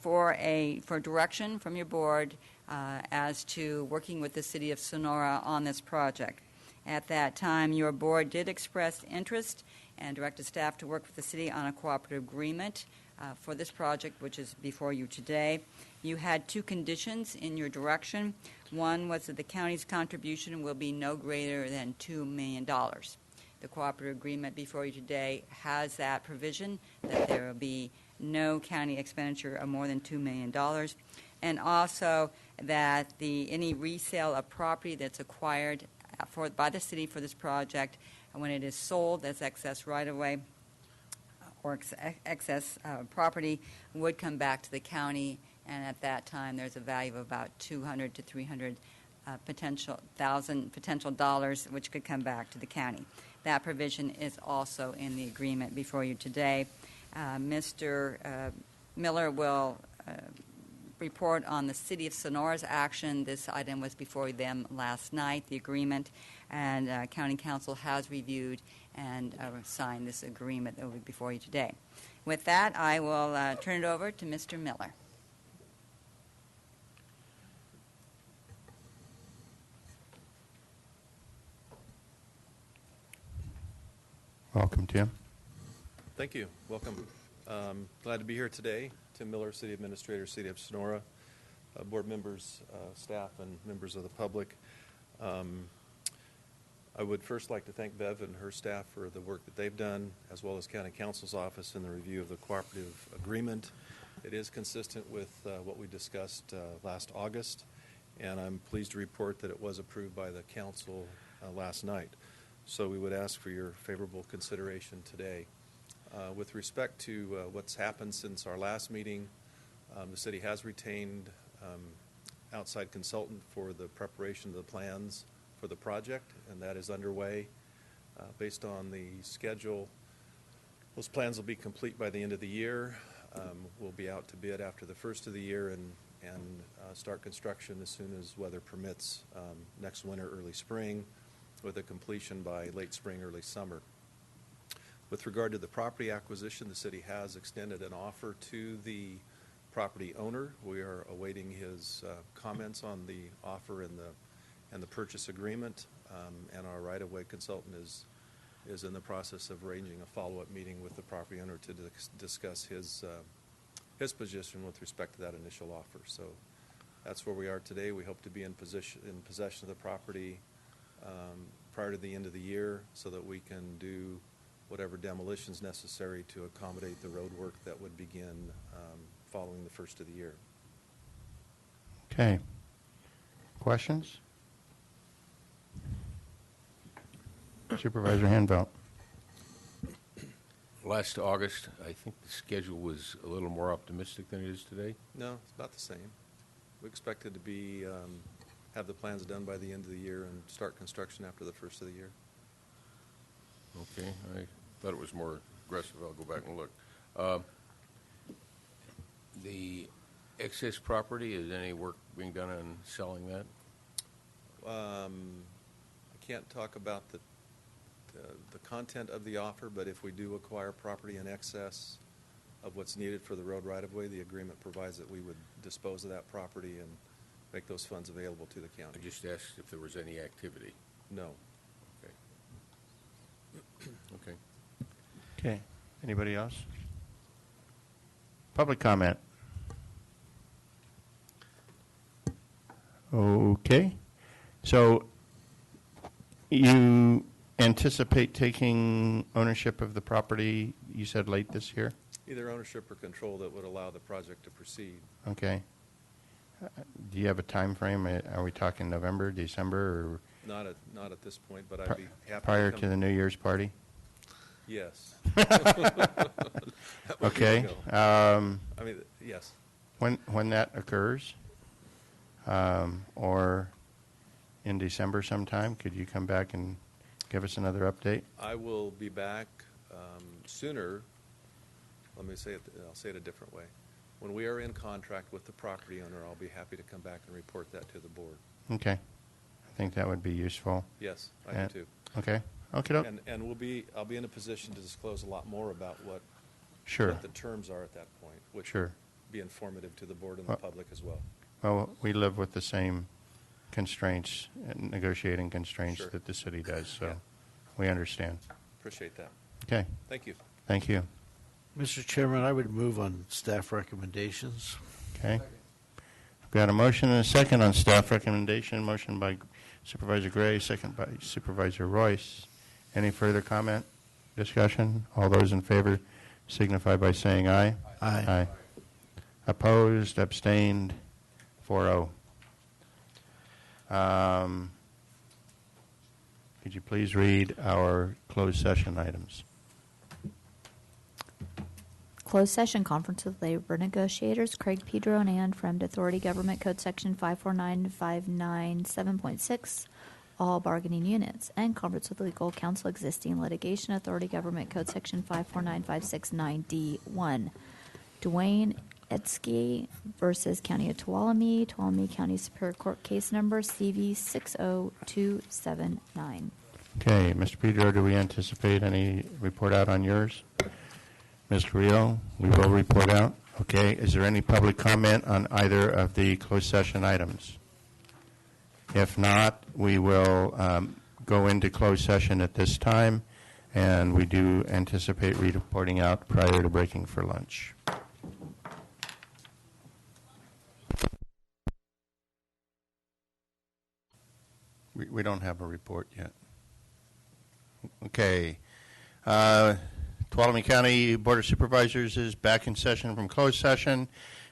S16: for direction from your board as to working with the city of Sonora on this project. At that time, your board did express interest and directed staff to work with the city on a cooperative agreement for this project, which is before you today. You had two conditions in your direction. One was that the county's contribution will be no greater than $2 million. The cooperative agreement before you today has that provision that there will be no county expenditure of more than $2 million, and also that any resale of property that's acquired by the city for this project, when it is sold as excess right-of-way or excess property, would come back to the county, and at that time there's a value of about $200 to $300 potential dollars, which could come back to the county. That provision is also in the agreement before you today. Mr. Miller will report on the City of Sonora's action. This item was before them last night, the agreement, and County Council has reviewed and signed this agreement that will be before you today. With that, I will turn it over to Mr. Miller.
S1: Welcome, Tim.
S20: Thank you. Welcome. Glad to be here today. Tim Miller, City Administrator, City of Sonora, board members, staff, and members of the public. I would first like to thank Bev and her staff for the work that they've done, as well as County Council's office in the review of the cooperative agreement. It is consistent with what we discussed last August, and I'm pleased to report that it was approved by the council last night. So we would ask for your favorable consideration today. With respect to what's happened since our last meeting, the city has retained outside consultant for the preparation of the plans for the project, and that is underway. Based on the schedule, those plans will be complete by the end of the year. We'll be out to bid after the first of the year and start construction as soon as weather permits next winter, early spring, with a completion by late spring, early summer. With regard to the property acquisition, the city has extended an offer to the property owner. We are awaiting his comments on the offer and the purchase agreement, and our right-of-way consultant is in the process of arranging a follow-up meeting with the property owner to discuss his position with respect to that initial offer. So that's where we are today. We hope to be in possession of the property prior to the end of the year so that we can do whatever demolition is necessary to accommodate the road work that would begin following the first of the year.
S1: Okay. Questions? Supervisor Hanvelt.
S6: Last August, I think the schedule was a little more optimistic than it is today.
S20: No, it's about the same. We expected to be have the plans done by the end of the year and start construction after the first of the year.
S6: Okay, I thought it was more aggressive. I'll go back and look. The excess property, is any work being done on selling that?
S20: I can't talk about the content of the offer, but if we do acquire property in excess of what's needed for the road right-of-way, the agreement provides that we would dispose of that property and make those funds available to the county.
S6: I just asked if there was any activity.
S20: No.
S6: Okay. Okay.
S1: Okay. Anybody else? Public comment. Okay. So you anticipate taking ownership of the property, you said late this year?
S20: Either ownership or control that would allow the project to proceed.
S1: Okay. Do you have a time frame? Are we talking November, December, or
S20: Not at this point, but I'd be happy
S1: prior
S20: to come.
S1: to the New Year's party?
S20: Yes.
S1: Okay.
S20: I mean, yes.
S1: When that occurs, or in December sometime, could you come back and give us another update?
S20: I will be back sooner. Let me say it. I'll say it a different way. When we are in contract with the property owner, I'll be happy to come back and report that to the board.
S1: Okay. I think that would be useful.
S20: Yes, I do too.
S1: Okay. Okay.
S20: And I'll be in a position to disclose a lot more about what the terms are at that point, which will be informative to the board and the public as well.
S1: Well, we live with the same constraints, negotiating constraints that the city does, so we understand.
S20: Appreciate that.
S1: Okay.
S20: Thank you.
S1: Thank you.
S5: Mr. Chairman, I would move on staff recommendations.
S1: Okay. I've got a motion and a second on staff recommendation. Motion by Supervisor Gray, second by Supervisor Royce. Any further comment, discussion? All those in favor signify by saying aye.
S5: Aye.
S1: Aye. Opposed, abstained, 4-0. Could you please read our closed session items?
S4: Closed session conference with labor negotiators, Craig Pedro and Ann Fremd, Authority Government Code Section 549-597.6, all bargaining units, and conference with legal counsel existing litigation, Authority Government Code Section 549-569D1. Dwayne Edsky versus County of Tuolumne, Tuolumne County Superior Court case number CV 60279.
S1: Okay, Mr. Pedro, do we anticipate any report out on yours? Ms. Carrillo, we will report out. Okay, is there any public comment on either of the closed session items? If not, we will go into closed session at this time, and we do anticipate reporting out prior to breaking for lunch. We don't have a report yet. Okay. Tuolumne County Board of Supervisors is back in session from closed session.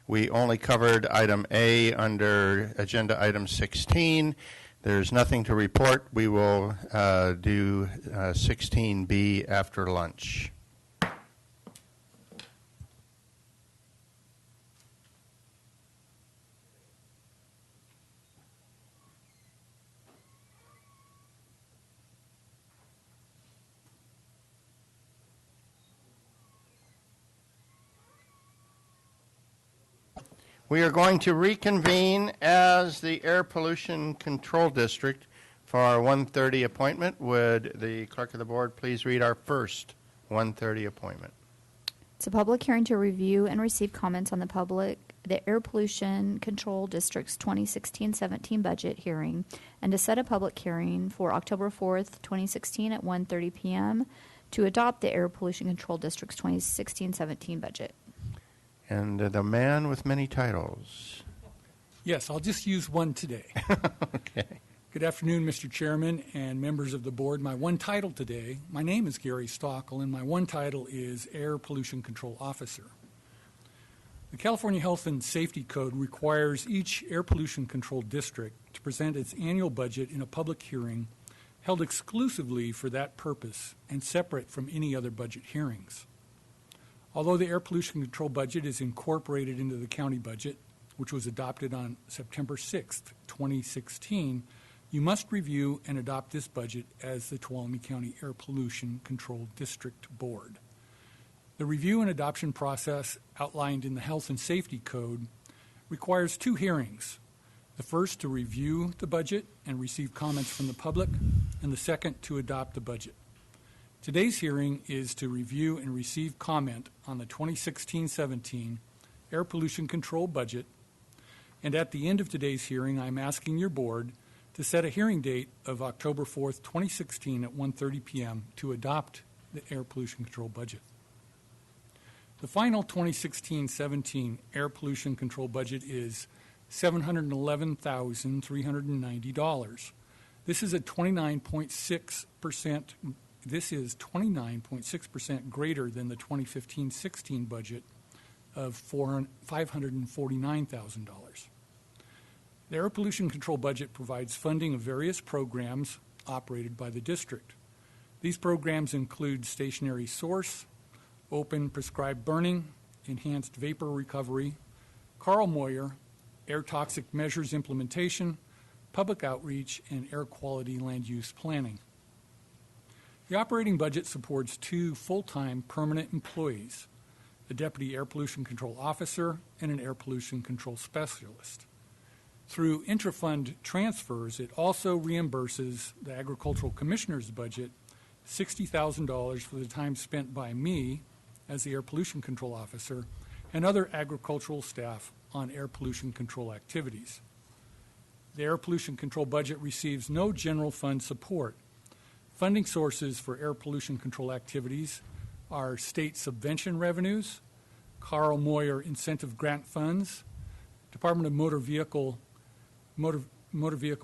S1: We only covered item A under agenda item 16. There's nothing to report. We will do 16B after lunch. We are going to reconvene as the Air Pollution Control District for our 1:30 appointment. Would the clerk of the board please read our first 1:30 appointment?
S4: It's a public hearing to review and receive comments on the Air Pollution Control District's 2016-17 budget hearing, and to set a public hearing for October 4th, 2016 at 1:30 p.m. to adopt the Air Pollution Control District's 2016-17 budget.
S1: And the man with many titles.
S21: Yes, I'll just use one today.
S1: Okay.
S21: Good afternoon, Mr. Chairman and members of the board. My one title today, my name is Gary Stockel, and my one title is Air Pollution Control Officer. The California Health and Safety Code requires each air pollution control district to present its annual budget in a public hearing held exclusively for that purpose and separate from any other budget hearings. Although the air pollution control budget is incorporated into the county budget, which was adopted on September 6th, 2016, you must review and adopt this budget as the Tuolumne County Air Pollution Control District Board. The review and adoption process outlined in the Health and Safety Code requires 2 hearings. The first to review the budget and receive comments from the public, and the second to adopt the budget. Today's hearing is to review and receive comment on the 2016-17 air pollution control budget, and at the end of today's hearing, I'm asking your board to set a hearing date of October 4th, 2016 at 1:30 p.m. to adopt the air pollution control budget. The final 2016-17 air pollution control budget is $711,390. This is 29.6% greater than the 2015-16 budget of $549,000. The air pollution control budget provides funding of various programs operated by the district. These programs include stationary source, open prescribed burning, enhanced vapor recovery, Carl Moyer, air toxic measures implementation, public outreach, and air quality land use planning. The operating budget supports 2 full-time permanent employees, a deputy air pollution control officer and an air pollution control specialist. Through intra-fund transfers, it also reimburses the agricultural commissioner's budget $60,000 for the time spent by me as the air pollution control officer and other agricultural staff on air pollution control activities. The air pollution control budget receives no general fund support. Funding sources for air pollution control activities are state subvention revenues, Carl Moyer incentive grant funds, Department of Motor Vehicle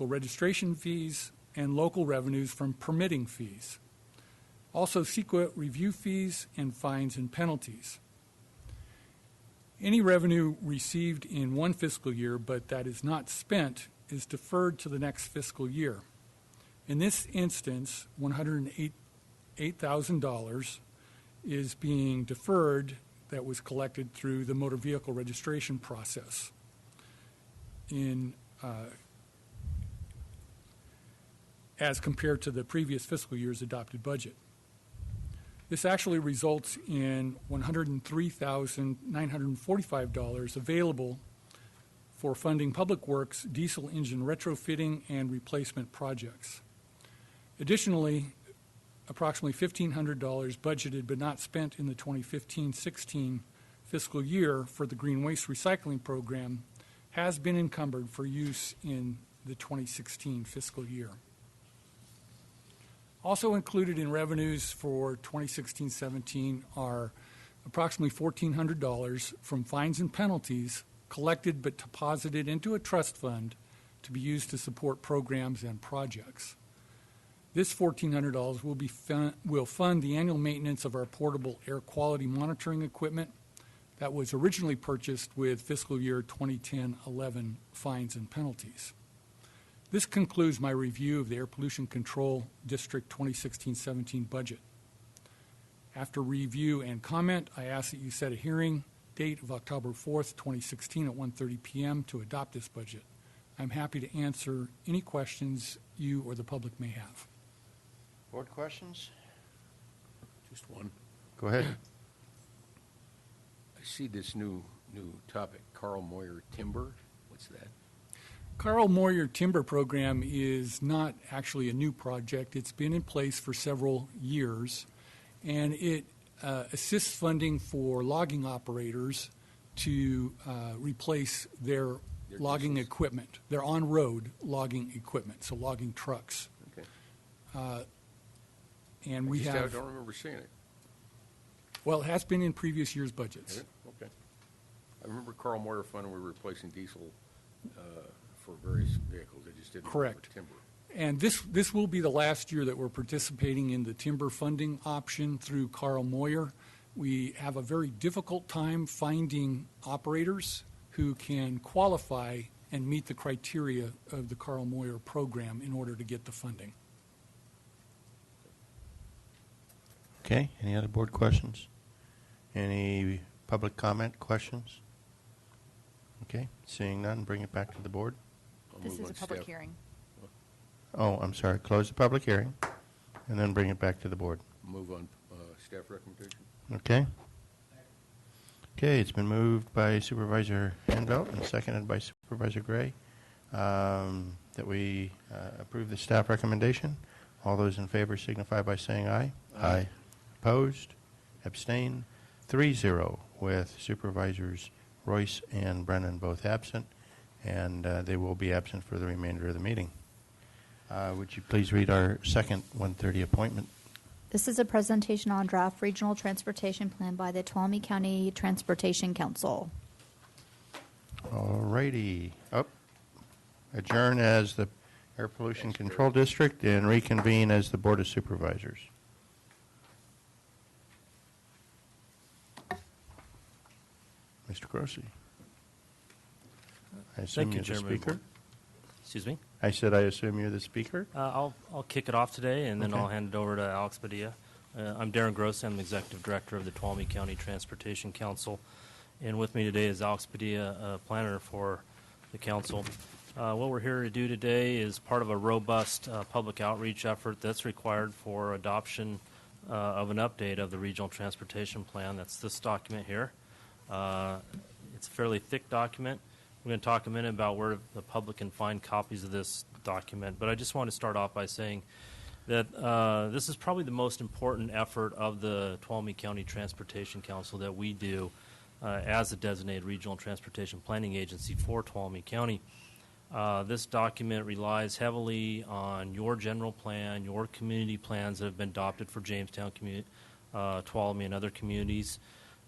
S21: registration fees, and local revenues from permitting fees. Also, CEQA review fees and fines and penalties. Any revenue received in one fiscal year but that is not spent is deferred to the next fiscal year. In this instance, $108,000 is being deferred that was collected through the motor vehicle registration process. As compared to the previous fiscal year's adopted budget. This actually results in $103,945 available for funding public works, diesel engine retrofitting, and replacement projects. Additionally, approximately $1,500 budgeted but not spent in the 2015-16 fiscal year for the green waste recycling program has been encumbered for use in the 2016 fiscal year. Also included in revenues for 2016-17 are approximately $1,400 from fines and penalties collected but deposited into a trust fund to be used to support programs and projects. This $1,400 will fund the annual maintenance of our portable air quality monitoring equipment that was originally purchased with fiscal year 2010-11 fines and penalties. This concludes my review of the Air Pollution Control District 2016-17 budget. After review and comment, I ask that you set a hearing date of October 4th, 2016 at 1:30 p.m. to adopt this budget. I'm happy to answer any questions you or the public may have.
S1: Board questions?
S6: Just one.
S1: Go ahead.
S6: I see this new topic, Carl Moyer Timber. What's that?
S21: Carl Moyer Timber Program is not actually a new project. It's been in place for several years, and it assists funding for logging operators to replace their logging equipment, their on-road logging equipment, so logging trucks.
S6: Okay.
S21: And
S6: I don't remember seeing it.
S21: Well, it has been in previous years' budgets.
S6: Okay. I remember Carl Moyer Fund, we were replacing diesel for various vehicles. They just didn't
S21: Correct.
S6: for timber.
S21: And this will be the last year that we're participating in the timber funding option through Carl Moyer. We have a very difficult time finding operators who can qualify and meet the criteria of the Carl Moyer program in order to get the funding.
S1: Okay, any other board questions? Any public comment, questions? Okay, seeing none, bring it back to the board.
S4: This is a public hearing.
S1: Oh, I'm sorry, close the public hearing, and then bring it back to the board.
S6: Move on staff recommendation.
S1: Okay? Okay, it's been moved by Supervisor Handbelt and seconded by Supervisor Gray that we approve the staff recommendation. All those in favor signify by saying aye. Aye. Opposed? Abstained? 3-0 with Supervisors Royce and Brennan both absent, and they will be absent for the remainder of the meeting. Would you please read our second 1:30 appointment?
S4: This is a presentation on draft regional transportation plan by the Tuolumne County Transportation Council.
S1: All righty. Adjourn as the Air Pollution Control District and reconvene as the Board of Supervisors. Mr. Grossi. I assume you're the speaker?
S2: Excuse me?
S1: I said I assume you're the speaker?
S2: I'll kick it off today, and then
S1: Okay.
S2: I'll hand it over to Alex Padilla. I'm Darren Grossi. I'm the Executive Director of the Tuolumne County Transportation Council. And with me today is Alex Padilla, planner for the council. What we're here to do today is part of a robust public outreach effort that's required for adoption of an update of the Regional Transportation Plan. That's this document here. It's a fairly thick document. We're going to talk a minute about where the public can find copies of this document. But I just want to start off by saying that this is probably the most important effort of the Tuolumne County Transportation Council that we do as a designated regional transportation planning agency for Tuolumne County. This document relies heavily on your general plan, your community plans that have been adopted for Jamestown, Tuolumne, and other communities.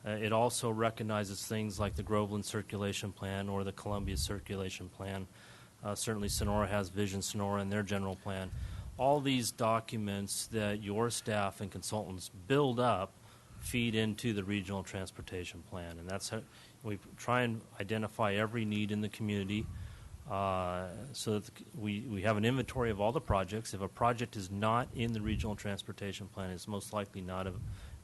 S2: It also recognizes things like the Groveland Circulation Plan or the Columbia Circulation Plan. Certainly Sonora has Vision Sonora in their general plan. All these documents that your staff and consultants build up feed into the Regional Transportation Plan. And that's how we try and identify every need in the community so that we have an inventory of all the projects. If a project is not in the Regional Transportation Plan, it's most likely not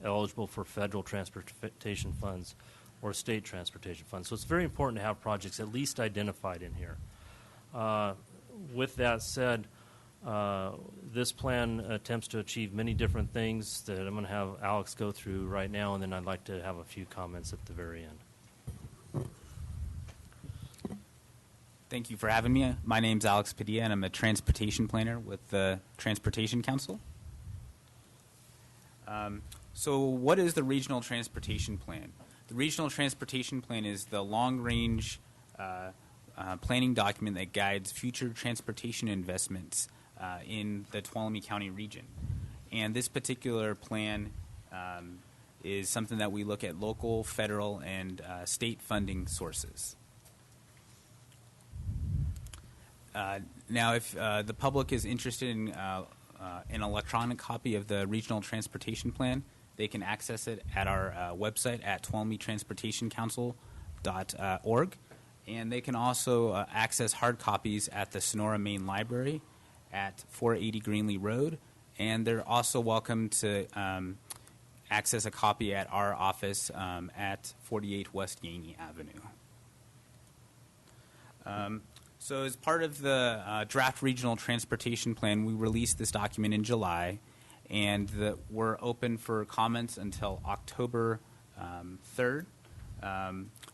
S2: eligible for federal transportation funds or state transportation funds. So it's very important to have projects at least identified in here. With that said, this plan attempts to achieve many different things that I'm going to have Alex go through right now, and then I'd like to have a few comments at the very end.
S22: Thank you for having me. My name's Alex Padilla, and I'm a transportation planner with the Transportation Council. So what is the Regional Transportation Plan? The Regional Transportation Plan is the long-range planning document that guides future transportation investments in the Tuolumne County region. And this particular plan is something that we look at local, federal, and state funding sources. Now, if the public is interested in an electronic copy of the Regional Transportation Plan, they can access it at our website at tuolumnetransportationcouncil.org. And they can also access hard copies at the Sonora Main Library at 480 Greenlee Road. And they're also welcome to access a copy at our office at 48 West Yaney Avenue. So as part of the draft Regional Transportation Plan, we released this document in July, and we're open for comments until October 3rd,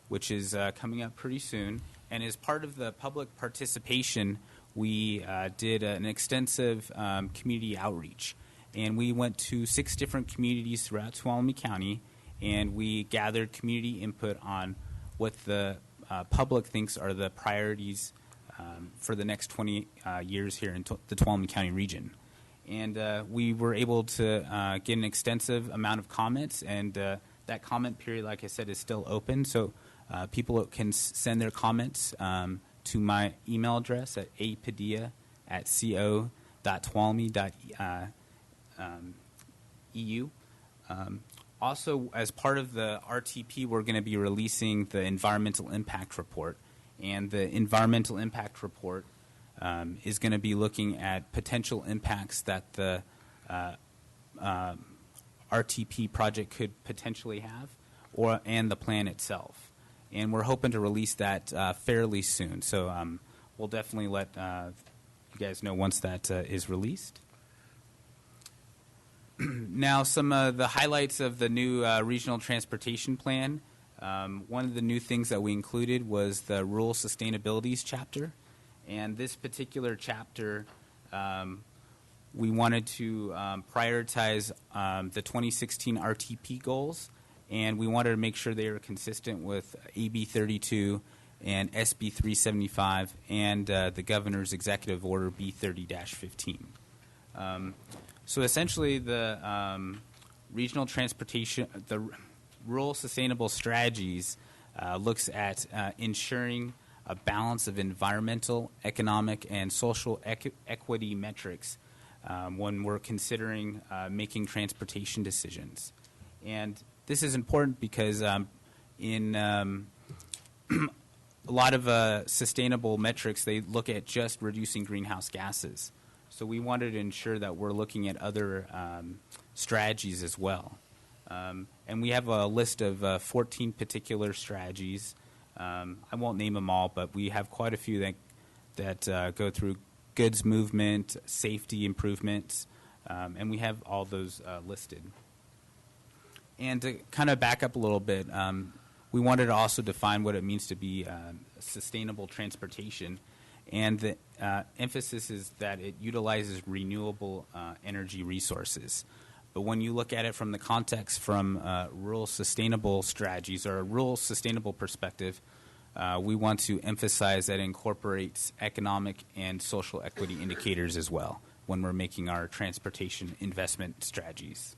S22: which is coming up pretty soon. And as part of the public participation, we did an extensive community outreach. And we went to 6 different communities throughout Tuolumne County, and we gathered community input on what the public thinks are the priorities for the next 20 years here in the Tuolumne County region. And we were able to get an extensive amount of comments, and that comment period, like I said, is still open. So People can send their comments to my email address at apadilla@co.tuolumne.eu. Also, as part of the RTP, we're going to be releasing the environmental impact report. And the environmental impact report is going to be looking at potential impacts that the RTP project could potentially have, and the plan itself. And we're hoping to release that fairly soon. So we'll definitely let you guys know once that is released. Now, some of the highlights of the new regional transportation plan. One of the new things that we included was the rural sustainabilities chapter. And this particular chapter, we wanted to prioritize the 2016 RTP goals, and we wanted to make sure they were consistent with AB 32 and SB 375 and the Governor's Executive Order B 30-15. So essentially, the regional transportation, the rural sustainable strategies looks at ensuring a balance of environmental, economic, and social equity metrics when we're considering making transportation decisions. And this is important because in a lot of sustainable metrics, they look at just reducing greenhouse gases. So we wanted to ensure that we're looking at other strategies as well. And we have a list of 14 particular strategies. I won't name them all, but we have quite a few that go through goods movement, safety improvements, and we have all those listed. And to kind of back up a little bit, we wanted to also define what it means to be sustainable transportation. And the emphasis is that it utilizes renewable energy resources. But when you look at it from the context from rural sustainable strategies or a rural sustainable perspective, we want to emphasize that it incorporates economic and social equity indicators as well when we're making our transportation investment strategies.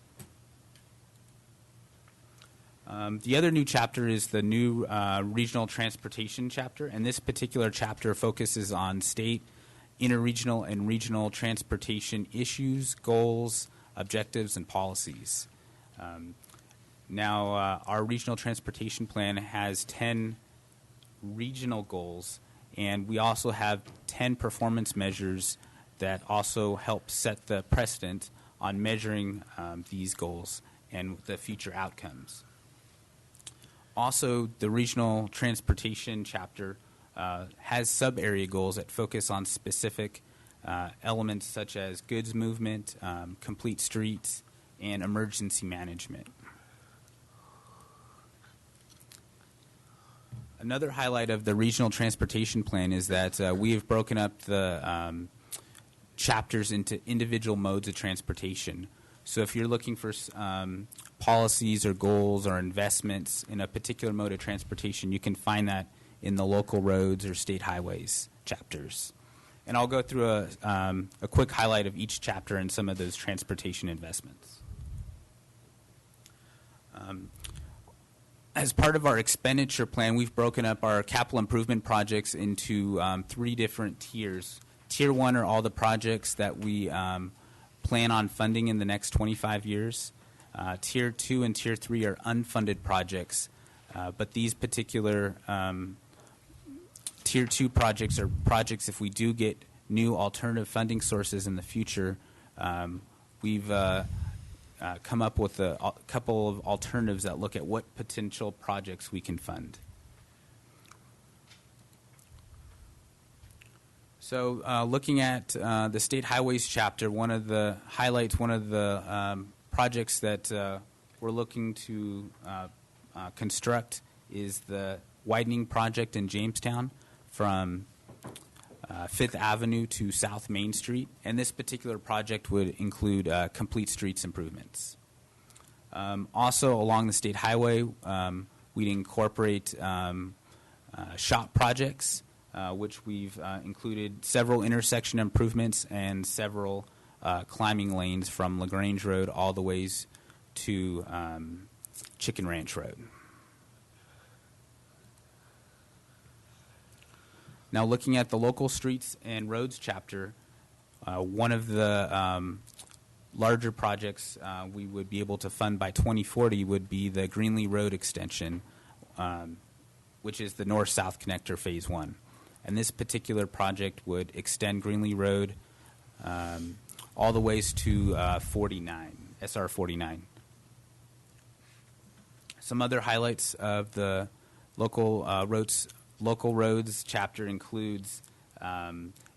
S22: The other new chapter is the new regional transportation chapter, and this particular chapter focuses on state, interregional, and regional transportation issues, goals, objectives, and policies. Now, our regional transportation plan has 10 regional goals, and we also have 10 performance measures that also help set the precedent on measuring these goals and the future outcomes. Also, the regional transportation chapter has sub-area goals that focus on specific elements such as goods movement, complete streets, and emergency management. Another highlight of the regional transportation plan is that we have broken up the chapters into individual modes of transportation. So if you're looking for policies or goals or investments in a particular mode of transportation, you can find that in the local roads or state highways chapters. And I'll go through a quick highlight of each chapter and some of those transportation investments. As part of our expenditure plan, we've broken up our capital improvement projects into 3 different tiers. Tier 1 are all the projects that we plan on funding in the next 25 years. Tier 2 and Tier 3 are unfunded projects, but these particular Tier 2 projects are projects if we do get new alternative funding sources in the future. We've come up with a couple of alternatives that look at what potential projects we can fund. So looking at the State Highways chapter, one of the highlights, one of the projects that we're looking to construct is the widening project in Jamestown from 5th Avenue to South Main Street. And this particular project would include complete streets improvements. Also, along the State Highway, we'd incorporate shop projects, which we've included several intersection improvements and several climbing lanes from LaGrange Road all the ways to Chicken Ranch Road. Now, looking at the local streets and roads chapter, one of the larger projects we would be able to fund by 2040 would be the Greenlee Road extension, which is the north-south connector phase 1. And this particular project would extend Greenlee Road all the ways to 49, SR 49. Some other highlights of the local roads chapter includes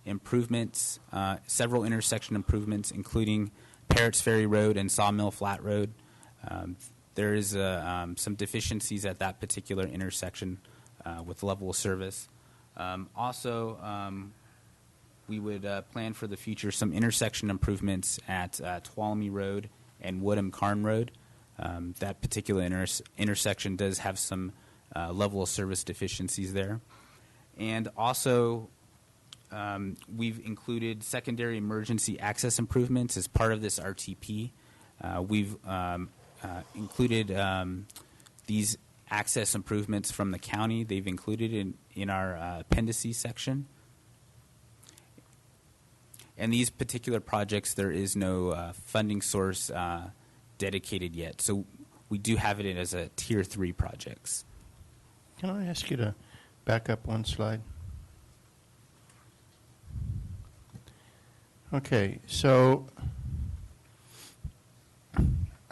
S22: improvements, several intersection improvements, including Parrots Ferry Road and Sawmill Flat Road. There is some deficiencies at that particular intersection with level of service. We would plan for the future some intersection improvements at Tuolumne Road and Woodham-Carn Road. That particular intersection does have some level of service deficiencies there. And also, we've included secondary emergency access improvements as part of this RTP. We've included these access improvements from the county. They've included in our appendices section. And these particular projects, there is no funding source dedicated yet. So we do have it as a Tier 3 projects.
S1: Can I ask you to back up one slide? Okay, so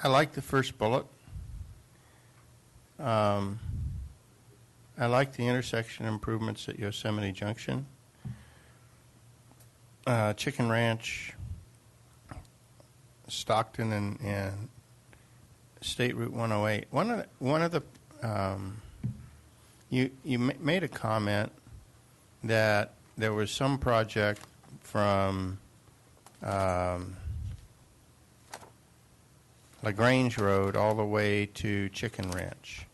S1: I like the first bullet. I like the intersection improvements at Yosemite Junction. Chicken Ranch, Stockton, and State Route 108. One of the you made a comment that there was some project from LaGrange Road all the way to Chicken Ranch.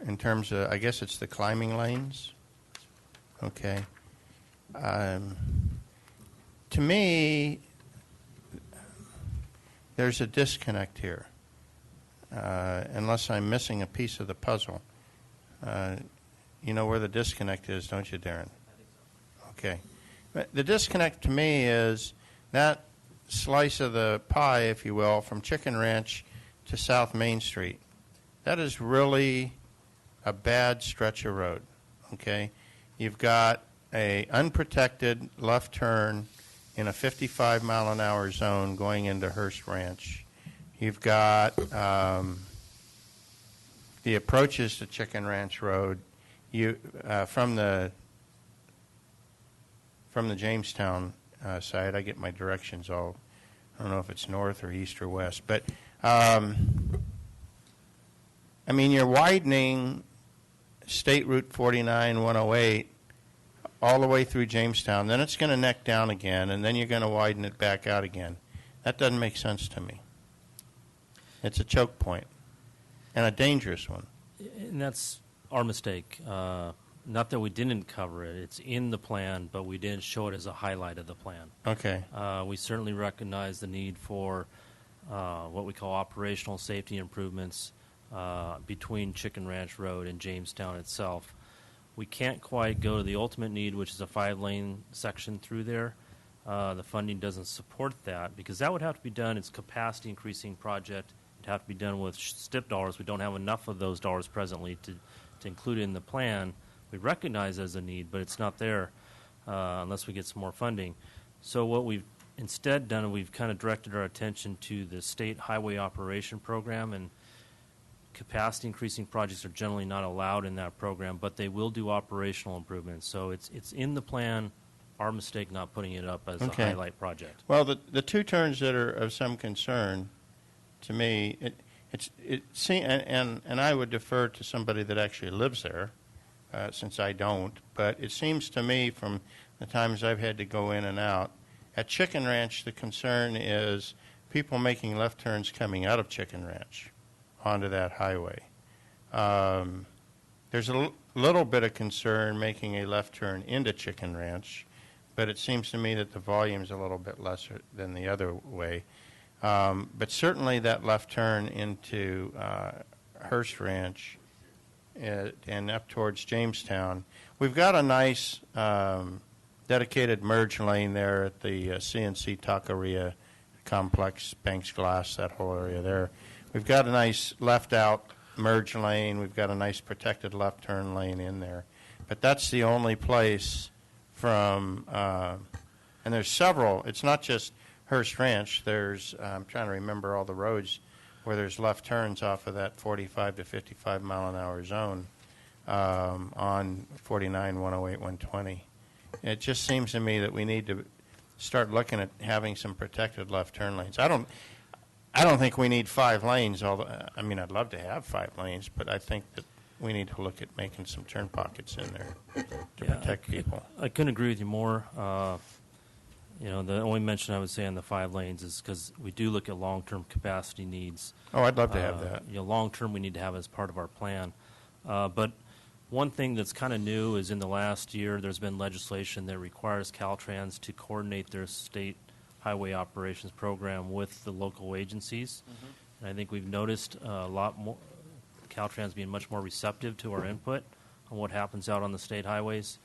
S1: In terms of, I guess it's the climbing lanes. Okay. To me, there's a disconnect here, unless I'm missing a piece of the puzzle. You know where the disconnect is, don't you, Darren? Okay. But the disconnect to me is that slice of the pie, if you will, from Chicken Ranch to South Main Street. That is really a bad stretch of road, okay? You've got a unprotected left turn in a 55-mile-an-hour zone going into Hearst Ranch. You've got the approaches to Chicken Ranch Road. From the Jamestown side, I get my directions all, I don't know if it's north or east or west, but I mean, you're widening State Route 49, 108 all the way through Jamestown. Then it's going to neck down again, and then you're going to widen it back out again. That doesn't make sense to me. It's a choke point, and a dangerous one.
S2: And that's our mistake. Not that we didn't cover it. It's in the plan, but we didn't show it as a highlight of the plan.
S1: Okay.
S2: We certainly recognize the need for what we call operational safety improvements between Chicken Ranch Road and Jamestown itself. We can't quite go to the ultimate need, which is a 5-lane section through there. The funding doesn't support that because that would have to be done. It's a capacity increasing project. It'd have to be done with STIP dollars. We don't have enough of those dollars presently to include it in the plan. We recognize as a need, but it's not there unless we get some more funding. So what we've instead done, we've kind of directed our attention to the State Highway Operation Program, and capacity increasing projects are generally not allowed in that program, but they will do operational improvements. So it's in the plan. Our mistake not putting it up as a highlight project.
S1: Well, the two turns that are of some concern to me, and I would defer to somebody that actually lives there, since I don't, but it seems to me from the times I've had to go in and out, at Chicken Ranch the concern is people making left turns coming out of Chicken Ranch onto that highway. There's a little bit of concern making a left turn into Chicken Ranch, but it seems to me that the volume is a little bit lesser than the other way. But certainly that left turn into Hearst Ranch and up towards Jamestown. We've got a nice dedicated merge lane there at the CNC Taqueria complex, Banks Glass, that whole area there. We've got a nice left-out merge lane. We've got a nice protected left turn lane in there. But that's the only place from, and there's several. It's not just Hearst Ranch. There's, I'm trying to remember all the roads where there's left turns off of that 45 to 55 mile an hour zone on 49, 108, 120. It just seems to me that we need to start looking at having some protected left turn lanes. I don't think we need 5 lanes. Although, I mean, I'd love to have 5 lanes, but I think that we need to look at making some turn pockets in there to protect people.
S2: I couldn't agree with you more. The only mention I would say on the 5 lanes is because we do look at long-term capacity needs.
S1: Oh, I'd love to have that.
S2: Long-term we need to have as part of our plan. But one thing that's kind of new is in the last year there's been legislation that requires Caltrans to coordinate their state highway operations program with the local agencies. Mm-hmm. And I think we've noticed a lot more Caltrans being much more receptive to our input on what happens out on the state highways.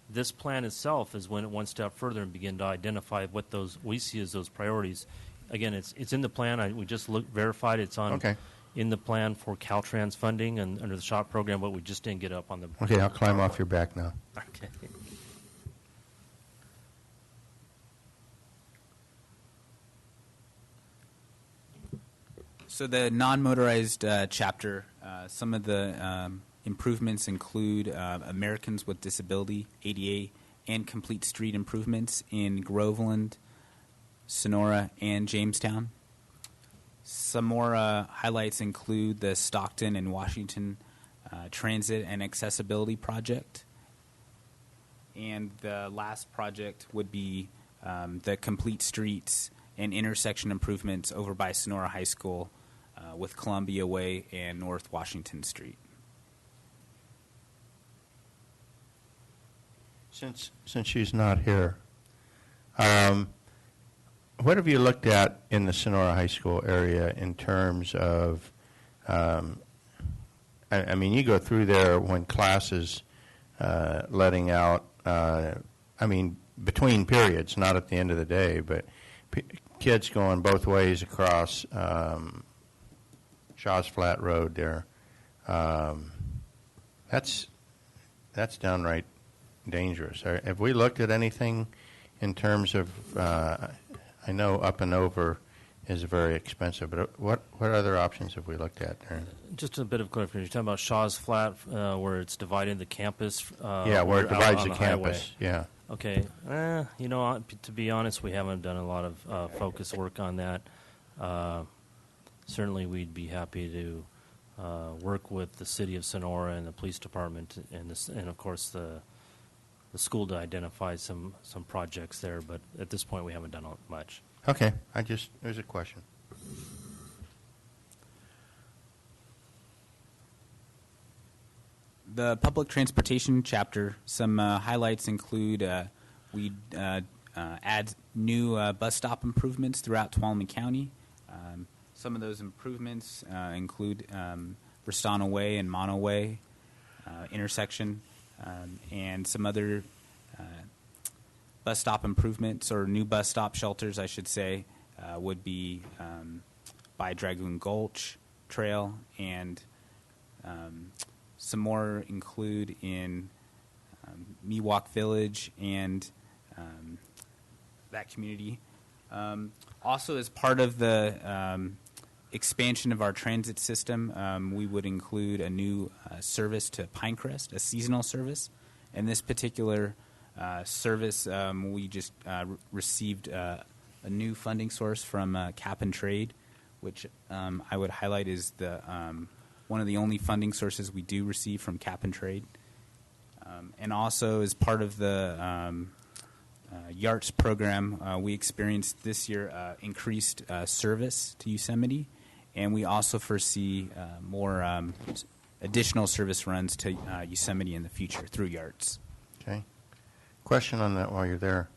S2: This plan itself is went one step further and begin to identify what those we see as those priorities. Again, it's in the plan. We just verified it's on in the plan for Caltrans funding and under the SHOP program, but we just didn't get up on the.
S1: Okay, I'll climb off your back now.
S2: Okay.
S22: So the non-motorized chapter, some of the improvements include Americans with Disability, ADA, and complete street improvements in Groveland, Sonora, and Jamestown. Some more highlights include the Stockton and Washington Transit and Accessibility Project. And the last project would be the complete streets and intersection improvements over by Sonora High School with Columbia Way and North Washington Street.
S1: Since she's not here, what have you looked at in the Sonora High School area in terms of, I mean, you go through there when classes letting out, I mean, between periods, not at the end of the day, but kids going both ways across Shaw's Flat Road there. That's downright dangerous. Have we looked at anything in terms of, I know up and over is very expensive, but what other options have we looked at there?
S2: Just a bit of clarification. You're talking about Shaw's Flat where it's dividing the campus?
S1: Where it divides the campus,
S2: highway. Okay. To be honest, we haven't done a lot of focus work on that. Certainly, we'd be happy to work with the city of Sonora and the police department and of course, the school to identify some projects there. But at this point, we haven't done much.
S1: Okay. There's a question.
S22: The public transportation chapter, some highlights include we add new bus stop improvements throughout Tuolumne County. Some of those improvements include Restano Way and Mono Way intersection, and some other bus stop improvements, or new bus stop shelters, I should say, would be by Dragoon Gulch Trail, and some more include in Miwok Village and that community. Also, as part of the expansion of our transit system, we would include a new service to Pinecrest, a seasonal service. And this particular service, we just received a new funding source from Cap and Trade, which I would highlight is the one of the only funding sources we do receive from Cap and Trade. And also, as part of the YARTS program, we experienced this year increased service to Yosemite, and we also foresee more additional service runs to Yosemite in the future through YARTS.
S1: Okay. Question on that while you're there.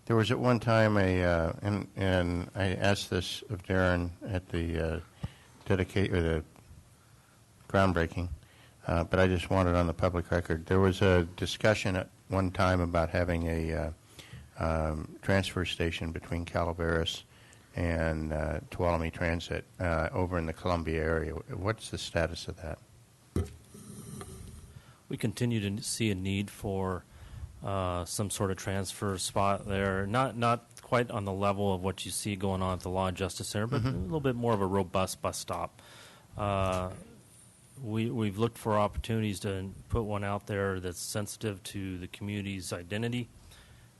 S1: There was at one time and I asked this of Darren at the the groundbreaking, but I just want it on the public record. There was a discussion at one time about having a transfer station between Calaveras and Tuolumne Transit over in the Columbia area. What's the status of that?
S2: We continue to see a need for some sort of transfer spot there. Not quite on the level of what you see going on at the Law and Justice Center, but a little bit more of a robust bus stop. We've looked for opportunities to put one out there that's sensitive to the community's identity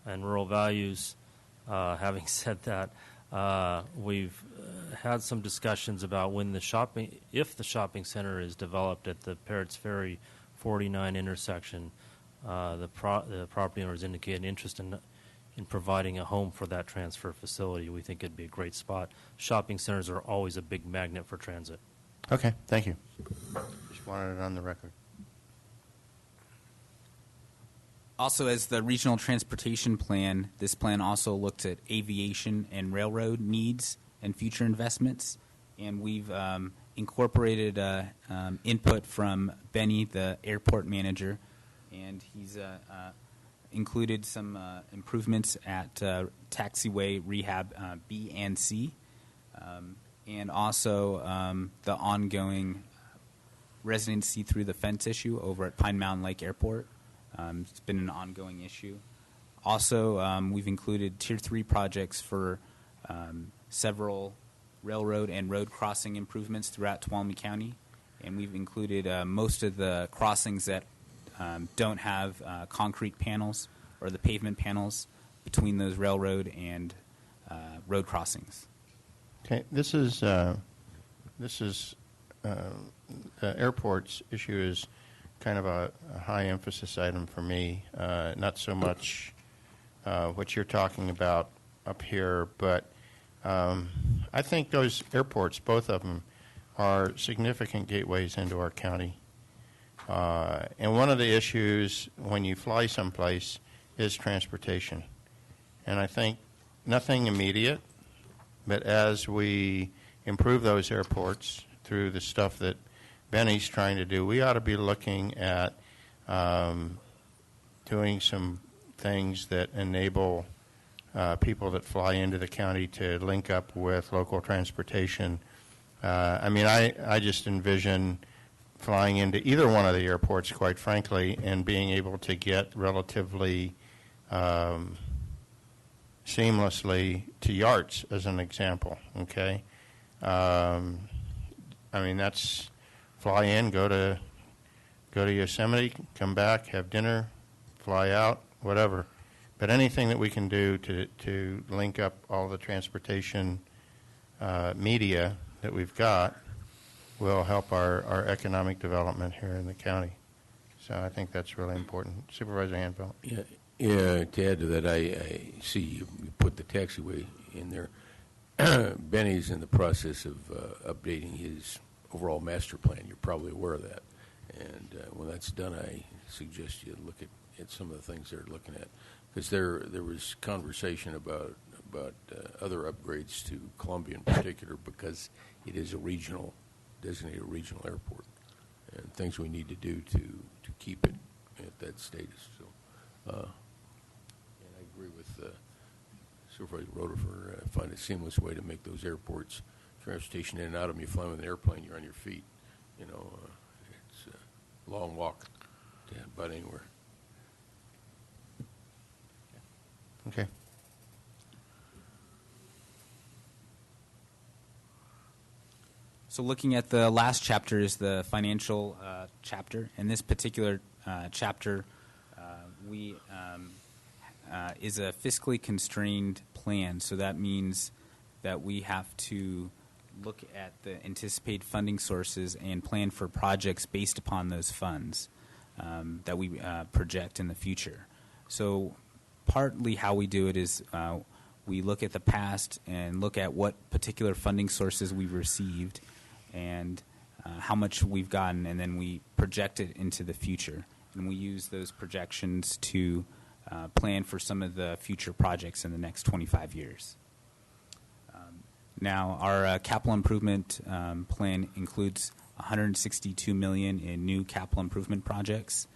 S2: and rural values. Having said that, we've had some discussions about if the shopping center is developed at the Parrots Ferry 49 intersection, the property owners indicated interest in providing a home for that transfer facility. We think it'd be a great spot. Shopping centers are always a big magnet for transit.
S1: Okay, thank you. Just wanted it on the record.
S22: Also, as the regional transportation plan, this plan also looked at aviation and railroad needs and future investments. And we've incorporated input from Benny, the airport manager, and he's included some improvements at taxiway rehab B and C, and also the ongoing residency through the fence issue over at Pine Mountain Lake Airport. It's been an ongoing issue. Also, we've included Tier 3 projects for several railroad and road crossing improvements throughout Tuolumne County, and we've included most of the crossings that don't have concrete panels or the pavement panels between those railroad and road crossings.
S1: Okay, this is the airport's issue is kind of a high emphasis item for me. Not so much what you're talking about up here, but I think those airports, both of them, are significant gateways into our county. And one of the issues when you fly someplace is transportation. And I think nothing immediate, but as we improve those airports through the stuff that Benny's trying to do, we ought to be looking at doing some things that enable people that fly into the county to link up with local transportation. I just envision flying into either one of the airports, quite frankly, and being able to get relatively seamlessly to Yards, as an example, okay? That's fly in, go to Yosemite, come back, have dinner, fly out, whatever. But anything that we can do to link up all the transportation media that we've got will help our economic development here in the county. So I think that's really important. Supervisor Hanfeld.
S6: Yeah. To add to that, I see you put the taxiway in there. Benny's in the process of updating his overall master plan. You're probably aware of that. And when that's done, I suggest you look at some of the things they're looking at. Because there was conversation about other upgrades to Columbia in particular, because it is a designated regional airport, and things we need to do to keep it at that status. So, and I agree with Supervisor Rodefer. Find a seamless way to make those airports, transportation in and out of them. You fly with an airplane, you're on your feet. It's a long walk to about anywhere.
S1: Okay.
S22: So looking at the last chapter is the financial chapter. In this particular chapter, we is a fiscally constrained plan. So that means that we have to look at the anticipated funding sources and plan for projects based upon those funds that we project in the future. So partly how we do it is we look at the past and look at what particular funding sources we've received and how much we've gotten, and then we project it into the future. And we use those projections to plan for some of the future projects in the next 25 years. Now, our capital improvement plan includes $162 million in new capital improvement projects.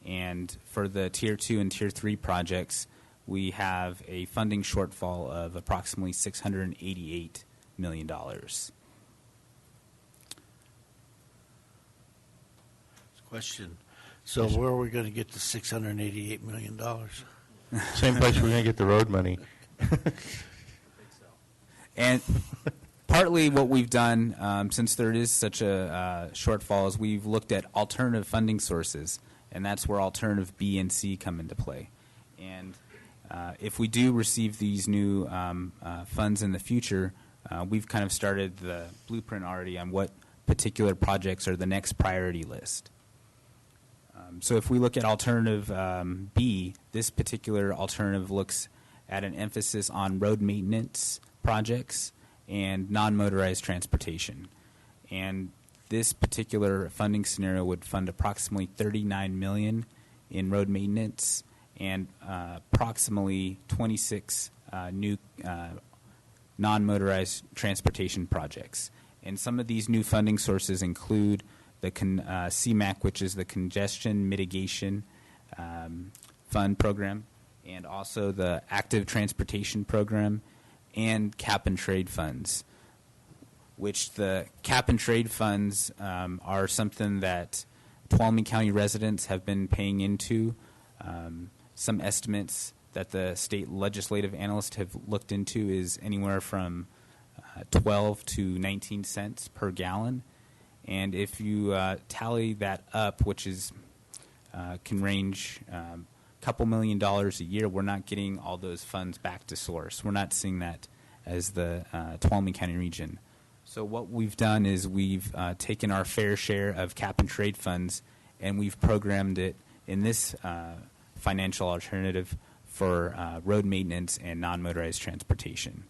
S22: And for the Tier 2 and Tier 3 projects, we have a funding shortfall of approximately $688 million.
S5: Question. So where are we going to get the $688 million?
S1: Same place we're going to get the road money.
S22: And partly what we've done, since there is such a shortfall, is we've looked at alternative funding sources, and that's where alternative B and C come into play. And if we do receive these new funds in the future, we've kind of started the blueprint already on what particular projects are the next priority list. So if we look at alternative B, this particular alternative looks at an emphasis on road maintenance projects and non-motorized transportation. And this particular funding scenario would fund approximately $39 million in road maintenance and approximately 26 new non-motorized transportation projects. And some of these new funding sources include the CMAQ, which is the Congestion Mitigation Fund Program, and also the Active Transportation Program, and cap and trade funds, which the cap and trade funds are something that Tuolumne County residents have been paying into. Some estimates that the state legislative analysts have looked into is anywhere from 12 to 19 cents per gallon. And if you tally that up, which is can range a couple $1 million a year, we're not getting all those funds back to source. We're not seeing that as the Tuolumne County region. So what we've done is we've taken our fair share of cap and trade funds, and we've programmed it in this financial alternative for road maintenance and non-motorized transportation.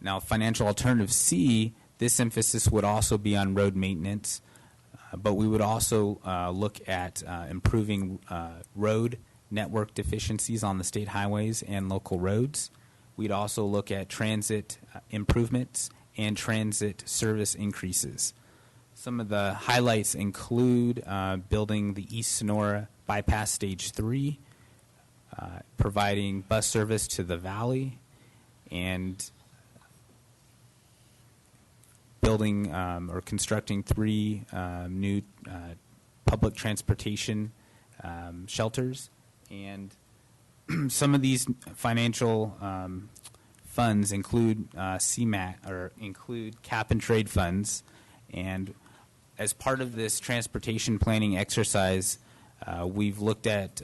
S22: Now, financial alternative C, this emphasis would also be on road maintenance, but we would also look at improving road network deficiencies on the state highways and local roads. We'd also look at transit improvements and transit service increases. Some of the highlights include building the East Sonora Bypass Stage 3, providing bus service to the valley, and building or constructing 3 new public transportation shelters. And some of these financial funds include CMAQ, or include cap and trade funds. And as part of this transportation planning exercise, we've looked at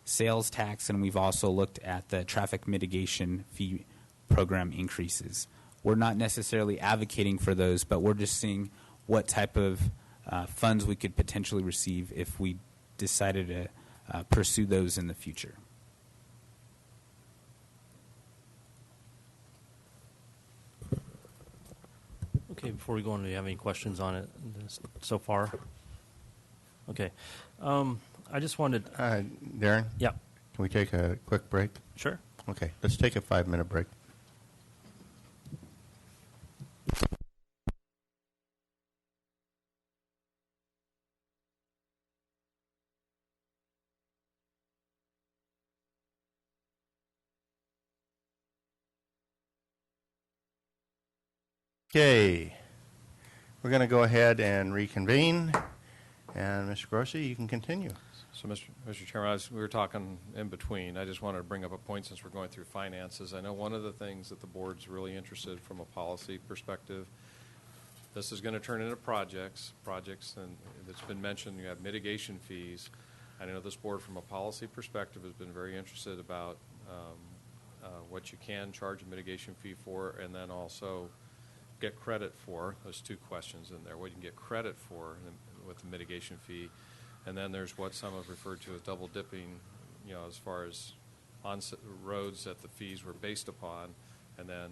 S22: sales tax, and we've also looked at the traffic mitigation fee program increases. We're not necessarily advocating for those, but we're just seeing what type of funds we could potentially receive if we decided to pursue those in the future.
S2: Okay, before we go on, do you have any questions on it so far? Okay. I just wanted...
S1: Darren?
S2: Yeah.
S1: Can we take a quick break?
S2: Sure.
S1: Okay, let's take a 5-minute break. Okay, we're going to go ahead and reconvene, and Mr. Grossi, you can continue.
S12: So, Mr. Chairman, as we were talking in between, I just wanted to bring up a point since we're going through finances. I know one of the things that the board's really interested from a policy perspective, this is going to turn into projects, and it's been mentioned, you have mitigation fees. I know this board from a policy perspective has been very interested about what you can charge a mitigation fee for, and then also get credit for. There's 2 questions in there. What you can get credit for with the mitigation fee, and then there's what some have referred to as double dipping, as far as on roads that the fees were based upon, and then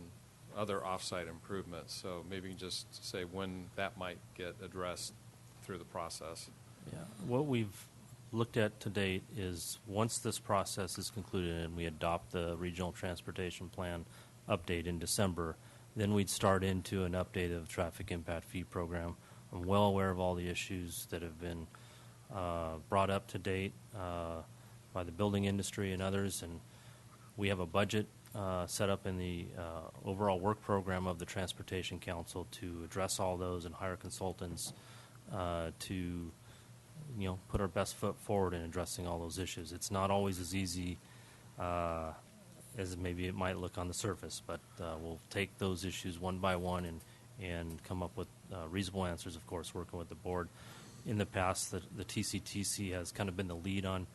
S12: other off-site improvements. So maybe just say when that might get addressed through the process.
S2: Yeah. What we've looked at to date is once this process is concluded and we adopt the regional transportation plan update in December, then we'd start into an update of traffic impact fee program. I'm well aware of all the issues that have been brought up to date by the building industry and others, and we have a budget set up in the overall work program of the Transportation Council to address all those and hire consultants to put our best foot forward in addressing all those issues. It's not always as easy as maybe it might look on the surface, but we'll take those issues one by one and come up with reasonable answers, of course, working with the board. In the past, the TCTC has kind of been the lead on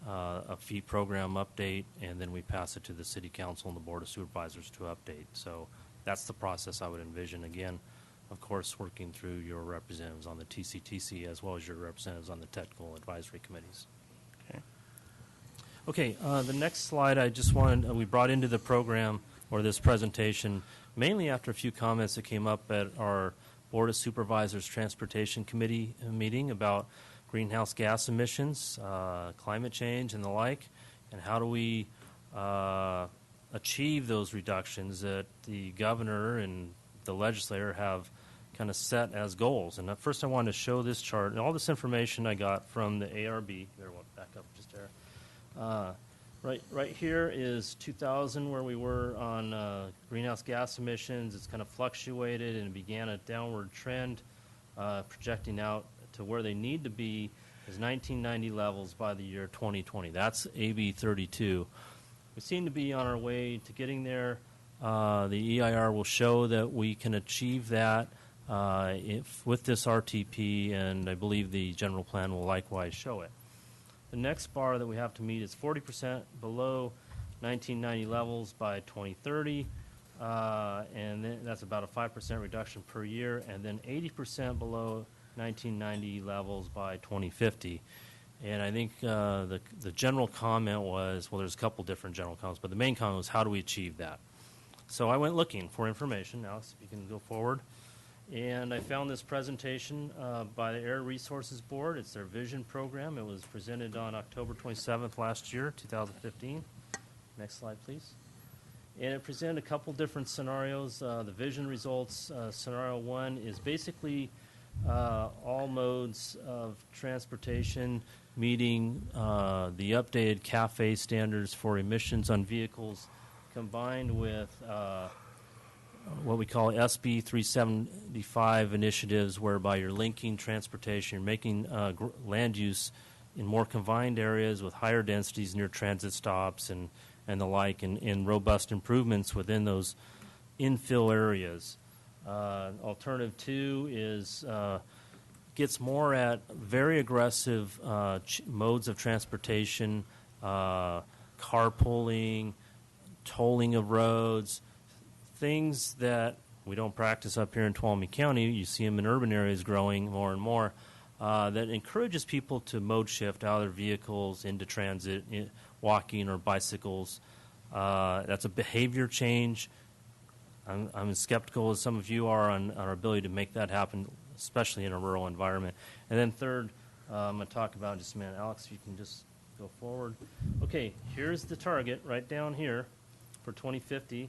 S2: a fee program update, and then we pass it to the City Council and the Board of Supervisors to update. So that's the process I would envision. Again, of course, working through your representatives on the TCTC as well as your representatives on the technical advisory committees. Okay, the next slide I just wanted, we brought into the program or this presentation mainly after a few comments that came up at our Board of Supervisors Transportation Committee meeting about greenhouse gas emissions, climate change, and the like, and how do we achieve those reductions that the governor and the legislator have kind of set as goals. And first I wanted to show this chart, and all this information I got from the ARB. There, we'll back up just there. Right here is 2000, where we were on greenhouse gas emissions. It's kind of fluctuated and began a downward trend, projecting out to where they need to be is 1990 levels by the year 2020. That's AB 32. We seem to be on our way to getting there. The EIR will show that we can achieve that with this RTP, and I believe the general plan will likewise show it. The next bar that we have to meet is 40% below 1990 levels by 2030, and then that's about a 5% reduction per year, and then 80% below 1990 levels by 2050. And I think the general comment was, well, there's a couple different general comments, but the main comment was, how do we achieve that? So I went looking for information. Alex, if you can go forward. And I found this presentation by the Air Resources Board. It's their vision program. It was presented on October 27th last year, 2015. Next slide, please. And it presented a couple different scenarios. The vision results, scenario one is basically all modes of transportation meeting the updated CAFE standards for emissions on vehicles, combined with what we call SB 375 initiatives, whereby you're linking transportation, you're making land use in more confined areas with higher densities near transit stops and the like, and robust improvements within those infill areas. Alternative two is gets more at very aggressive modes of transportation, carpooling, tolling of roads, things that we don't practice up here in Tuolumne County. You see them in urban areas growing more and more, that encourages people to mode shift out of their vehicles into transit, walking or bicycles. That's a behavior change. I'm as skeptical as some of you are on our ability to make that happen, especially in a rural environment. And then third, I'm going to talk about in just a minute. Alex, if you can just go forward. Okay, here's the target right down here for 2050.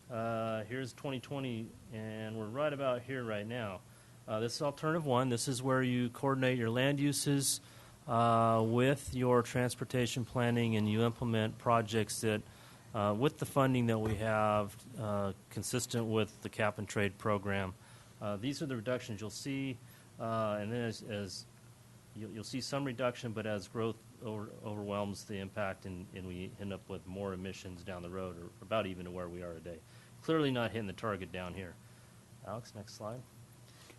S2: Here's 2020, and we're right about here right now. This is alternative one. This is where you coordinate your land uses with your transportation planning, and you implement projects that, with the funding that we have, consistent with the cap and trade program. These are the reductions you'll see, and then as you'll see some reduction, but as growth overwhelms the impact, and we end up with more emissions down the road, or about even to where we are today. Clearly not hitting the target down here. Alex, next slide.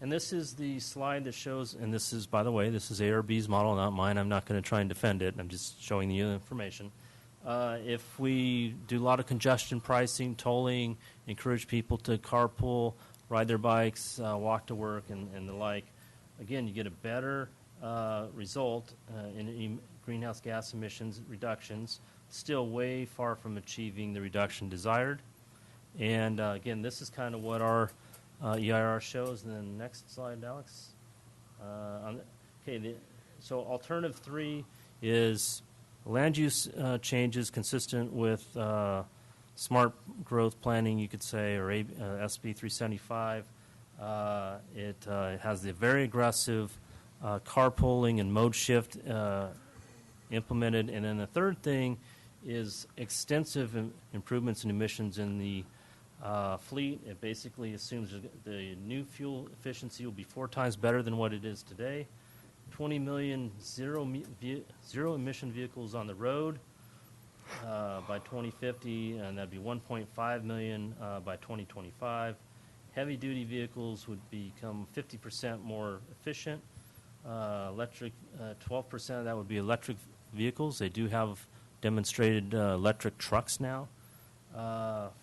S2: And this is the slide that shows, and this is, by the way, this is ARB's model, not mine. I'm not going to try and defend it. I'm just showing you the information. If we do a lot of congestion pricing, tolling, encourage people to carpool, ride their bikes, walk to work, and the like, again, you get a better result in greenhouse gas emissions reductions, still way far from achieving the reduction desired. And again, this is kind of what our EIR shows. And then next slide, Alex. So alternative three is land use changes consistent with smart growth planning, you could say, or SB 375. It has the very aggressive carpooling and mode shift implemented. And then the third thing is extensive improvements in emissions in the fleet. It basically assumes the new fuel efficiency will be 4 times better than what it is today. 20 million zero emission vehicles on the road by 2050, and that'd be 1.5 million by 2025. Heavy duty vehicles would become 50% more efficient. Electric, 12% of that would be electric vehicles. They do have demonstrated electric trucks now.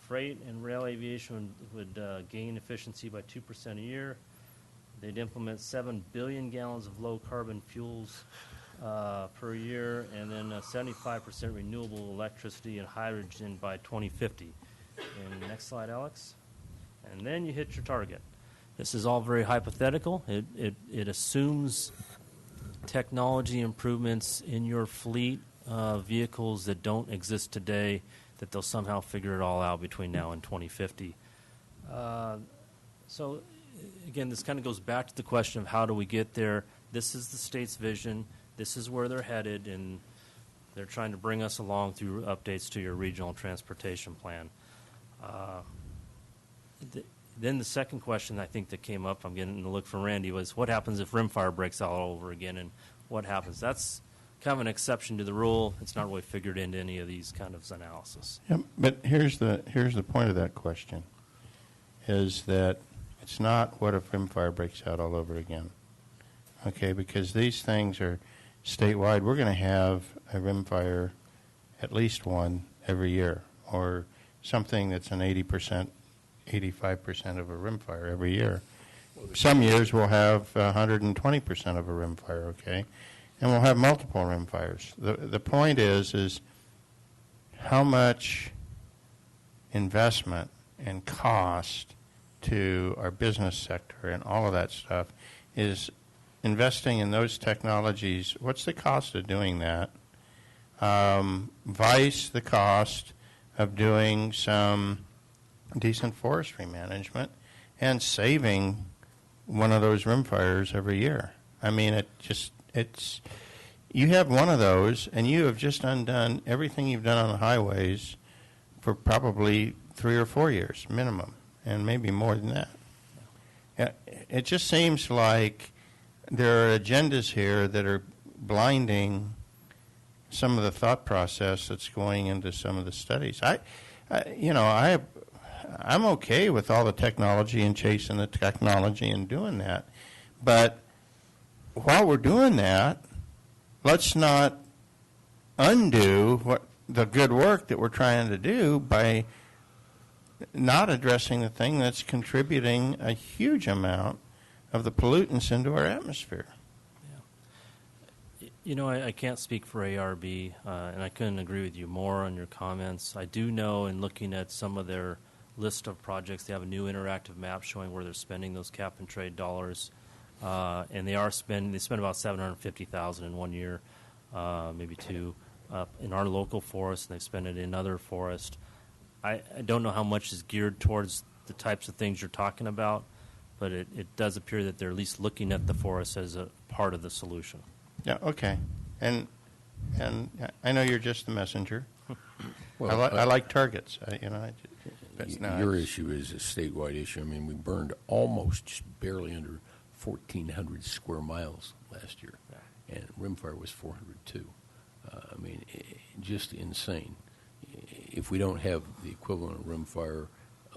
S2: Freight and rail aviation would gain efficiency by 2% a year. They'd implement 7 billion gallons of low-carbon fuels per year, and then 75% renewable electricity and hydrogen by 2050. And next slide, Alex. And then you hit your target. This is all very hypothetical. It assumes technology improvements in your fleet vehicles that don't exist today, that they'll somehow figure it all out between now and 2050. So, again, this kind of goes back to the question of how do we get there. This is the state's vision. This is where they're headed, and they're trying to bring us along through updates to your regional transportation plan. Then the second question I think that came up, I'm getting a look from Randy, was what happens if rimfire breaks out all over again, and what happens? That's kind of an exception to the rule. It's not really figured into any of these kind of analysis.
S1: Yeah, but here's the point of that question, is that it's not what if rimfire breaks out all over again, okay? Because these things are statewide. We're going to have a rimfire, at least one every year, or something that's an 80%, 85% of a rimfire every year. Some years we'll have 120% of a rimfire, okay? And we'll have multiple rimfires. The point is how much investment and cost to our business sector and all of that stuff is investing in those technologies. What's the cost of doing that? Vice the cost of doing some decent forestry management and saving one of those rimfires every year. I mean, it's you have one of those and you have just undone everything you've done on the highways for probably 3 or 4 years minimum, and maybe more than that. It just seems like there are agendas here that are blinding some of the thought process that's going into some of the studies. I'm okay with all the technology and chasing the technology and doing that. But while we're doing that, let's not undo the good work that we're trying to do by not addressing the thing that's contributing a huge amount of the pollutants into our atmosphere.
S2: You know, I can't speak for ARB, and I couldn't agree with you more on your comments. I do know, in looking at some of their list of projects, they have a new interactive map showing where they're spending those cap and trade dollars, and they spend about $750,000 in 1 year, maybe 2, in our local forest, and they spend it in other forests. I don't know how much is geared towards the types of things you're talking about, but it does appear that they're at least looking at the forest as a part of the solution.
S1: Yeah, okay. And I know you're just the messenger.
S6: Well,
S1: I like targets.
S6: Your issue is a statewide issue. I mean, we burned almost just barely under 1,400 square miles last year, and rimfire was 402. I mean, just insane. If we don't have the equivalent of rimfire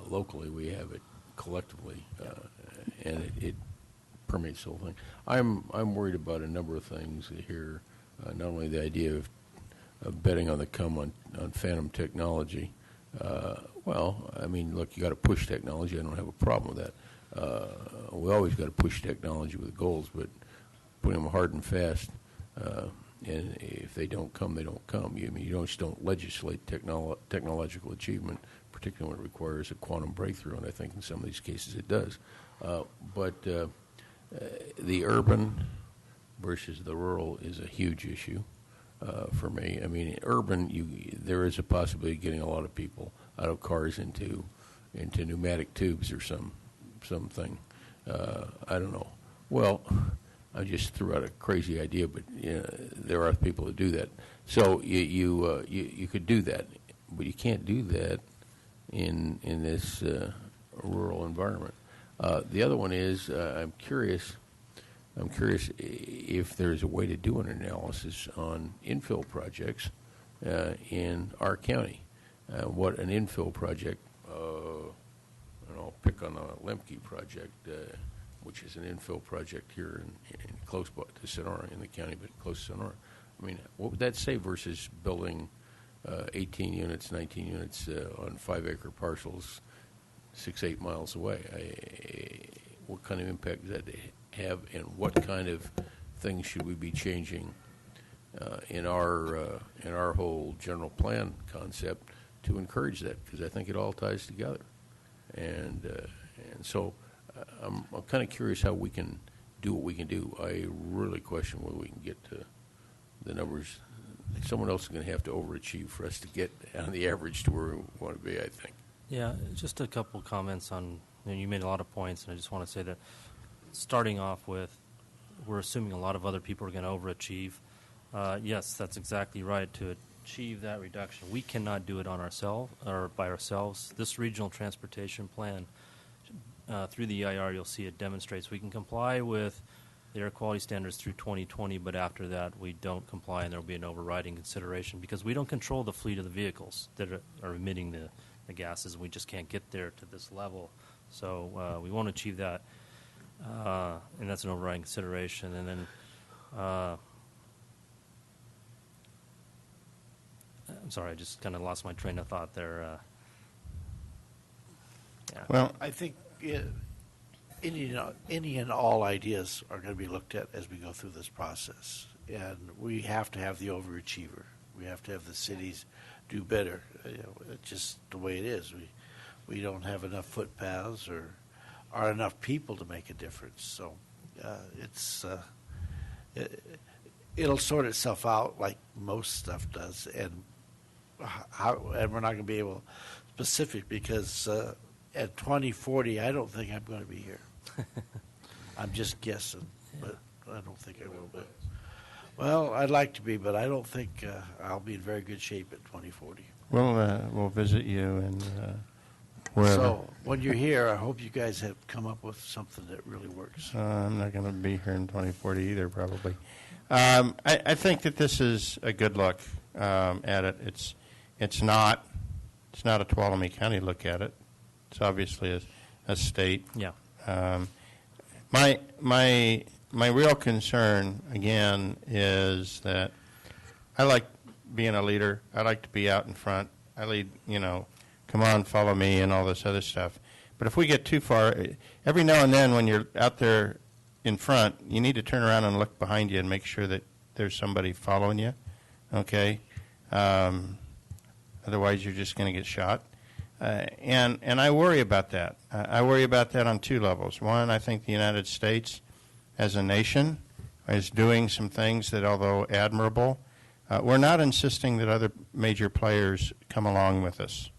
S6: locally, we have it collectively, and it permeates the whole thing. I'm worried about a number of things here. Not only the idea of betting on the come on phantom technology. Well, I mean, look, you got to push technology. I don't have a problem with that. We always got to push technology with goals, but putting them hard and fast. And if they don't come, they don't come. You just don't legislate technological achievement, particularly when it requires a quantum breakthrough, and I think in some of these cases it does. But the urban versus the rural is a huge issue for me. I mean, urban, there is a possibility of getting a lot of people cars into pneumatic tubes or something. I don't know. Well, I just threw out a crazy idea, but there are people that do that. So you could do that, but you can't do that in this rural environment. The other one is I'm curious if there's a way to do an analysis on infill projects in our county. What an infill project, I'll pick on the Lemke project, which is an infill project here in close to Sonora in the county, but close to Sonora. I mean, what would that say versus building 18 units, 19 units on 5-acre parcels 6-8 miles away? What kind of impact does that have, and what kind of things should we be changing in our whole general plan concept to encourage that? Because I think it all ties together, and so I'm kind of curious how we can do what we can do. I really question whether we can get to the numbers. Someone else is going to have to overachieve for us to get on the average to where we want to be, I think.
S2: Yeah, just a couple comments on, you made a lot of points, and I just want to say that starting off with, we're assuming a lot of other people are going to overachieve. Yes, that's exactly right. To achieve that reduction, we cannot do it on ourselves or by ourselves. This regional transportation plan, through the EIR, you'll see it demonstrates we can comply with the air quality standards through 2020, but after that we don't comply, and there will be an overriding consideration because we don't control the fleet of the vehicles that are emitting the gases. We just can't get there to this level. So we won't achieve that, and that's an overriding consideration. And then I'm sorry, I just kind of lost my train of thought there. Yeah.
S5: Well, I think any and all ideas are going to be looked at as we go through this process. And we have to have the overachiever. We have to have the cities do better. It's just the way it is. We don't have enough footpaths or enough people to make a difference. So it'll sort itself out like most stuff does. And we're not going to be able specific because at 2040, I don't think I'm going to be here. I'm just guessing, but I don't think I will be. Well, I'd like to be, but I don't think I'll be in very good shape at 2040.
S1: We'll visit you and wherever.
S5: So when you're here, I hope you guys have come up with something that really works.
S1: I'm not going to be here in 2040 either, probably. I think that this is a good look at it. It's not a Tuolumne County look at it. It's obviously a state.
S2: Yeah.
S1: My real concern, again, is that I like being a leader. I like to be out in front. I lead, come on, follow me, and all this other stuff. But if we get too far, every now and then when you're out there in front, you need to turn around and look behind you and make sure that there's somebody following you, okay? Otherwise, you're just going to get shot. And I worry about that. I worry about that on two levels. One, I think the United States as a nation is doing some things that, although admirable, we're not insisting that other major players come along with us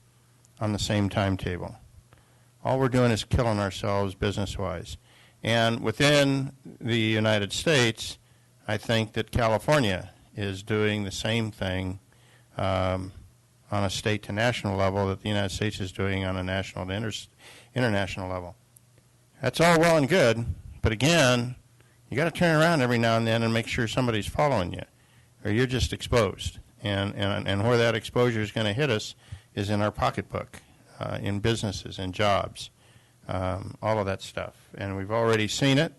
S1: on the same timetable. All we're doing is killing ourselves business-wise. And within the United States, I think that California is doing the same thing on a state to national level that the United States is doing on a national to international level. That's all well and good, but again, you got to turn around every now and then and make sure somebody's following you, or you're just exposed. And where that exposure is going to hit us is in our pocketbook, in businesses, in jobs, all of that stuff. And we've already seen it.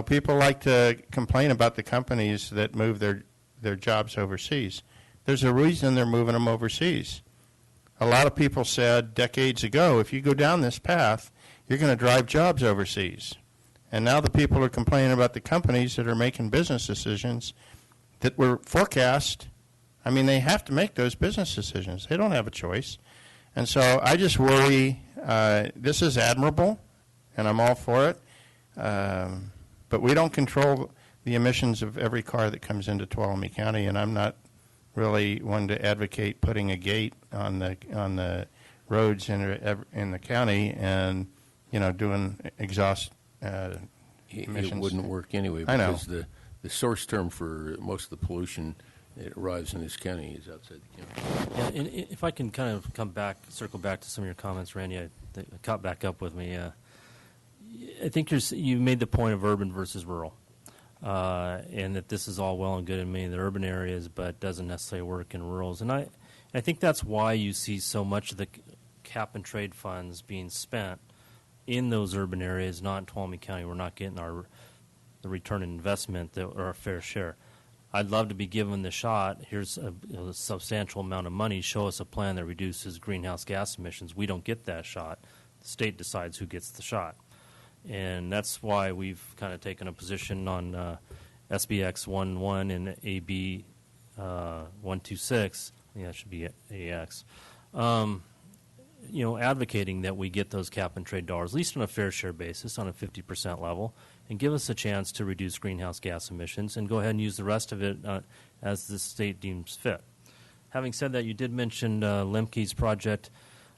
S1: People like to complain about the companies that move their jobs overseas. There's a reason they're moving them overseas. A lot of people said decades ago, if you go down this path, you're going to drive jobs overseas. And now the people are complaining about the companies that are making business decisions that were forecast. I mean, they have to make those business decisions. They don't have a choice. And so I just worry, this is admirable, and I'm all for it, but we don't control the emissions of every car that comes into Tuolumne County, and I'm not really one to advocate putting a gate on the roads in the county and, doing exhaust emissions.
S6: It wouldn't work anyway
S1: I know.
S6: because the source term for most of the pollution that arrives in this county is outside the county.
S2: Yeah, and if I can kind of circle back to some of your comments, Randy, I caught back up with me. I think you made the point of urban versus rural, and that this is all well and good in many of the urban areas, but doesn't necessarily work in rurals. And I think that's why you see so much of the cap and trade funds being spent in those urban areas, not in Tuolumne County. We're not getting the return on investment or our fair share. I'd love to be given the shot. Here's a substantial amount of money. Show us a plan that reduces greenhouse gas emissions. We don't get that shot. The state decides who gets the shot. And that's why we've kind of taken a position on SBX 11 and AB 126. I think that should be AX. Advocating that we get those cap and trade dollars, at least on a fair share basis, on a 50% level, and give us a chance to reduce greenhouse gas emissions and go ahead and use the rest of it as the state deems fit. Having said that, you did mention Lemke's project.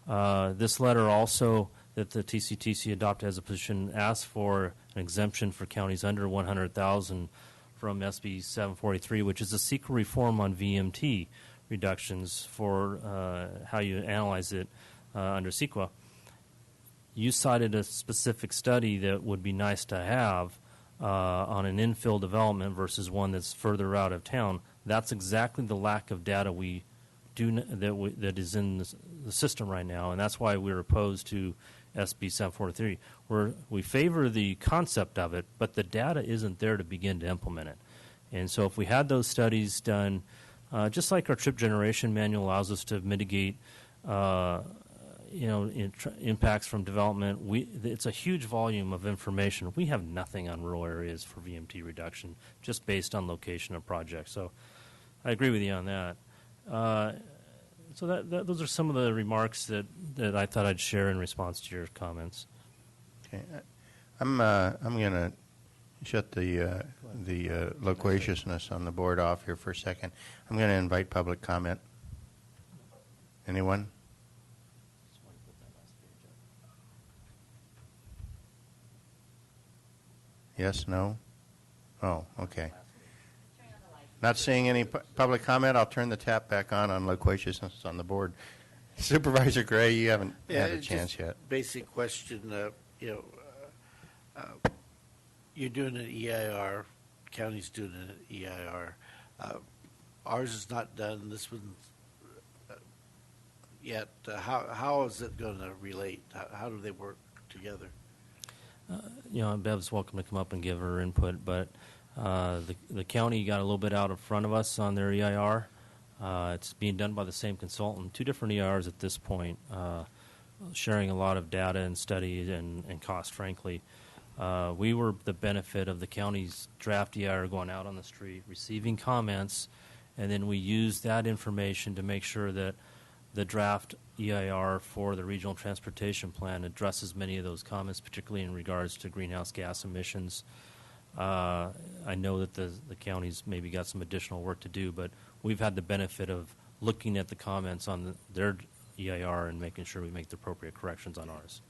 S2: This letter also that the TCTC adopted as a position asks for an exemption for counties under 100,000 from SB 743, which is a secret reform on VMT reductions for how you analyze it under CEQA. You cited a specific study that would be nice to have on an infill development versus one that's further out of town. That's exactly the lack of data that is in the system right now, and that's why we're opposed to SB 743. We favor the concept of it, but the data isn't there to begin to implement it. And so if we had those studies done, just like our trip generation manual allows us to mitigate impacts from development, it's a huge volume of information. We have nothing on rural areas for VMT reduction, just based on location of projects. So I agree with you on that. So those are some of the remarks that I thought I'd share in response to your comments.
S1: Okay, I'm going to shut the loquaciousness on the board off here for a second. I'm going to invite public comment. Anyone? Yes, no? Oh, okay. Not seeing any public comment, I'll turn the tap back on loquaciousness on the board. Supervisor Gray, you haven't had a chance yet.
S5: Basic question, you're doing an EIR, county's doing an EIR. Ours is not done, this one yet. How is it going to relate? How do they work together?
S2: Bev's welcome to come up and give her input, but the county got a little bit out in front of us on their EIR. It's being done by the same consultant, 2 different EIRs at this point, sharing a lot of data and study and cost, frankly. We were the benefit of the county's draft EIR going out on the street, receiving comments, and then we used that information to make sure that the draft EIR for the regional transportation plan addresses many of those comments, particularly in regards to greenhouse gas emissions. I know that the county's maybe got some additional work to do, but we've had the benefit of looking at the comments on their EIR and making sure we make the appropriate corrections on ours.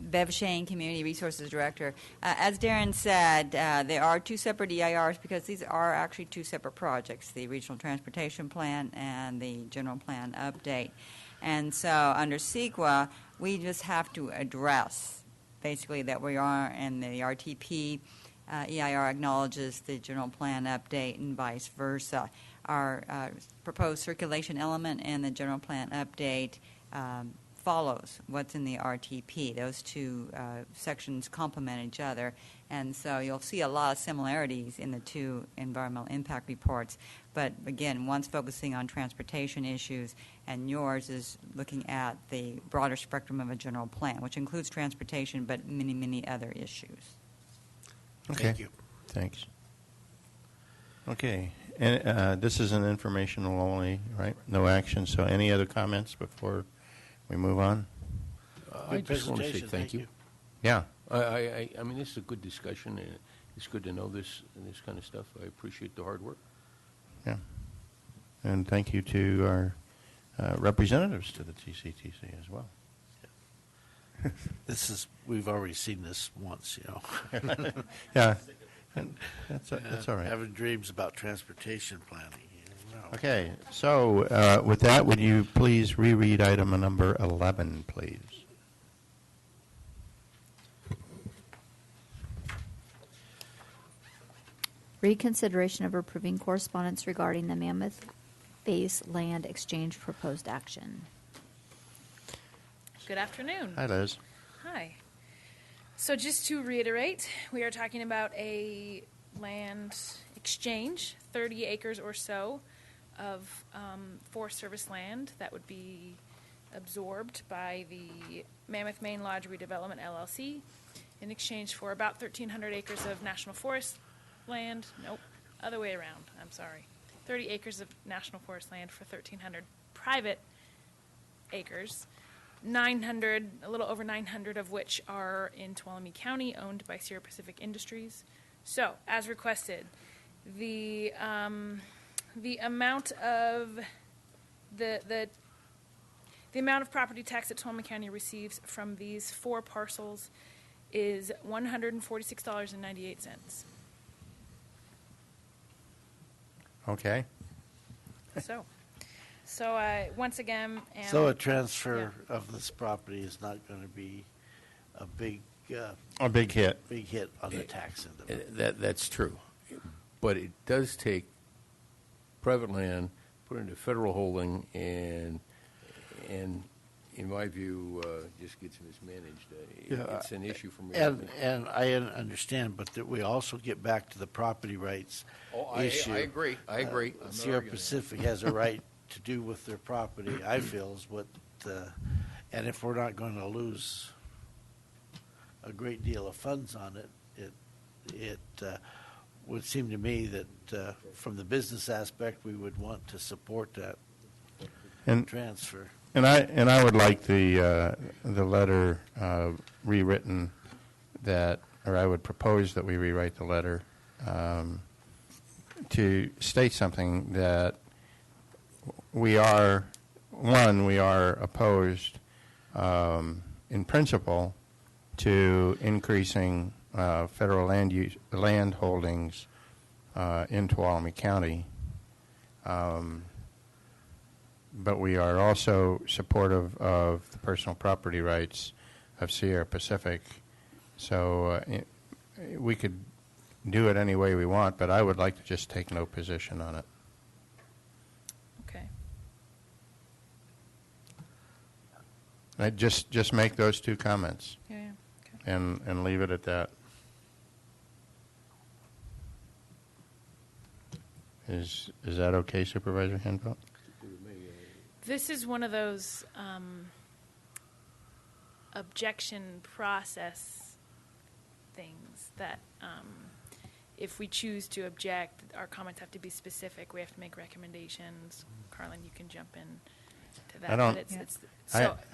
S16: Bev Shane, Community Resources Director. As Darren said, there are 2 separate EIRs because these are actually 2 separate projects, the Regional Transportation Plan and the General Plan Update. And so under CEQA, we just have to address basically that we are, and the RTP EIR acknowledges the General Plan Update and vice versa. Our proposed circulation element and the General Plan Update follows what's in the RTP. Those 2 sections complement each other, and so you'll see a lot of similarities in the 2 environmental impact reports. But again, one's focusing on transportation issues, and yours is looking at the broader spectrum of a general plan, which includes transportation, but many, many other issues.
S1: Okay.
S5: Thank you.
S1: Thanks. Okay. And this is an informational only, right? No action. So any other comments before we move on?
S6: I just want to say thank you.
S1: Yeah.
S6: I mean, this is a good discussion, and it's good to know this kind of stuff. I appreciate the hard work.
S1: Yeah. And thank you to our representatives to the TCTC as well.
S5: We've already seen this once, you know.
S1: Yeah, and that's all right.
S5: Having dreams about transportation planning. You know.
S1: Okay, so with that, would you please reread item number 11, please?
S4: Reconsideration of approving correspondence regarding the Mammoth Base land exchange proposed action.
S14: Good afternoon.
S1: Hi, Liz.
S14: Hi. So just to reiterate, we are talking about a land exchange, 30 acres or so of Forest Service land that would be absorbed by the Mammoth Main Lodge Redevelopment LLC in exchange for about 1,300 acres of national forest land. Nope, other way around. I'm sorry. 30 acres of national forest land for 1,300 private acres. 900, a little over 900 of which are in Tuolumne County, owned by Sierra Pacific Industries. So, as requested, the amount of the amount of property tax that Tuolumne County receives from these 4 parcels is $146.98.
S1: Okay.
S14: So once again,
S5: So a transfer of this property is not going to be a big
S1: hit.
S5: Big hit on the tax end of it.
S6: That's true. But it does take private land, put it into federal holding, and in my view, just gets mismanaged. It's an issue for me.
S5: And I understand, but that we also get back to the property rights issue.
S6: I agree. I agree.
S5: Sierra Pacific has a right to do with their property, I feel, is what, and if we're not going to lose a great deal of funds on it, it would seem to me that from the business aspect, we would want to support that transfer.
S1: And I would like the letter rewritten or I would propose that we rewrite the letter to state something that we are opposed in principle to increasing federal land holdings in Tuolumne County. But we are also supportive of the personal property rights of Sierra Pacific. So we could do it any way we want, but I would like to just take no position on it.
S14: Okay.
S1: I'd just make those 2 comments.
S14: Yeah. Okay.
S1: And leave it at that. Is that okay, Supervisor Henfeld?
S14: This is one of those objection process things that if we choose to object, our comments have to be specific. We have to make recommendations. Carlin, you can jump in to that.
S1: I don't.
S14: But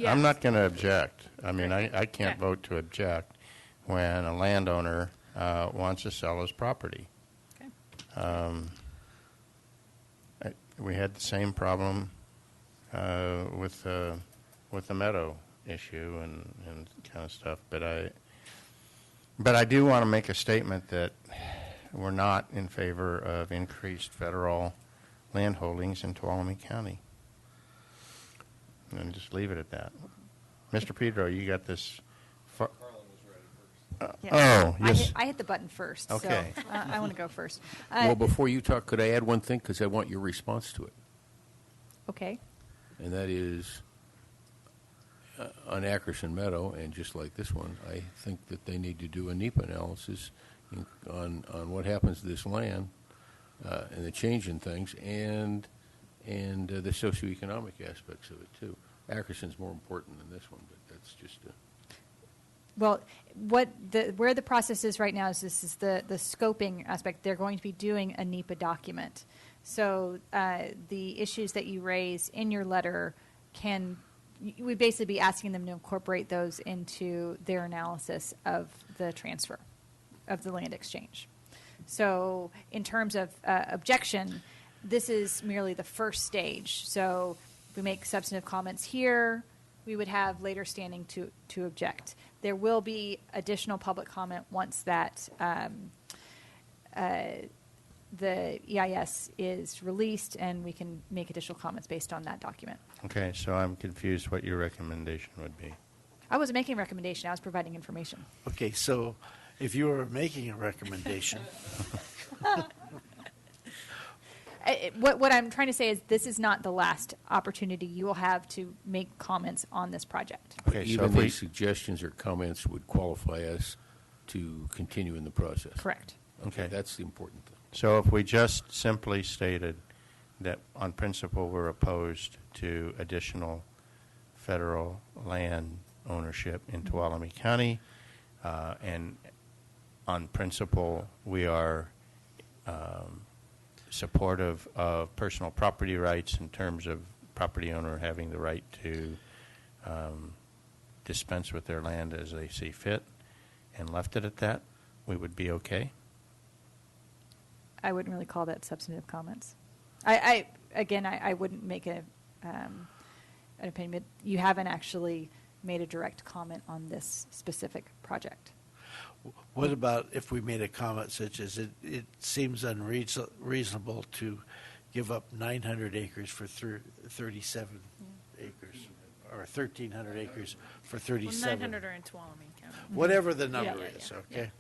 S1: I'm not going to object. I mean, I can't vote to object when a landowner wants to sell his property.
S14: Okay.
S1: We had the same problem with the meadow issue and kind of stuff, but I do want to make a statement that we're not in favor of increased federal land holdings in Tuolumne County, and just leave it at that. Mr. Pedro, you got this. Yes.
S3: I hit the button first.
S1: Okay.
S3: So I want to go first.
S6: Well, before you talk, could I add one thing? Because I want your response to it.
S3: Okay.
S6: And that is, on Ackerson Meadow, and just like this one, I think that they need to do a NEPA analysis on what happens to this land and the change in things and the socioeconomic aspects of it, too. Ackerson's more important than this one, but that's just a...
S3: Well, where the process is right now is this is the scoping aspect. They're going to be doing a NEPA document. So the issues that you raise in your letter we'd basically be asking them to incorporate those into their analysis of the transfer of the land exchange. So in terms of objection, this is merely the first stage. So we make substantive comments here, we would have later standing to object. There will be additional public comment once that the EIS is released, and we can make additional comments based on that document.
S1: Okay, so I'm confused what your recommendation would be.
S3: I wasn't making a recommendation. I was providing information.
S5: Okay, so if you were making a recommendation,
S3: What I'm trying to say is this is not the last opportunity you will have to make comments on this project.
S1: Okay, so
S6: Even
S1: if we,
S6: these suggestions or comments would qualify us to continue in the process.
S3: Correct.
S1: Okay.
S6: That's the important thing.
S1: so if we just simply stated that on principle we're opposed to additional federal land ownership in Tuolumne County, and on principle we are supportive of personal property rights in terms of property owner having the right to dispense with their land as they see fit, and left it at that, we would be okay?
S3: I wouldn't really call that substantive comments. I wouldn't make an opinion, but you haven't actually made a direct comment on this specific project.
S5: what about if we made a comment such as it seems unreasonable to give up 900 acres for 37 acres, or 1,300 acres for 37?
S14: Well, 900 are in Tuolumne County.
S5: Whatever the number
S14: Yeah.
S5: is, okay?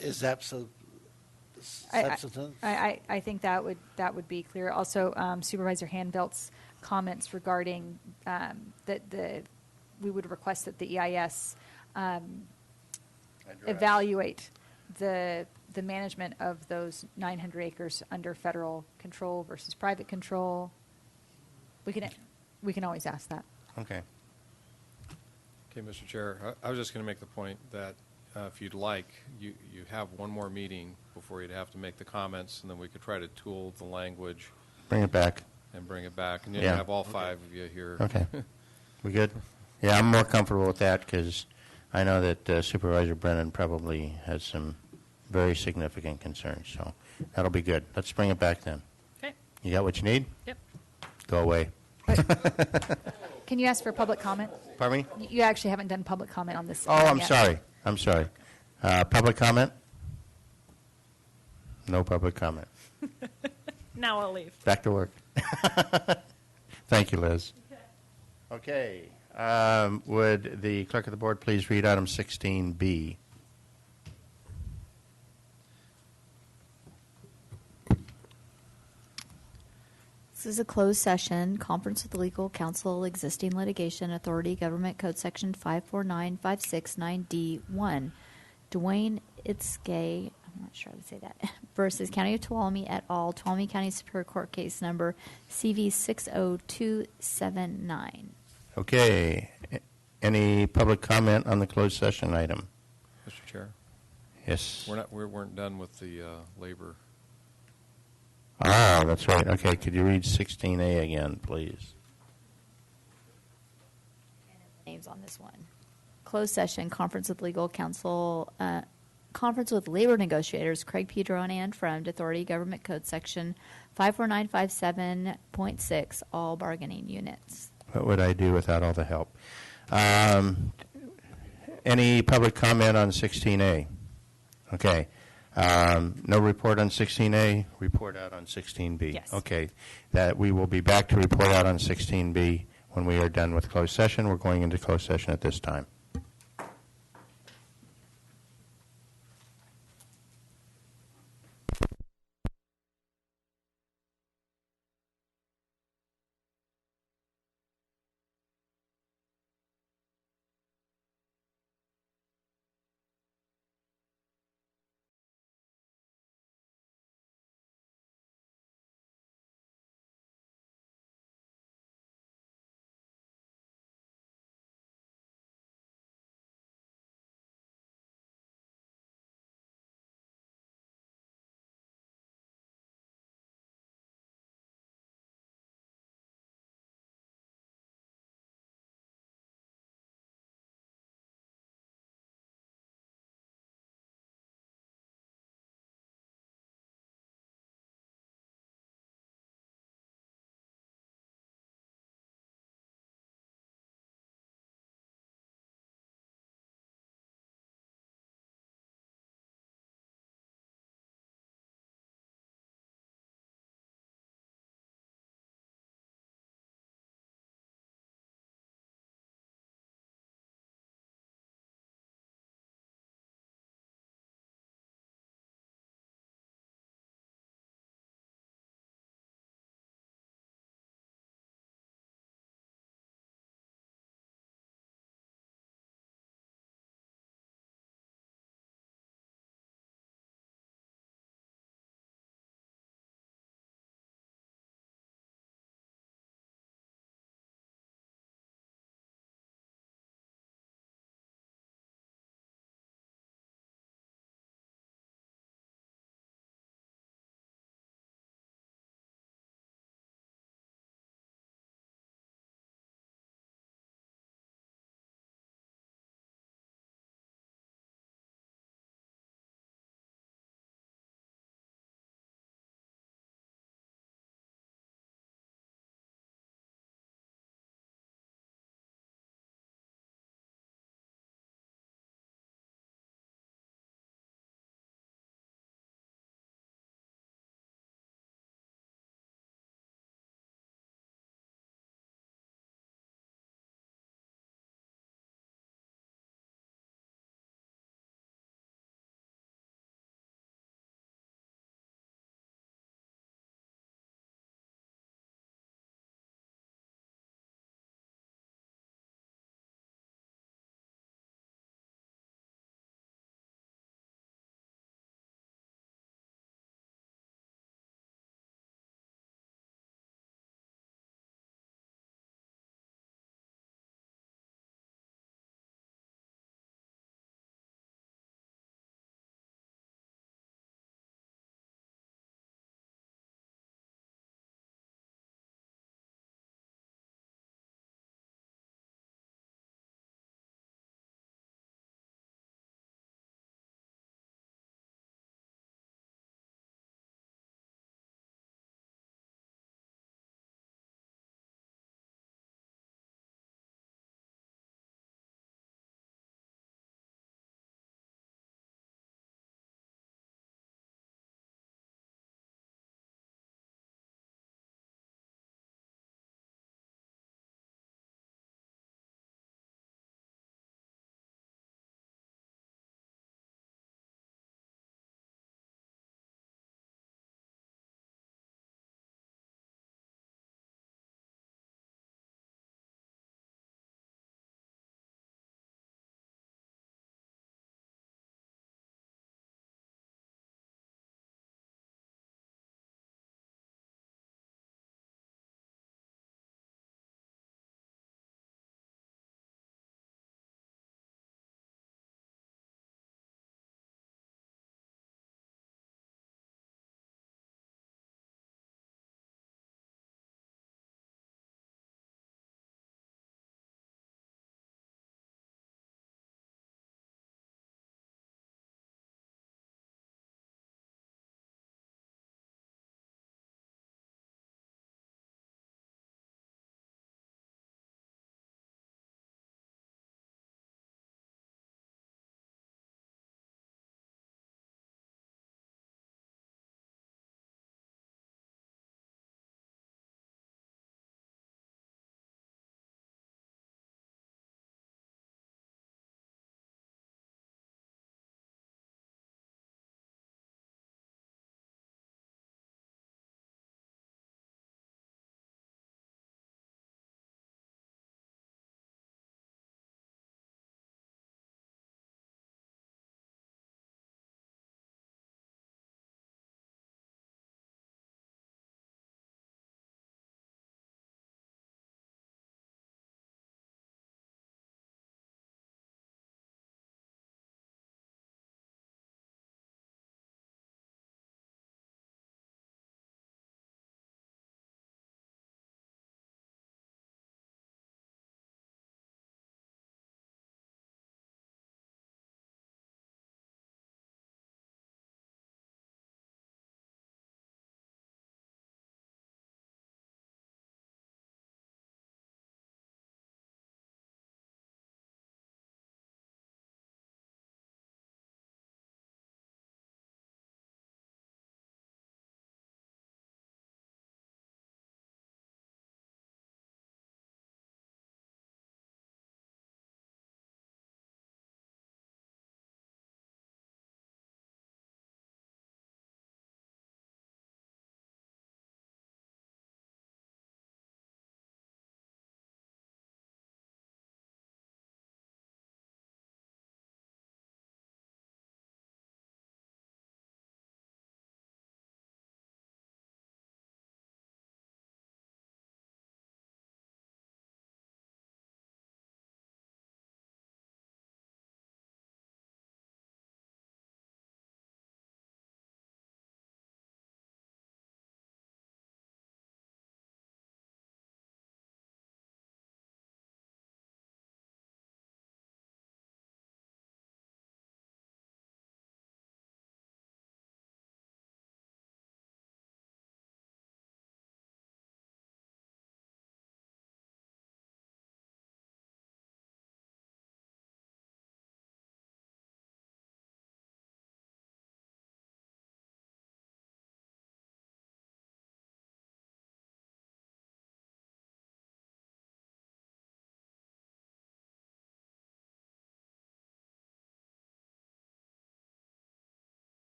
S5: Is that substantive?
S3: I think that would be clear. Also, Supervisor Hanvelt's comments regarding that we would request that the EIS evaluate the management of those 900 acres under federal control versus private control. We can always ask that.
S1: Okay.
S12: Okay, Mr. Chair, I was just going to make the point that if you'd like, you have one more meeting before you'd have to make the comments, and then we could try to tool the language.
S1: Bring it back.
S12: And bring it back. And you
S1: Yeah.
S12: have all five of you here.
S1: Okay. We good? Yeah, I'm more comfortable with that because I know that Supervisor Brennan probably has some very significant concerns, so that'll be good. Let's bring it back then.
S14: Okay.
S1: You got what you need?
S14: Yep.
S1: Go away.
S3: Can you ask for public comment?
S1: Pardon me?
S3: You actually haven't done public comment on this.
S1: Oh, I'm
S3: yet.
S1: sorry. I'm sorry. Public comment? No public comment.
S14: Now I'll leave.
S1: Back to work. Thank you, Liz. Okay. Would the clerk of the board please read item 16B?
S4: This is a closed session, conference with legal counsel, existing litigation, authority, government code section 549569D1. Dwayne Itzke, I'm not sure how to say that, versus County of Tuolumne et al., Tuolumne County Superior Court case number CV 60279.
S1: Okay. Any public comment on the closed session item?
S12: Mr. Chair?
S1: Yes.
S12: We weren't done with the labor.
S1: Ah, that's right. Okay, could you read 16A again, please?
S4: Names on this one. Closed session, conference with legal counsel, conference with labor negotiators, Craig Pedro and Ann Fremd, authority, government code section 54957.6, all bargaining units.
S1: What would I do without all the help? Any public comment on 16A? Okay. No report on 16A, report out on 16B.
S3: Yes.
S1: Okay. That we will be back to report out on 16B when we are done with closed session. We're going into closed session at this time.